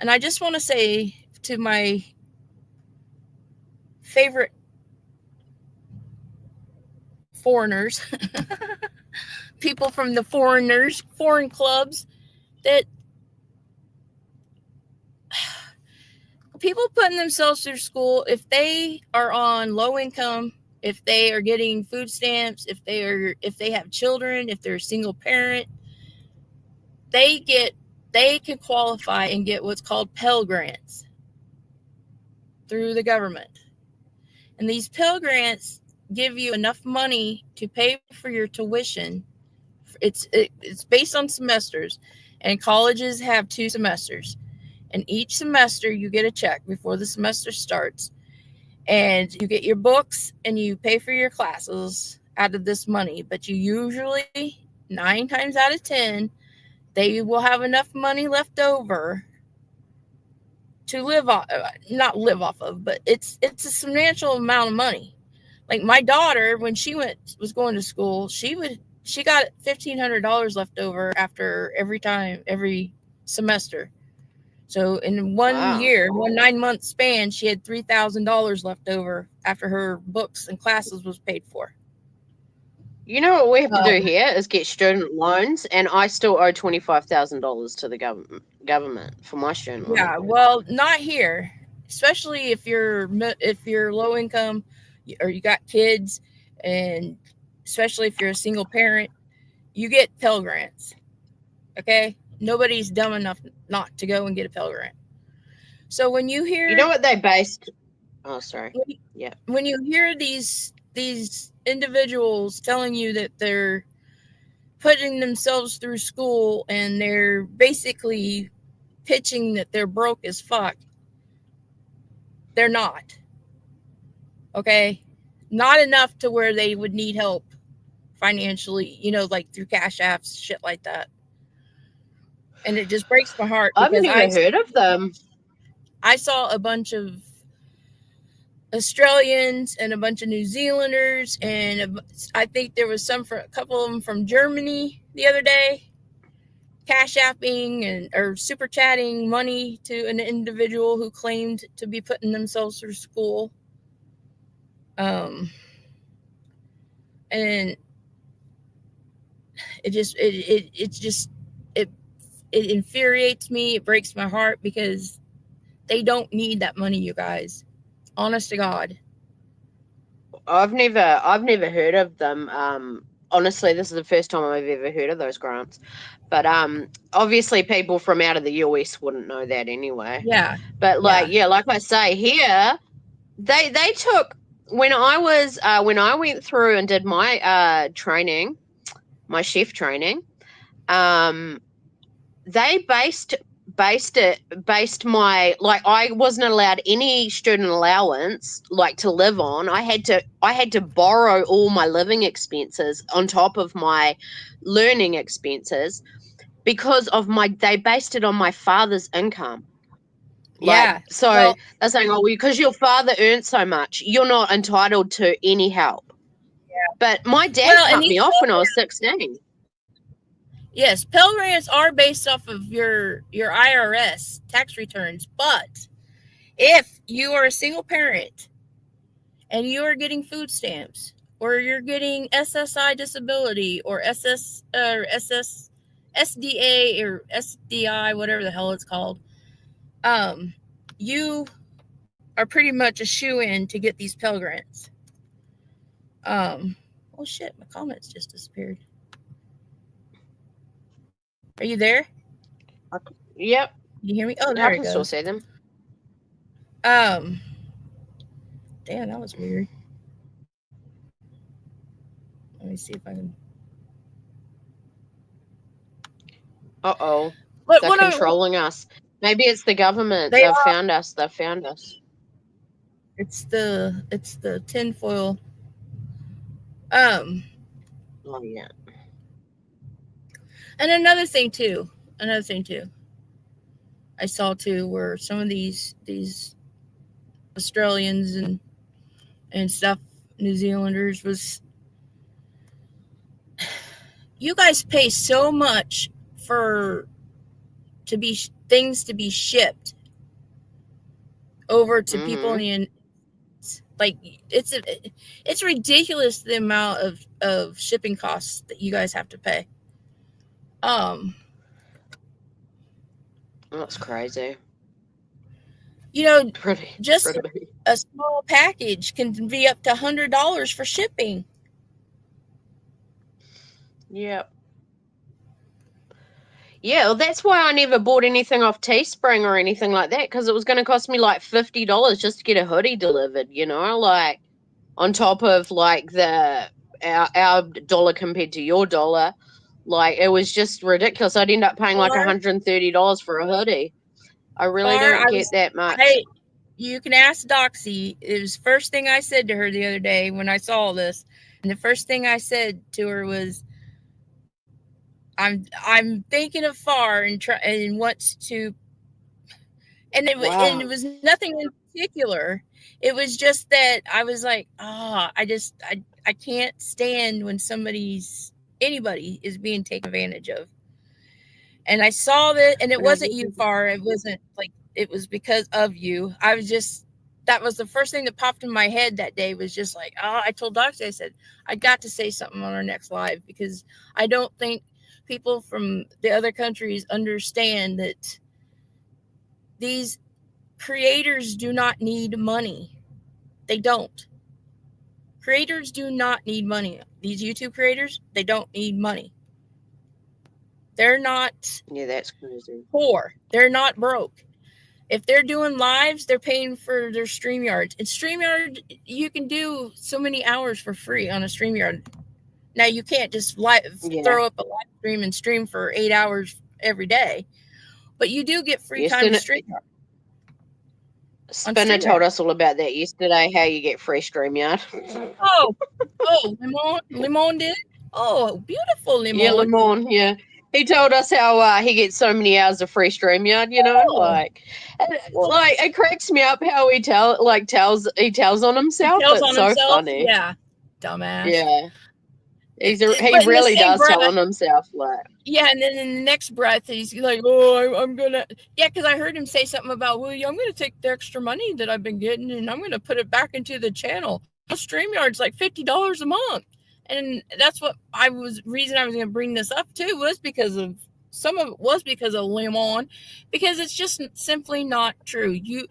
And I just want to say to my favorite foreigners, people from the foreign clubs, that people putting themselves through school, if they are on low income, if they are getting food stamps, if they have children, if they're a single parent, they can qualify and get what's called Pell Grants through the government. And these Pell Grants give you enough money to pay for your tuition. It's based on semesters, and colleges have 2 semesters. And each semester you get a check before the semester starts, and you get your books and you pay for your classes out of this money. But you usually, 9 times out of 10, they will have enough money left over to not live off of, but it's a substantial amount of money. Like my daughter, when she was going to school, she got $1,500 left over after every semester. So in one year, 9-month span, she had $3,000 left over after her books and classes was paid for. You know what we have to do here is get student loans, and I still owe $25,000 to the government for my student loan. Yeah, well, not here, especially if you're low income or you got kids, and especially if you're a single parent, you get Pell Grants. Okay, nobody's dumb enough not to go and get a Pell Grant. So when you hear, you know what they based? Oh, sorry. Yeah. When you hear these individuals telling you that they're putting themselves through school and they're basically pitching that they're broke as fuck, they're not. Okay, not enough to where they would need help financially, like through cash apps, shit like that. And it just breaks my heart. I've never heard of them. I saw a bunch of Australians and a bunch of New Zealanders, and I think there was a couple of them from Germany the other day, cash apping or super chatting money to an individual who claimed to be putting themselves through school. And it infuriates me. It breaks my heart because they don't need that money, you guys. Honest to God. I've never heard of them. Honestly, this is the first time I've ever heard of those grants. But obviously people from out of the US wouldn't know that anyway. Yeah. But like I say, here they took when I went through and did my training, my chef training, they based my, like, I wasn't allowed any student allowance, like, to live on. I had to borrow all my living expenses on top of my learning expenses because of they based it on my father's income. They're saying, oh, because your father earned so much, you're not entitled to any help. Yeah. But my dad cut me off when I was 16. Yes, Pell Grants are based off of your IRS tax returns, but if you are a single parent and you are getting food stamps, or you're getting SSI disability, or SDA or SDI, whatever the hell it's called, you are pretty much a shoo-in to get these Pell Grants. Oh shit, my comments just disappeared. Are you there? Yep. Can you hear me? Oh, there I it can goes. still see them. Damn, that was weird. Let me see if I can. Uh-oh. They're controlling us. Maybe it's the government. They've found us. They've found us. It's the tinfoil. Oh, yeah. And another thing too. I saw too, where some of these Australians and stuff, New Zealanders, was, you guys pay so much for things to be shipped over to people in the United States. Like, it's ridiculous the amount of shipping costs that you guys have to pay. That's crazy. You know, Pretty. A small package can be up to $100 for shipping. Yep. Yeah, well, that's why I never bought anything off Teespring or anything like that, because it was going to cost me like $50 just to get a hoodie delivered, you know, like on top of like our dollar compared to your dollar. Like, it was just ridiculous. I'd end up paying like $130 for a hoodie. I really don't get that much. Hey, you can ask Doxy. It was the first thing I said to her the other day when I saw this. And the first thing I said to her was, I'm thinking of far and wants to, and it was nothing in particular. It was just that I was like, I can't stand when anybody is being taken advantage of. And I saw that, and it wasn't you, Far. It wasn't like, it was because of you. That was the first thing that popped in my head that day, was just like, I told Doxy, I said, I got to say something on our next live, because I don't think people from the other countries understand that these creators do not need money. They don't. Creators do not need money. These YouTube creators, they don't need money. They're not that's crazy. poor. They're not broke. If they're doing lives, they're paying for their StreamYards. And StreamYard, you can do so many hours for free on a StreamYard. Now, you can't just throw up a live stream and stream for 8 hours every day, but you do get free time to StreamYard. Spinner told us all about that yesterday, how you get free StreamYard. Limon did? Oh, beautiful Limon. Yeah, Limon, yeah. He told us how he gets so many hours of free StreamYard, you know, like it cracks me up how he tells on himself. It's so funny. Yeah, dumbass. Yeah, he really does tell on himself, like. Yeah, and then in the next breath, he's like, I'm gonna, because I heard him say something about, I'm gonna take the extra money that I've been getting and I'm gonna put it back into the channel. StreamYard's like $50 a month. And that's what reason I was going to bring this up too, was because of some of it was because of Lemon, because it's just simply not true. It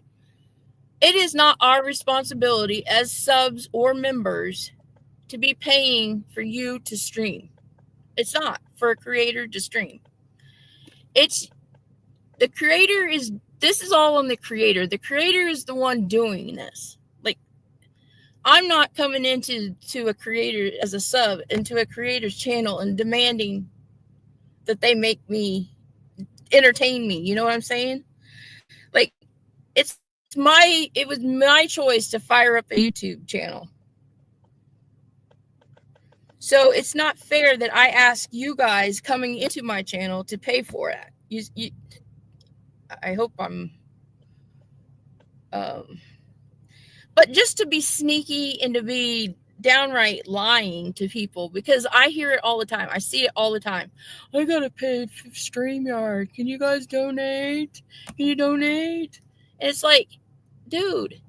is not our responsibility as subs or members to be paying for you to stream. It's not for a creator to stream. It's the creator this is all on the creator. The creator is the one doing this. I'm not coming into a creator as a sub into a creator's channel and demanding that they make me entertain me. You know what I'm saying? Like, it was my choice to fire up a YouTube channel. So it's not fair that I ask you guys coming into my channel to pay for it. I hope I'm, but just to be sneaky and to be downright lying to people, because I hear it all the time. I see it all the time. I gotta pay StreamYard. Can you guys donate? Can you donate? And it's like, dude,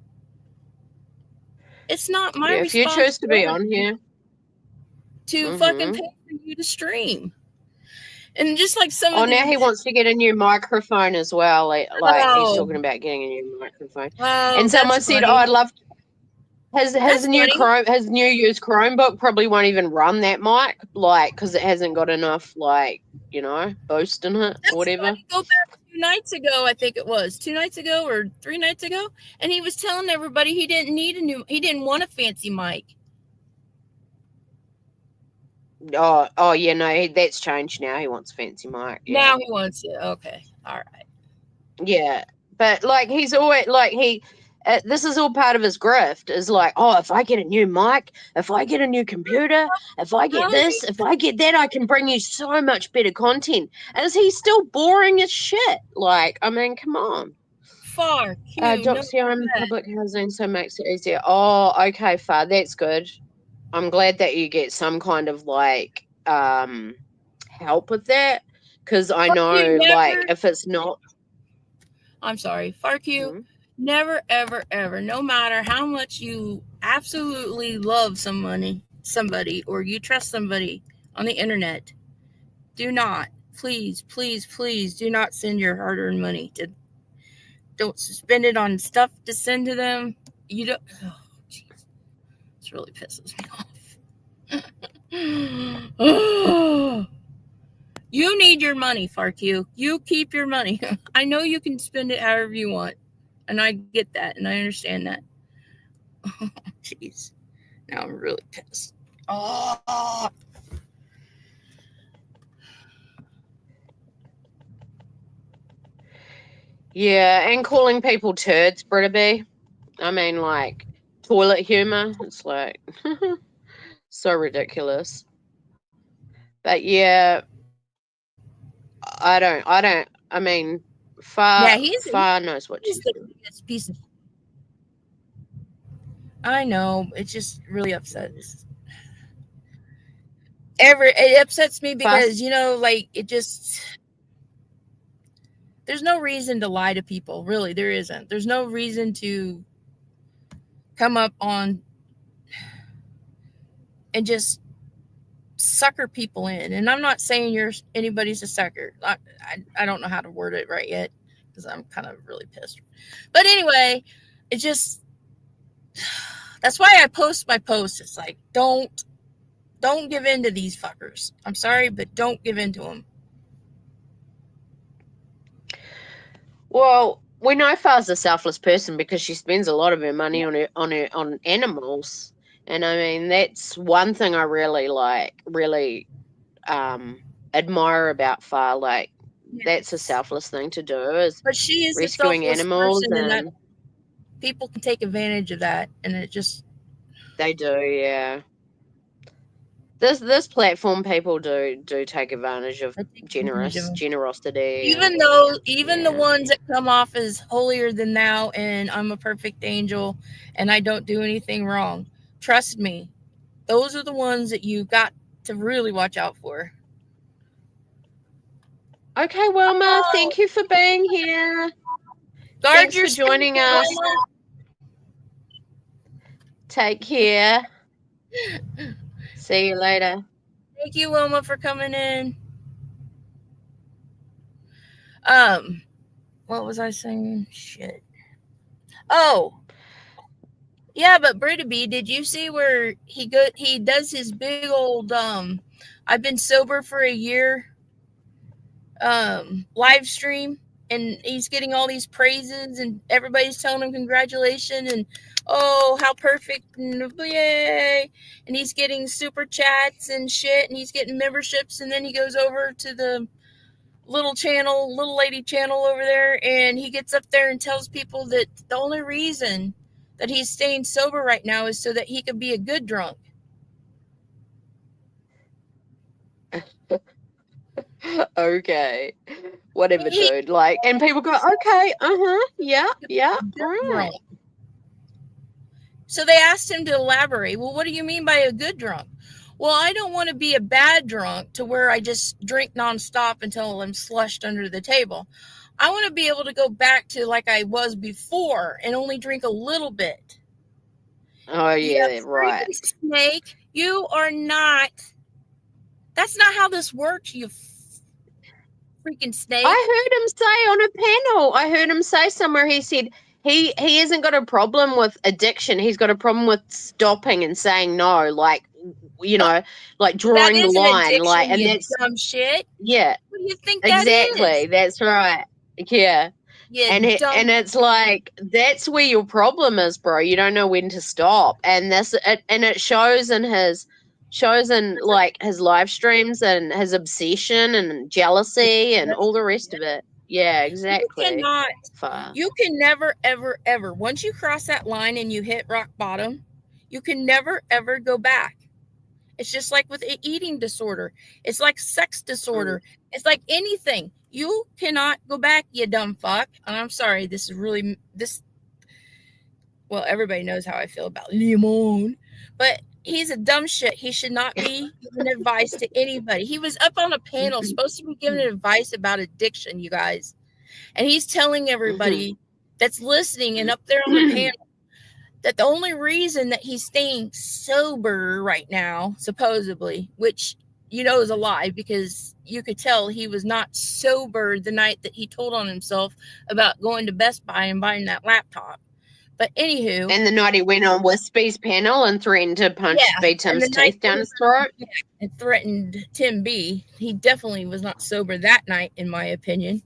it's not my responsibility. If you choose to be on here, to fucking pay for you to stream. And just like now he wants to get a new microphone as well. Like he's talking about getting a new microphone. And someone said, "I'd love." His new used Chromebook probably won't even run that mic, because it hasn't got enough, boost in it or whatever. Go back 2 nights ago, I think it was 2 nights ago or 3 nights ago, and he was telling everybody he didn't want a fancy mic. Oh yeah, no, that's changed now. He wants a fancy mic. Yeah. Now he wants it. Okay, all right. Yeah, but he's always This is all part of his grift. Is like, oh, if I get a new mic, if I get a new computer, if I get this, if I get that, I can bring you so much better content. Is he still boring as shit? Like, I mean, come on. Far, Q, no Doxium public housing, so makes it easier. Oh, okay, far. That's good. I'm glad that you get some kind of like help with that, because I know like if it's not. I'm sorry, fuck you. Never, ever, ever, no matter how much you absolutely love somebody, or you trust somebody on the internet, do not, please, please, please do not send your hard-earned money to, don't spend it on stuff to send to them. You don't, oh, jeez. This really pisses me off. You need your money, FarQ. You keep your money. I know you can spend it however you want. And I get that, and I understand that. Oh, jeez. Now I'm really pissed. Oh. Yeah, and calling people turds, Brittaby. I mean, like, toilet humor. It's like, so ridiculous. But yeah, I mean, Far knows what she's doing. Piece of, I know, it just really upsets. It upsets me because, you know, like, it just, there's no reason to lie to people, really. There isn't. There's no reason to come up on and just sucker people in. And I'm not saying anybody's a sucker. I don't know how to word it right yet because I'm kind of really pissed. But anyway, it just, that's why I post my posts. It's like, don't give in to these fuckers. I'm sorry, but don't give in to them. Well, we know Far's a selfless person because she spends a lot of her money on animals. And I mean, that's one thing I really admire about Far. Like, that's a selfless thing to do, is but she is rescuing animals, and people can take advantage of that, and it just, they do, yeah. This platform, people do take advantage of generosity. Even the ones that come off as holier than thou and I'm a perfect angel and I don't do anything wrong. Trust me, those are the ones that you got to really watch out for. Okay, Wilma, thank you for being here. Thanks for joining us. Wilma. Take care. See you later. Thank you, Wilma, for coming in. What was I saying? Shit. Oh, yeah, but Brittaby, did you see where he does his big old I've been sober for a year live stream, and he's getting all these praises and everybody's telling him congratulations and oh, how perfect, and yay, and he's getting super chats and shit, and he's getting memberships, and then he goes over to the little lady channel over there, and he gets up there and tells people that the only reason that he's staying sober right now is so that he could be a good drunk. Okay, whatever, dude. Like, and people go, okay, yeah, right. So they asked him to elaborate. Well, what do you mean by a good drunk? Well, I don't want to be a bad drunk to where I just drink nonstop until I'm slushed under the table. I want to be able to go back to like I was before and only drink a little bit. Oh, yeah, right. Snake, you are not. That's not how this works, you freaking snake. I heard him say on a panel, I heard him say somewhere, he said he hasn't got a problem with addiction. He's got a problem with stopping and saying no, like, you know, like drawing the line. Like, and that's dumb shit. Yeah. What do you think that exactly. is? That's right. Yeah. And it's like, that's where your problem is, bro. You don't know when to stop. And it shows in his like his live streams and his obsession and jealousy and all the rest of it. Yeah, exactly. You can never, ever, ever, once you cross that line and you hit rock bottom, you can never, ever go back. It's just like with an eating disorder. It's like sex disorder. It's like anything. You cannot go back, you dumb fuck. And I'm sorry, well, everybody knows how I feel about Limon, but he's a dumb shit. He should not be giving advice to anybody. He was up on a panel supposed to be giving advice about addiction, you guys. And he's telling everybody that's listening and up there on the panel that the only reason that he's staying sober right now, supposedly, which is a lie, because you could tell he was not sober the night that he told on himself about going to Best Buy and buying that laptop. But anywho, and the night he went on Wispy's panel and threatened to punch Tim's teeth down his throat, and threatened Tim B. He definitely was not sober that night, in my opinion.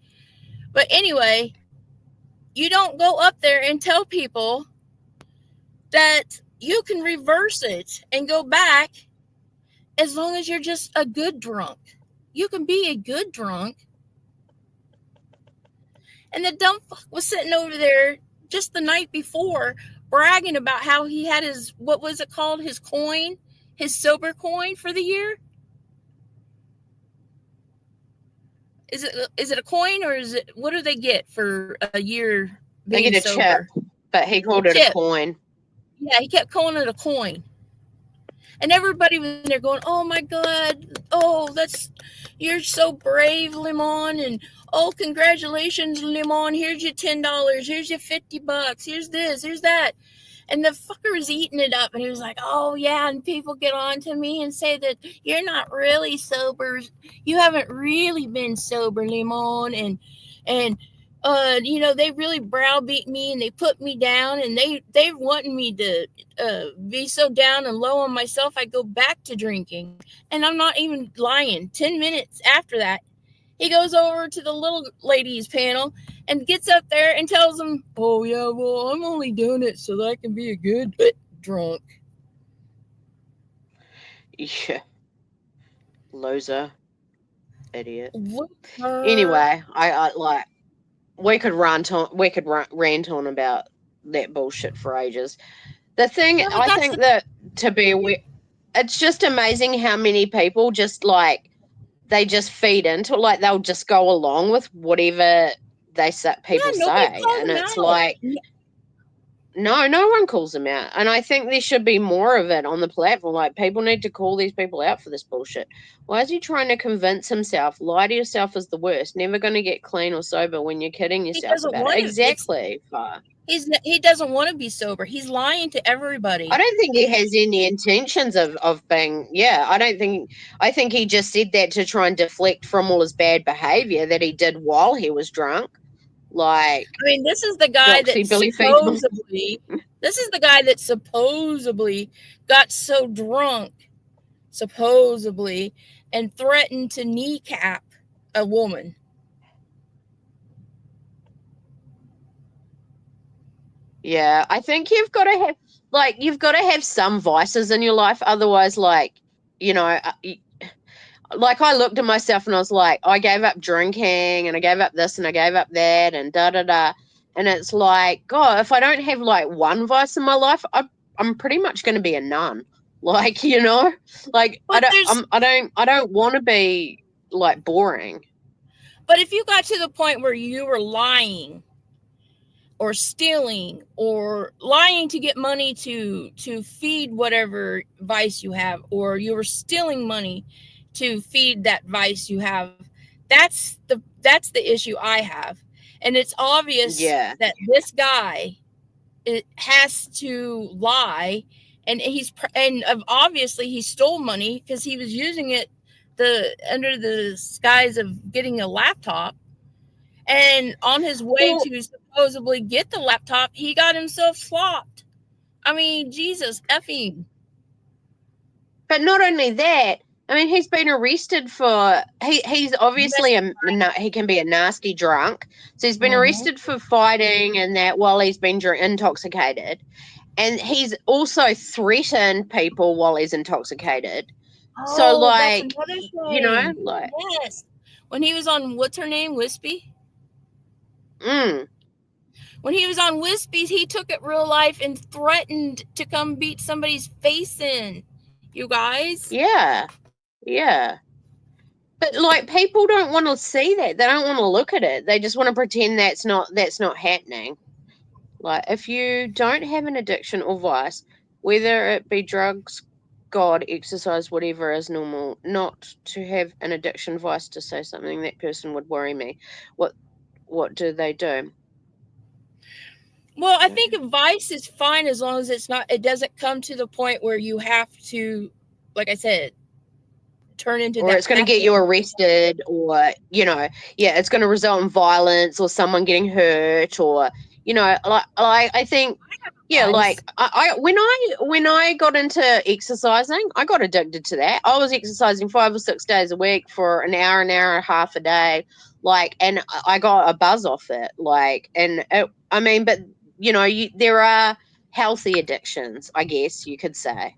But anyway, you don't go up there and tell people that you can reverse it and go back as long as you're just a good drunk. You can be a good drunk. And the dumb fuck was sitting over there just the night before bragging about how he had his, what was it called? His coin, his sober coin for the year. Is it a coin, or is it, what do they get for a year being they get a sober? chip, but he called it a coin. Yeah, he kept calling it a coin. And everybody was there going, oh my God, oh, you're so brave, Limon, and oh, congratulations, Limon, here's your $10, here's your $50, here's this, here's that. And the fucker was eating it up, and he was like, oh yeah, and people get on to me and say that you're not really sober, you haven't really been sober, Limon, and they really browbeat me and they put me down, and they wanted me to be so down and low on myself I go back to drinking. And I'm not even lying. 10 minutes after that, he goes over to the little ladies panel and gets up there and tells them, oh yeah, well, I'm only doing it so that I can be a good drunk. Yeah. Loser. Idiot. Anyway, I like, we could rant on about that bullshit for ages. The thing, I think that to be aware, it's just amazing how many people just like, they just feed into, like, they'll just go along with whatever people say. And it's like, no one calls them out. And I think there should be more of it on the platform. Like, people need to call these people out for this bullshit. Why is he trying to convince himself? Lie to yourself is the worst. Never going to get clean or sober when you're kidding yourself about it. Exactly. He doesn't want to be sober. He's lying to everybody. I don't think he has any intentions of being, I think he just said that to try and deflect from all his bad behavior that he did while he was drunk. Like, I mean, this is the guy that supposedly got so drunk, and threatened to kneecap a woman. Yeah, I think you've got to have some vices in your life. Otherwise, like I looked at myself and I was like, I gave up drinking and I gave up this and I gave up that and da-da-da. And it's like, God, if I don't have like one vice in my life, I'm pretty much going to be a nun. Like, like I don't want to be like boring. But if you got to the point where you were lying or stealing or lying to get money to feed whatever vice you have, or you were stealing money to feed that vice you have, that's the issue I have. And it's obvious that this guy has to lie, and obviously he stole money because he was using it under the guise of getting a laptop. And on his way to supposedly get the laptop, he got himself slopped. I mean, Jesus effing. But not only that, I mean, he's been arrested for, he's obviously he can be a nasty drunk. So he's been arrested for fighting and that while he's been intoxicated. And he's also threatened people while he's intoxicated. Oh, so like, like, like. Yes. When he was on, what's her name? Wispy? Mm. When he was on Wispies, he took it real life and threatened to come beat somebody's face in. You guys? Yeah. Yeah. But like people don't want to see that. They don't want to look at it. They just want to pretend that's not happening. Like if you don't have an addiction or vice, whether it be drugs, God, exercise, whatever is normal, not to have an addiction vice to say something that person would worry me. What do they do? Well, I think advice is fine as long as it doesn't come to the point where you have to, like I said, turn into or that. It's going to get you arrested, or it's going to result in violence or someone getting hurt, or like I think like I when I got into exercising, I got addicted to that. I was exercising 5 or 6 days a week for an hour and a half a day, like, and I got a buzz off it, like, and but there are healthy addictions, I guess you could say,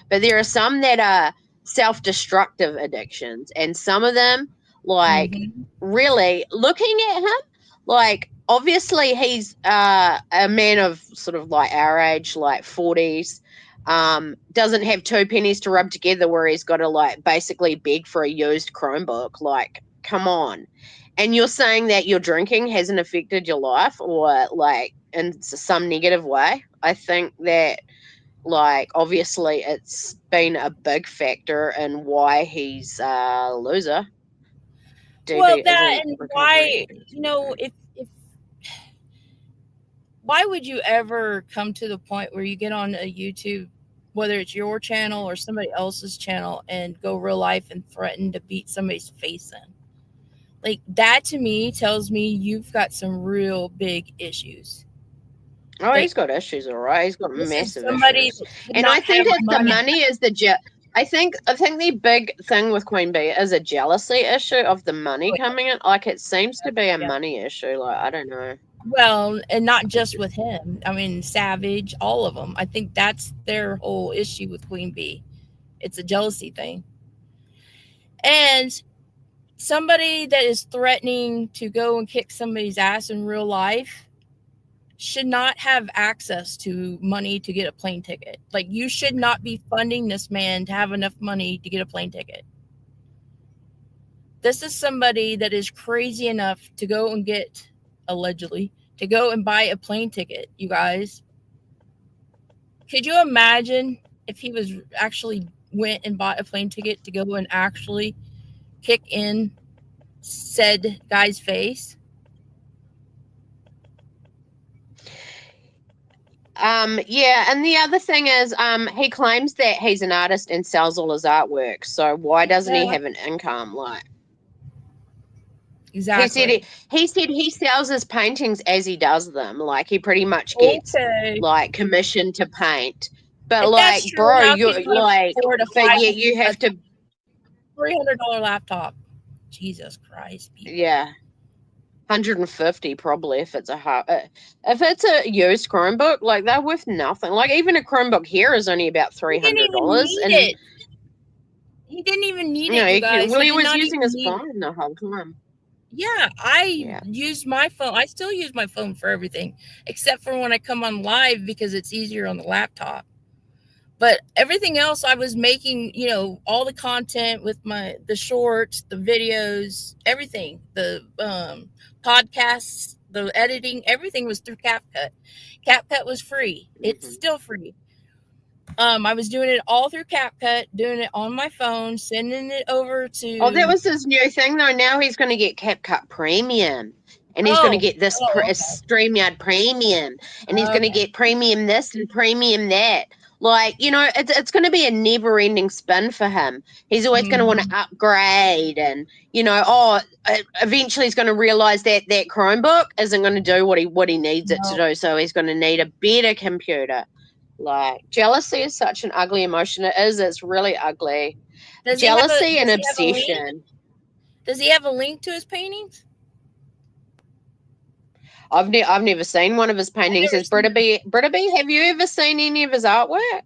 but there are some that are self-destructive addictions, and some of them, like, really looking at him, like, obviously he's a man of sort of like our age, like 40s, doesn't have 2 pennies to rub together where he's got to like basically beg for a used Chromebook. Like, come on. And you're saying that your drinking hasn't affected your life, or like in some negative way? I think that, like, obviously it's been a big factor in why he's a loser. Well, that and why, if why would you ever come to the point where you get on a YouTube, whether it's your channel or somebody else's channel, and go real life and threaten to beat somebody's face in? Like, that to me tells me you've got some real big issues. Oh, he's got issues, all right. He's got massive issues. And I think it's the money is I think the big thing with Queen Bee is a jealousy issue of the money coming in. Like, it seems to be a money issue. Like, I don't know. Well, and not just with him. I mean, Savage, all of them. I think that's their whole issue with Queen Bee. It's a jealousy thing. And somebody that is threatening to go and kick somebody's ass in real life should not have access to money to get a plane ticket. Like, you should not be funding this man to have enough money to get a plane ticket. This is somebody that is crazy enough to go and get, allegedly, to go and buy a plane ticket, you guys. Could you imagine if he was actually went and bought a plane ticket to go and actually kick in said guy's face? Yeah, and the other thing is, he claims that he's an artist and sells all his artwork. So why doesn't he have an income? Like, exactly. He said he sells his paintings as he does them. Like, he pretty much gets like commissioned to paint. But if like, bro, you're like, but yeah, you have to $300 laptop. Jesus Christ, people. Yeah. 150 probably if it's a used Chromebook. Like, they're worth nothing. Like, even a Chromebook here is only about $300. He didn't even need it, you guys. Well, he was using his phone the whole time. Yeah, I used my phone. I still use my phone for everything, except for when I come on live because it's easier on the laptop. But everything else, I was making, all the content with the shorts, the videos, everything, the podcasts, the editing, everything was through CapCut. CapCut was free. It's still free. I was doing it all through CapCut, doing it on my phone, sending it over to... Oh, that was his new thing, though. Now he's going to get CapCut Premium. And he's going to get this StreamYard Premium. And he's going to get Premium this and Premium that. Like, it's going to be a never-ending spin for him. He's always going to want to upgrade, and eventually he's going to realize that Chromebook isn't going to do what he needs it to do. So he's going to need a better computer. Like, jealousy is such an ugly emotion. It is. It's really ugly. Jealousy and obsession. Does he have a link to his paintings? I've never seen one of his paintings. Britta B, have you ever seen any of his artwork?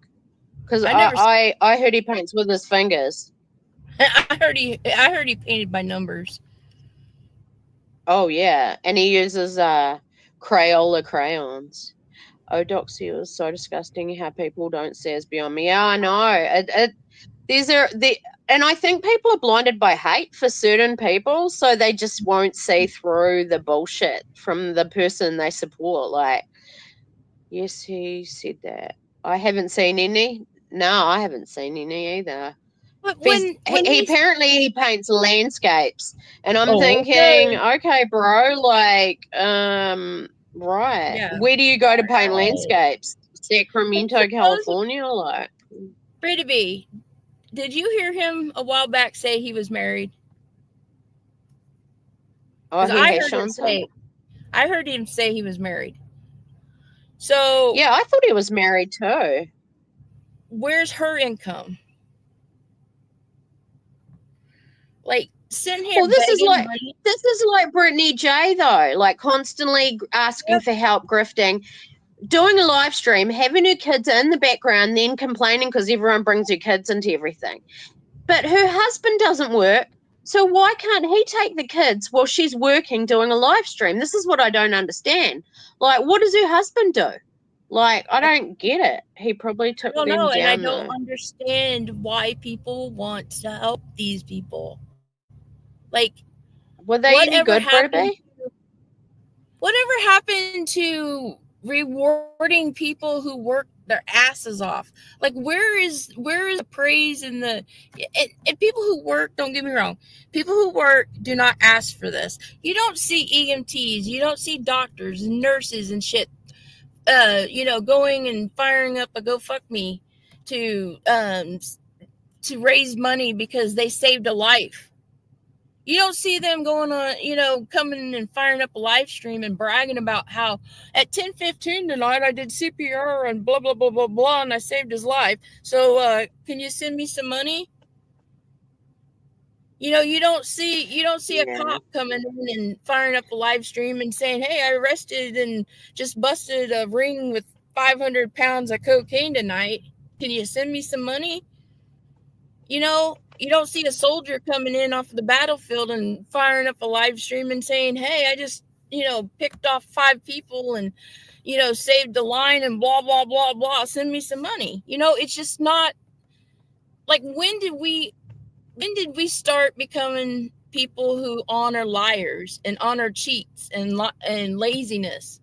Because I heard he paints with his fingers. I heard he painted by numbers. Oh yeah, and he uses Crayola crayons. Oh, Doxy, it was so disgusting how people don't see us beyond me. Yeah, I know. These are the, and I think people are blinded by hate for certain people, so they just won't see through the bullshit from the person they support. Like, yes, he said that. I haven't seen any. No, I haven't seen any either. But He apparently he paints landscapes, and I'm thinking, okay, bro, like, right, yeah, where do you go to paint right. landscapes? Sacramento, Suppose California, like. Pretty B, did you hear him a while back say he was married? Oh, Because he has shown some. I heard him say he was married. So Yeah, I thought he was married too. where's her income? Like sitting here Well, this is money. like Brittany J though, like constantly asking for help, grifting, doing a live stream, having her kids in the background, then complaining because everyone brings her kids into everything. But her husband doesn't work, so why can't he take the kids while she's working doing a live stream? This is what I don't understand. Like, what does her husband do? Like, I don't get it. He probably took them down And I though. don't understand why people want to help these people. Like, were they any good, Brittany? Whatever happened to rewarding people who work their asses off? Like, where is the praise and the and people who work? Don't get me wrong, people who work do not ask for this. You don't see EMTs, you don't see doctors and nurses and shit. Going and firing up a GoFundMe to raise money because they saved a life. You don't see them going on, coming and firing up a live stream and bragging about how at 10:15 tonight I did CPR and blah, blah, blah, blah, blah, and I saved his life. So can you send me some money? You don't see a cop coming in and firing up a live stream and saying, hey, I arrested and just busted a ring with 500 pounds of cocaine tonight. Can you send me some money? You don't see a soldier coming in off the battlefield and firing up a live stream and saying, hey, I just, picked off 5 people and, saved the line and blah, blah, blah, blah. Send me some money. It's just not like, when did we start becoming people who honor liars and honor cheats and laziness?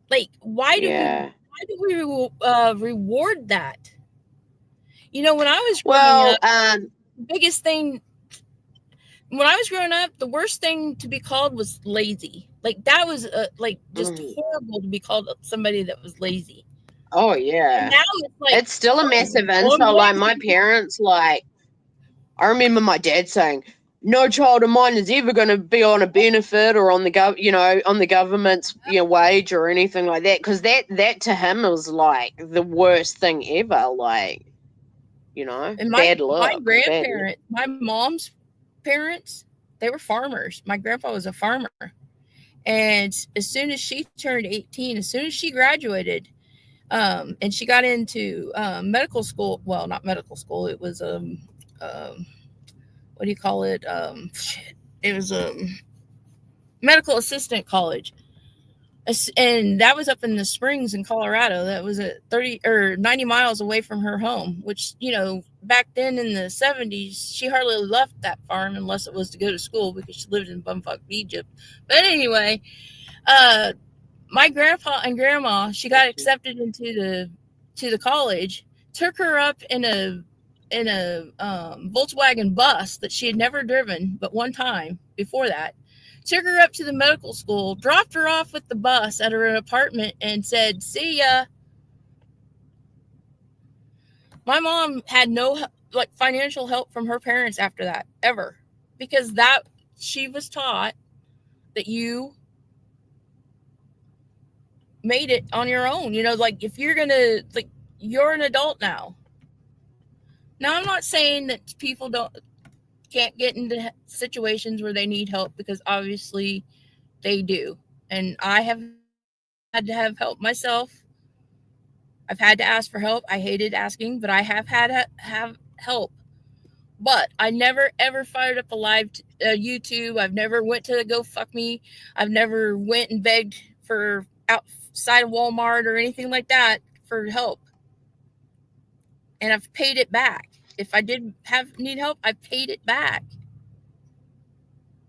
Like, why do we reward that? When I was growing up, biggest thing when I was growing up, the worst thing to be called was lazy. Like, that was just horrible to be called somebody that was lazy. Oh yeah. And now it's still a massive insult. Like, my parents, like, I remember my dad saying, no child of mine is ever going to be on a benefit or on the on the government's wage or anything like that, because that to him was like the worst thing ever. Like, and bad luck. My grandparents, my mom's parents, they were farmers. My grandpa was a farmer, and as soon as she turned 18, as soon as she graduated, and she got into medical school. Well, not medical school. It was what do you call it? It was medical assistant college, and that was up in the Springs in Colorado. That was at 30 or 90 miles away from her home, which, back then in the 70s, she hardly left that farm unless it was to go to school, because she lived in bumfuck Egypt. But anyway, my grandpa and grandma, she got accepted into the college, took her up in a Volkswagen bus that she had never driven but one time before that, took her up to the medical school, dropped her off with the bus at her apartment, and said, see ya. My mom had no financial help from her parents after that, ever, because she was taught that you made it on your own. If you're gonna, you're an adult now. Now, I'm not saying that people can't get into situations where they need help, because obviously they do. And I have had to have help myself. I've had to ask for help. I hated asking, but I have had to have help But I never ever fired up a live YouTube. I've never went to the GoFuckMe. I've never went and begged for outside of Walmart or anything like that for help. And I've paid it back. If I did need help, I paid it back.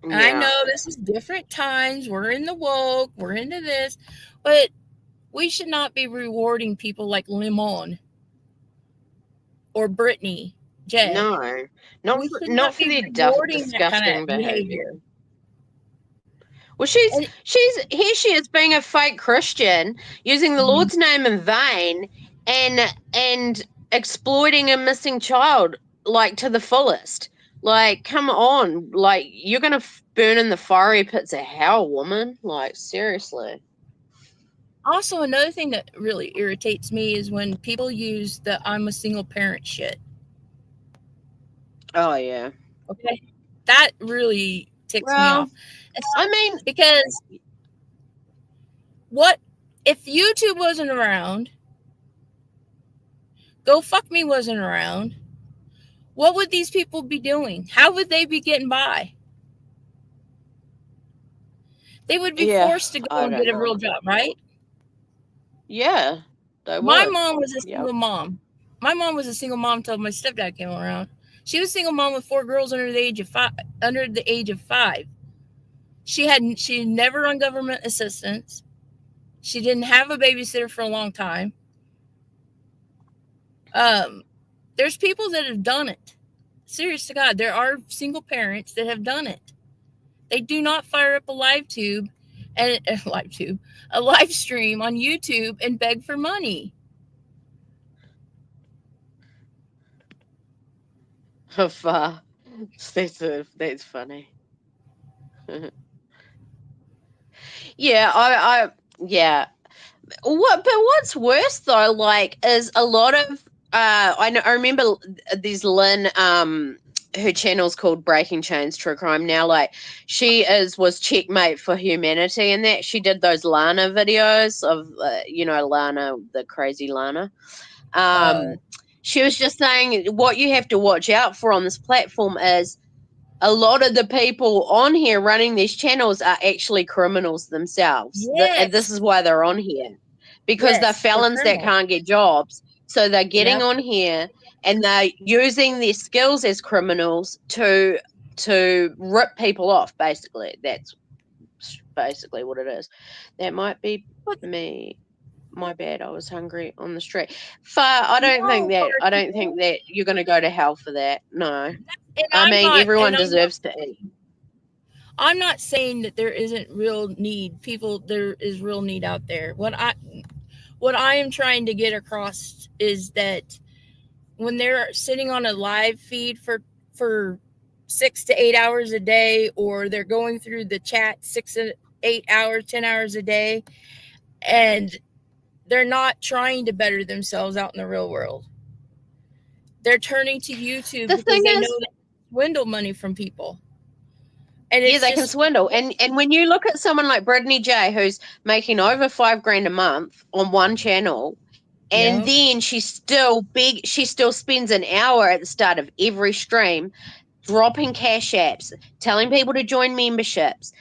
And I know this is different times. We're in the woke. We're into this. But we should not be rewarding people like Limon or Brittany J. No, not We for, should not for be their rewarding that disgusting kind of behavior. Well, she's And- here. She is being a fake Christian, using the Lord's name in vain, and exploiting a missing child like to the fullest. Like, come on, like you're gonna burn in the fiery pits of hell, woman. Like, seriously. Also, another thing that really irritates me is when people use the "I'm a single parent" shit. Oh yeah. Okay, that really ticks me off. I mean, because what if YouTube wasn't around? GoFuckMe wasn't around. What would these people be doing? How would they be getting by? They would be forced to go and get a real job, right? Yeah. My mom was a single mom. My mom was a single mom until my stepdad came around. She was a single mom with 4 girls under the age of 5. She never on government assistance. She didn't have a babysitter for a long time. There's people that have done it. Serious to God, there are single parents that have done it. They do not fire up a live stream on YouTube and beg for money. That's funny. Yeah, yeah. But what's worse though, like, is a lot of I remember there's Lynn, her channel's called Breaking Chains True Crime now. Like, she was Checkmate for Humanity, and that she did those Lana videos of Lana, the crazy Lana. She was just saying what you have to watch out for on this platform is a lot of the people on here running these channels are actually criminals themselves. Yes. And this is why they're on here, because they're felons that can't get jobs. So they're getting on here and they're using their skills as criminals to rip people off, basically. That's basically what it is. That might be me. My bad, I was hungry on the street. I don't think that you're going to go to hell for that. No. I mean, everyone deserves to eat. I'm not saying that there isn't real need. There is real need out there. What I am trying to get across is that when they're sitting on a live feed for 6 to 8 hours a day, or they're going through the chat 6 to 8 hours, 10 hours a day, and they're not trying to better themselves out in the real world. They're turning to YouTube because they know they swindle money from people. And they can swindle. And when you look at someone like Brittany J, who's making over $5,000 a month on one channel, and then she still spends an hour at the start of every stream dropping cash apps, telling people to join memberships.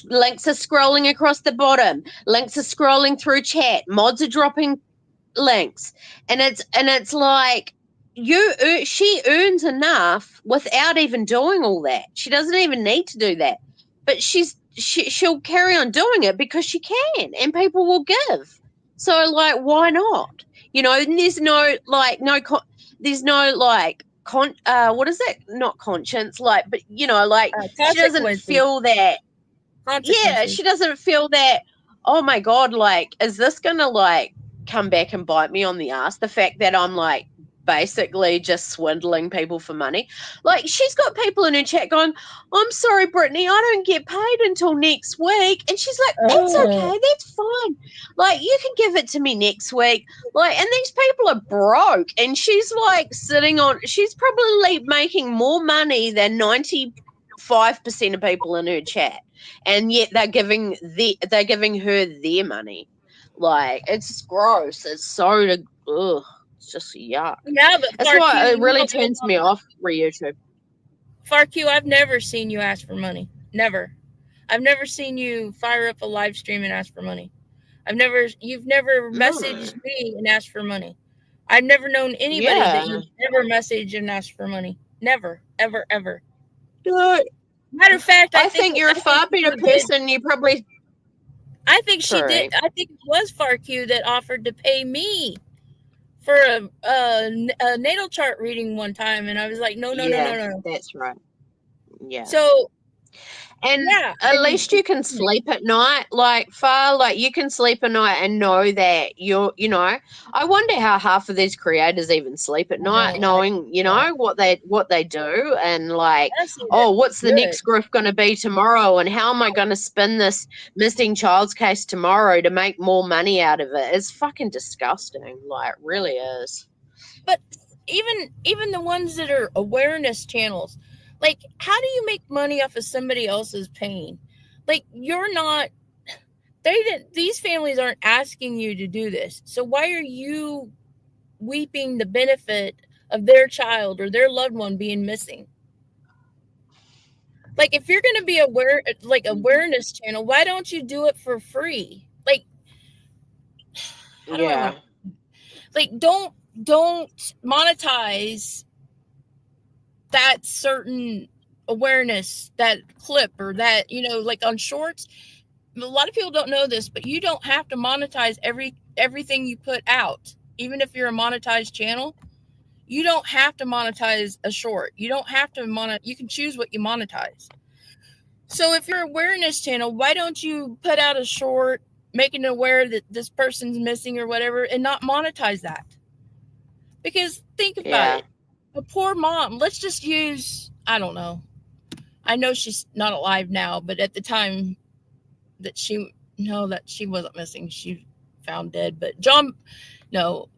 Links are scrolling across the bottom. Links are scrolling through chat. Mods are dropping links, and it's like she earns enough without even doing all that. She doesn't even need to do that, but she'll carry on doing it because she can, and people will give. So, like, why not? And there's what is it? Not conscience, like, but she doesn't feel that. Yeah, she doesn't feel that, oh my God, like, is this gonna like come back and bite me on the ass? The fact that I'm like basically just swindling people for money. Like, she's got people in her chat going, I'm sorry, Brittany, I don't get paid until next week. And she's like, that's okay, that's fine. Like, you can give it to me next week. Like, and these people are broke, and she's like she's probably making more money than 95% of people in her chat. And yet they're giving her their money. Like, it's gross. It's so It's just yuck. Yeah, but That's Farq, why it you really don't turns know. me off for YouTube. Farq, I've never seen you ask for money. Never. I've never seen you fire up a live stream and ask for money. You've never messaged me and asked for money. I've never known anybody that you've ever messaged and asked for money. Never, ever, ever. Good. Matter of fact, I think you're a far better person. You probably. I think she Sorry. did. I think it was Farq that offered to pay me for a natal chart reading one time, and I was like, no. That's right. Yeah. So, and yeah, at least you can sleep at night, like you can sleep at night and know that I wonder how half of these creators even sleep at night, knowing what they do, and like, what's the next group going to be tomorrow, and how am I going to spin this missing child's case tomorrow to make more money out of it? It's fucking disgusting, like, it really is. But even the ones that are awareness channels, like, how do you make money off of somebody else's pain? Like, these families aren't asking you to do this. So why are you weeping the benefit of their child or their loved one being missing? Like, if you're going to be awareness channel, why don't you do it for free? Like, don't monetize that certain awareness, that clip, or that, like on shorts. A lot of people don't know this, but you don't have to monetize everything you put out. Even if you're a monetized channel, you don't have to monetize a short. You don't have to you can choose what you monetize. So if you're an awareness channel, why don't you put out a short making it aware that this person's missing or whatever, and not monetize that? Because think about it. A poor mom, let's just use, I don't know. I know she's not alive now, but at the time that she wasn't missing, she found dead. But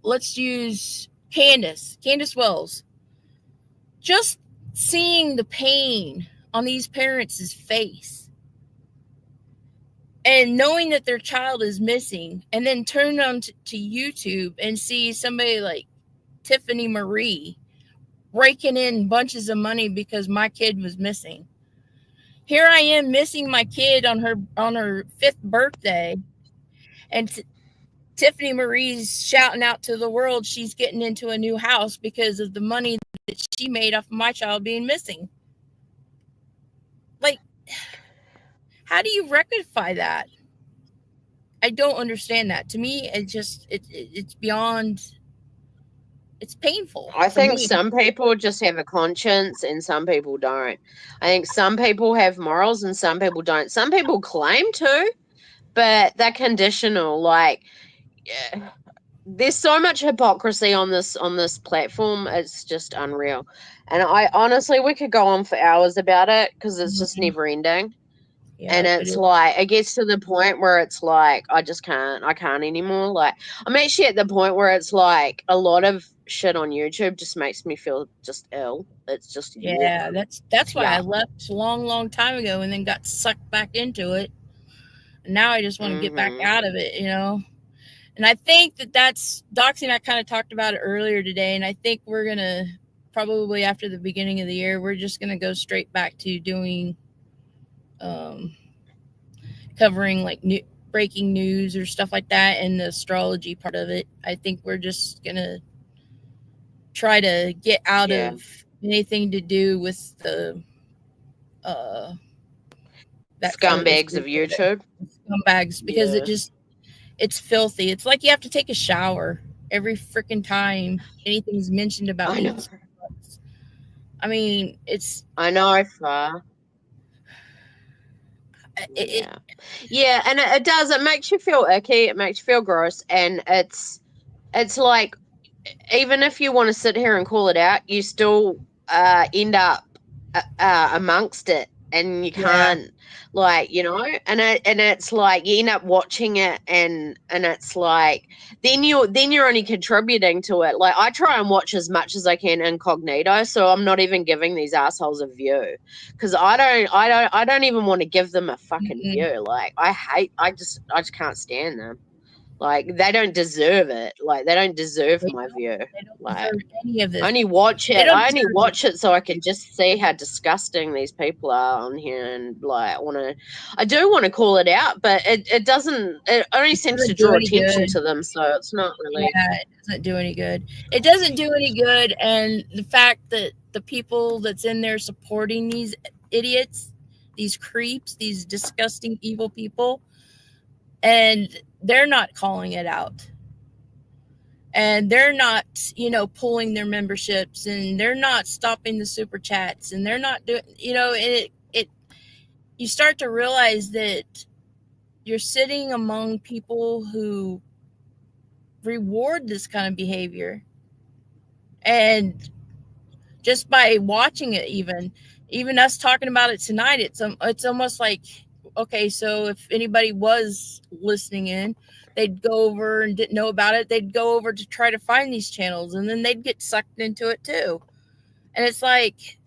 let's use Candace Wells. Just seeing the pain on these parents' face and knowing that their child is missing, and then turn on to YouTube and see somebody like Tiffany Marie raking in bunches of money because my kid was missing. Here I am missing my kid on her 5th birthday, and Tiffany Marie's shouting out to the world she's getting into a new house because of the money that she made off of my child being missing. Like, how do you rectify that? I don't understand that. To me, it's beyond. It's painful. I think some people just have a conscience and some people don't. I think some people have morals and some people don't. Some people claim to, but they're conditional. Like, there's so much hypocrisy on this platform. It's just unreal. And I honestly, we could go on for hours about it because it's just never ending. Yeah, and it's like, it gets to the point where it's like, I can't anymore. Like, I'm actually at the point where it's like a lot of shit on YouTube just makes me feel just ill. It's just, that's why I left a long time ago and then got sucked back into it. And now I just want to get back out of it, And I think that's Doxy and I kind of talked about it earlier today. And I think we're going to probably after the beginning of the year, we're just going to go straight back to doing covering like breaking news or stuff like that, and the astrology part of it. I think we're just gonna try to get out of anything to do with the scumbags of YouTube. Scumbags, because it's filthy. It's like you have to take a shower every freaking time anything's mentioned about me. I mean, I know, far. Yeah, and it does. It makes you feel icky. It makes you feel gross, and it's like, even if you want to sit here and call it out, you still end up amongst it, and you can't, like, and it's like you end up watching it, and it's like then you're only contributing to it. Like, I try and watch as much as I can incognito, so I'm not even giving these assholes a view, because I don't even want to give them a fucking view. Like, I just can't stand them. Like, they don't deserve it. Like, they don't deserve my view. They don't Like, deserve any of this. I only watch They it. don't I only deserve it. watch it so I can just see how disgusting these people are on here, and like, I do want to call it out, but it doesn't. It only seems to doesn't do draw any attention good. to them, so it's not really. Yeah, it doesn't do any good. It doesn't do any good, and the fact that the people that's in there supporting these idiots, these creeps, these disgusting evil people, and they're not calling it out. And they're not, pulling their memberships, and they're not stopping the super chats, and they're not doing, and you start to realize that you're sitting among people who reward this kind of behavior. And just by watching it, even us talking about it tonight, it's almost like, okay, so if anybody was listening in, they'd go over and didn't know about it, they'd go over to try to find these channels, and then they'd get sucked into it too. And it's like,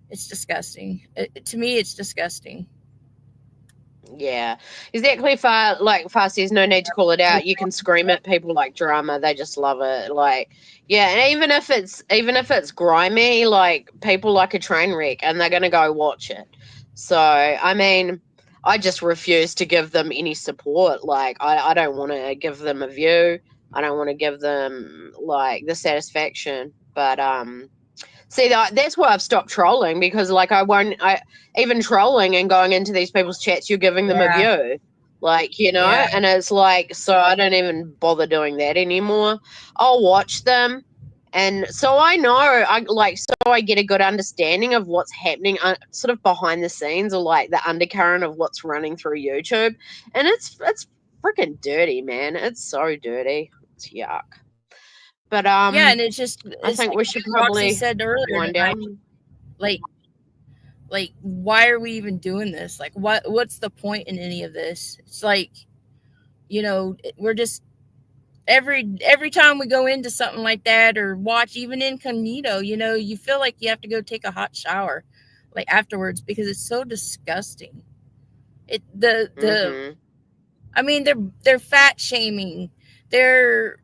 it's disgusting. To me, it's disgusting. Yeah, exactly. Far says, no need to call it out. You can scream at people like drama; they just love it. Like, yeah, and even if it's grimy, like, people like a train wreck, and they're gonna go watch it. So, I mean, I just refuse to give them any support. Like, I don't want to give them a view. I don't want to give them like the satisfaction. But see, that's why I've stopped trolling, because like even trolling and going into these people's chats, you're giving them a view, like, and it's like, so I don't even bother doing that anymore. I'll watch them, and so I know, so I get a good understanding of what's happening sort of behind the scenes, or like the undercurrent of what's running through YouTube, and it's freaking dirty, man. It's so dirty. It's yuck. But yeah, and it's I think like we should Roxy probably said earlier wind tonight, down. like why are we even doing this? Like, what's the point in any of this? It's like, we're just every time we go into something like that, or watch even incognito, you feel like you have to go take a hot shower like afterwards, because it's so disgusting. I mean, they're fat shaming. They're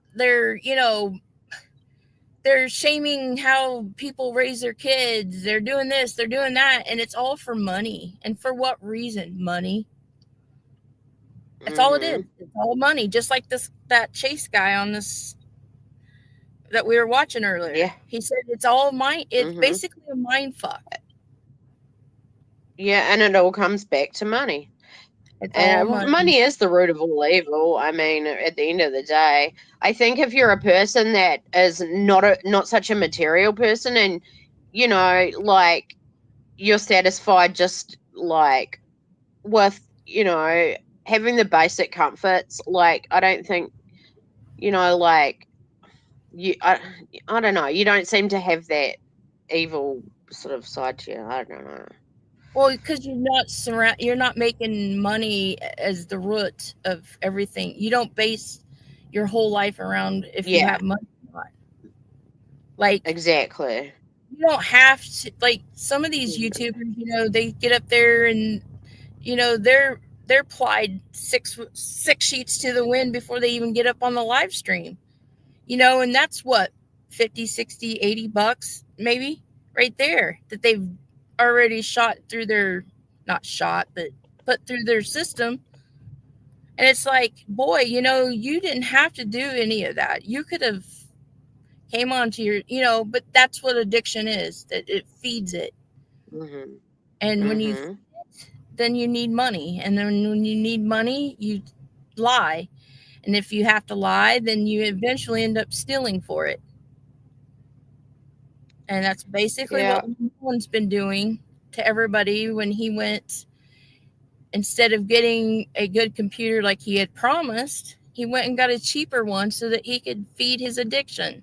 they're shaming how people raise their kids. They're doing this, they're doing that, and it's all for money. And for what reason? Money. That's all it is. It's all money. Just like that Chase guy on this that we were watching earlier. Yeah. He said it's all mind. It's basically a mind fuck. Yeah, and it all comes back to money. And money is the root of all evil. I mean, at the end of the day, I think if you're a person that is not such a material person, and like, you're satisfied just like with having the basic comforts, like, I don't think like I don't know, you don't seem to have that evil sort of side to you. I don't know. Well, because you're not making money as the root of everything. You don't base your whole life around if you have money or not. Like, exactly. You don't have to, like, some of these YouTubers, they get up there and they're plied six sheets to the wind before they even get up on the live stream. And that's what, 50, 60, $80 maybe right there that they've already shot through but put through their system. And it's like, boy, you didn't have to do any of that. You could have came onto your, but that's what addiction is, that it feeds it. And when you feed it, then you need money. And then when you need money, you lie. And if you have to lie, then you eventually end up stealing for it. And that's basically what Nolan's been doing to everybody when he went, instead of getting a good computer like he had promised, he went and got a cheaper one so that he could feed his addiction.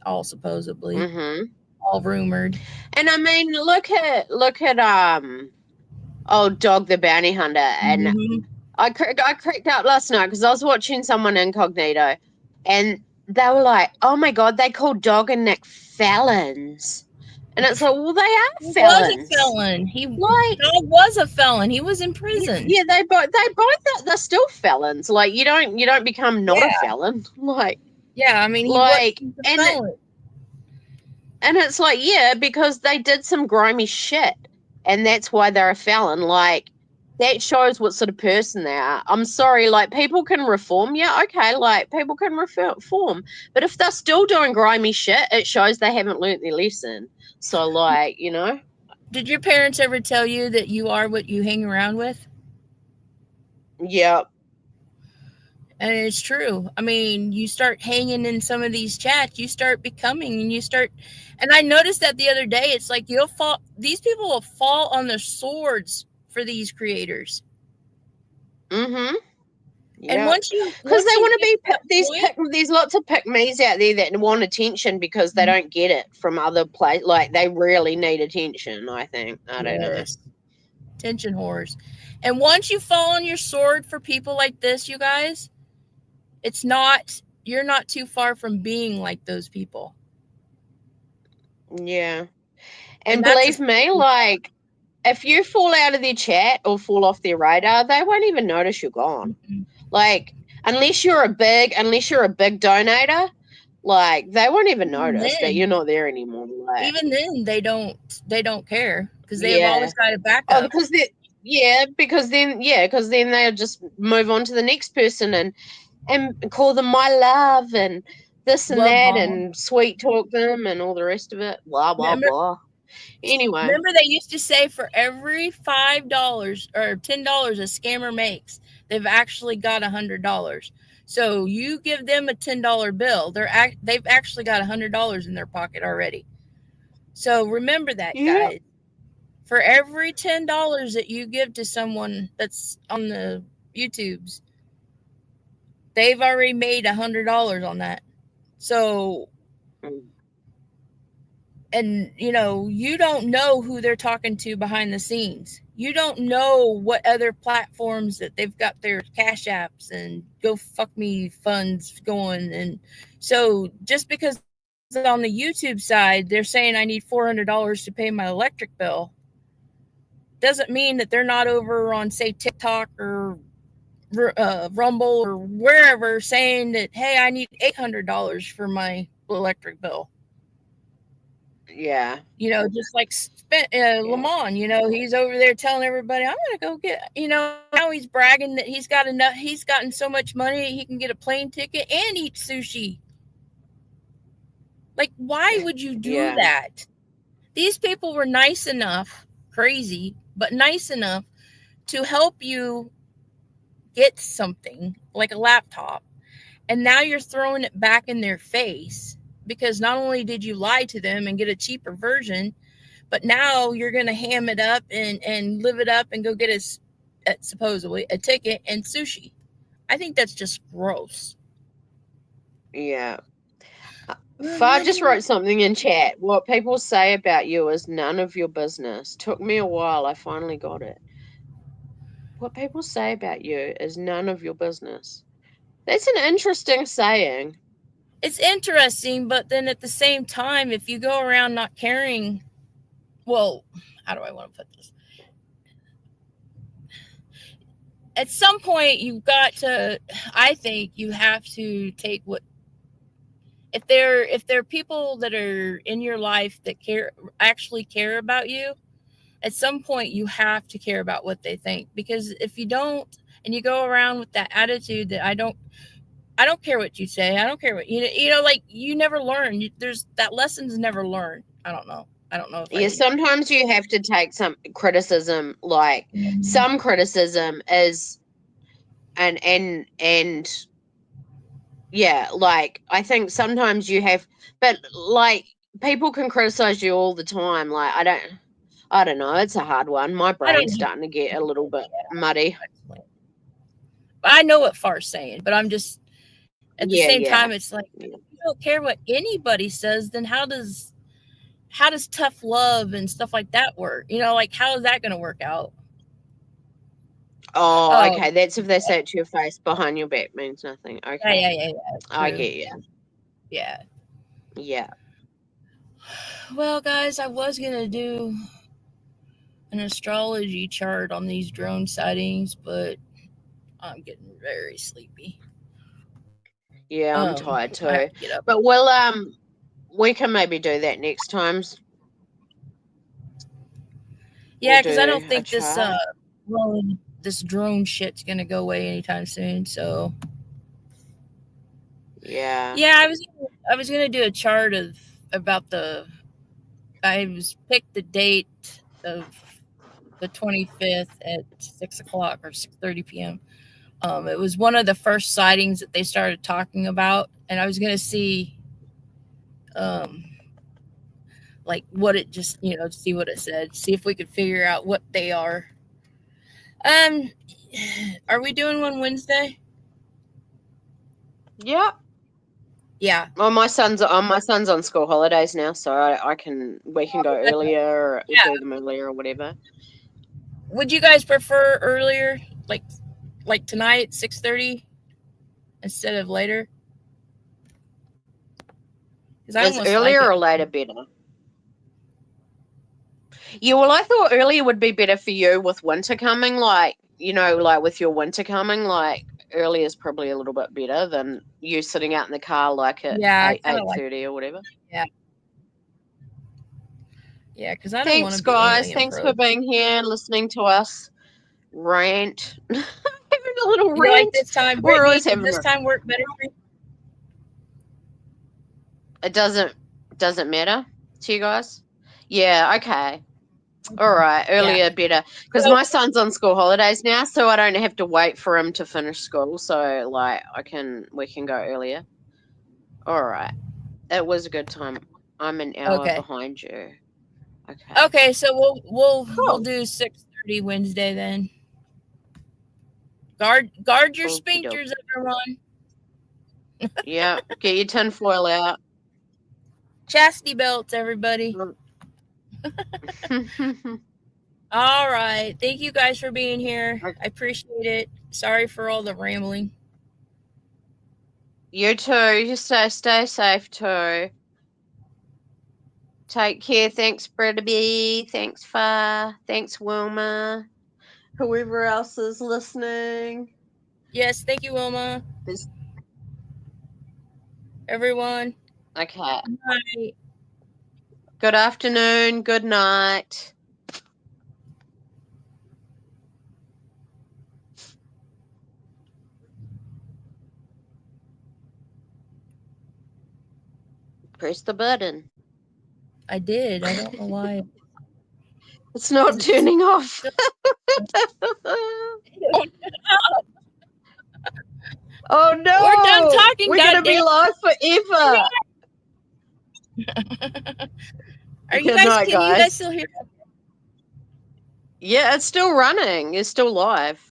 All supposedly. All rumored. And I mean, look at old Dog the Bounty Hunter. And I cracked out last night because I was watching someone incognito, and they were like, oh my God, they called Dog and Nick felons. And it's like, well, they are He felons. was a felon. He Like, God was a felon. He was in prison. yeah, they both they're still felons. Like, you don't become not a felon. Like, Yeah, I mean, he like, was a felon. and it's like, yeah, because they did some grimy shit, and that's why they're a felon. Like, that shows what sort of person they are. I'm sorry, like, people can reform. Yeah, okay, like, people can reform. But if they're still doing grimy shit, it shows they haven't learnt their lesson. So, like, you know. Did your parents ever tell you that you are what you hang around with? Yeah. And it's true. I mean, you start hanging in some of these chats, you start becoming, and I noticed that the other day. It's like these people will fall on their swords for these creators. Mm-hmm. Yeah. And because they want to be there's lots of pick-me's out there that want attention because they don't get it from other places. Like, they really need attention, I think. I don't know. Attention whores. And once you fall on your sword for people like this, you guys, you're not too far from being like those people. Yeah. And believe me, like, if you fall out of their chat or fall off their radar, they won't even notice you're gone. Mm-hmm. Like, unless you're a big donator, like, they won't even notice that you're not there anymore. Like, even then, they don't care because they have always got a backup. Oh, because then they'll just move on to the next person and call them my love and this and that and sweet talk them and all the rest of it. Blah blah blah. Anyway, remember they used to say for every $5 or $10 a scammer makes, they've actually got $100. So you give them a $10 bill, they've actually got $100 in their pocket already. So remember that, guys. For every $10 that you give to someone that's on the YouTubes, they've already made $100 on that. So, and you don't know who they're talking to behind the scenes. You don't know what other platforms that they've got their cash apps and go fuck me funds going. And so just because on the YouTube side, they're saying I need $400 to pay my electric bill, doesn't mean that they're not over on, say, TikTok or Rumble or wherever saying that, hey, I need $800 for my electric bill. Yeah. Just like Lamont, he's over there telling everybody, I'm going to go get, now he's bragging that he's gotten so much money, he can get a plane ticket and eat sushi. Like, why would you do that? These people were nice enough, crazy, but nice enough to help you get something like a laptop. And now you're throwing it back in their face because not only did you lie to them and get a cheaper version, but now you're going to ham it up and live it up and go get supposedly a ticket and sushi. I think that's just gross. Yeah. Far just wrote something in chat. What people say about you is none of your business. Took me a while. I finally got it. What people say about you is none of your business. That's an interesting saying. It's interesting, but then at the same time, if you go around not caring, well, how do I want to put this? At some point, I think you have to take what, if there are people that are in your life that actually care about you, at some point you have to care about what they think. Because if you don't, and you go around with that attitude that I don't care what you say, I don't care what like you never learn. There's that lesson's never learned. I don't know. Sometimes you have to take some criticism, like some criticism is, and yeah, like I think sometimes you have, but like people can criticize you all the time. Like I don't know. It's a hard one. My brain's starting to get a little bit muddy. I know what Far's saying, but I'm just at the same time, it's like if you don't care what anybody says, then how does tough love and stuff like that work? Like how is that going to work out? Oh, okay. That's if they say it to your face. Behind your back means nothing. Okay. Yeah. I get you. Yeah. Yeah. Well, guys, I was going to do an astrology chart on these drone sightings, but I'm getting very sleepy. Yeah, I'm tired I too. have to get up. But we can maybe do that next time. Yeah, because I do don't a think this chart. this drone shit's gonna go away anytime soon. So Yeah. yeah, I was gonna do a chart of about the. I was picked the date of the 25th at 6 o'clock or 6:30 p.m. It was one of the first sightings that they started talking about, and I was gonna see, like what it just see what it said, see if we could figure out what they are. Are we doing one Wednesday? Yeah. Yeah. Well, my son's on school holidays now, so we can go earlier or do them earlier or whatever. Would you guys prefer earlier, like tonight, 6:30, instead of later? Is earlier or later better? Yeah, well, I thought earlier would be better for you with winter coming, like with your winter coming, like earlier is probably a little bit better than you sitting out in the car like at 8:30 or whatever. Yeah. Yeah, because I don't want to be guys. Thanks for being here, listening to us rant. Having a little rant. Like this time, we're always having this time work better for you? It doesn't matter to you guys. Yeah, okay. All right, earlier better, because my son's on school holidays now, so I don't have to wait for him to finish school. So like we can go earlier. All right, it was a good time. I'm an hour behind you. Okay. Okay, so we'll do 6:30 Wednesday then. Guard your sphincters, everyone. Yeah, get your tinfoil out. Chastity belts, everybody. All right. Thank you guys for being here. I appreciate it. Sorry for all the rambling. You too. You stay safe too. Take care. Thanks, Brittany. Thanks, Far. Thanks, Wilma. Whoever else is listening. Yes, thank you, Wilma. Everyone. Okay. Good night. Good afternoon. Good night. Press the button. I did. I don't know why. It's not turning off. Oh no! We're done talking. We're gonna be live forever. Can you guys still hear? Yeah, it's still running. It's still live.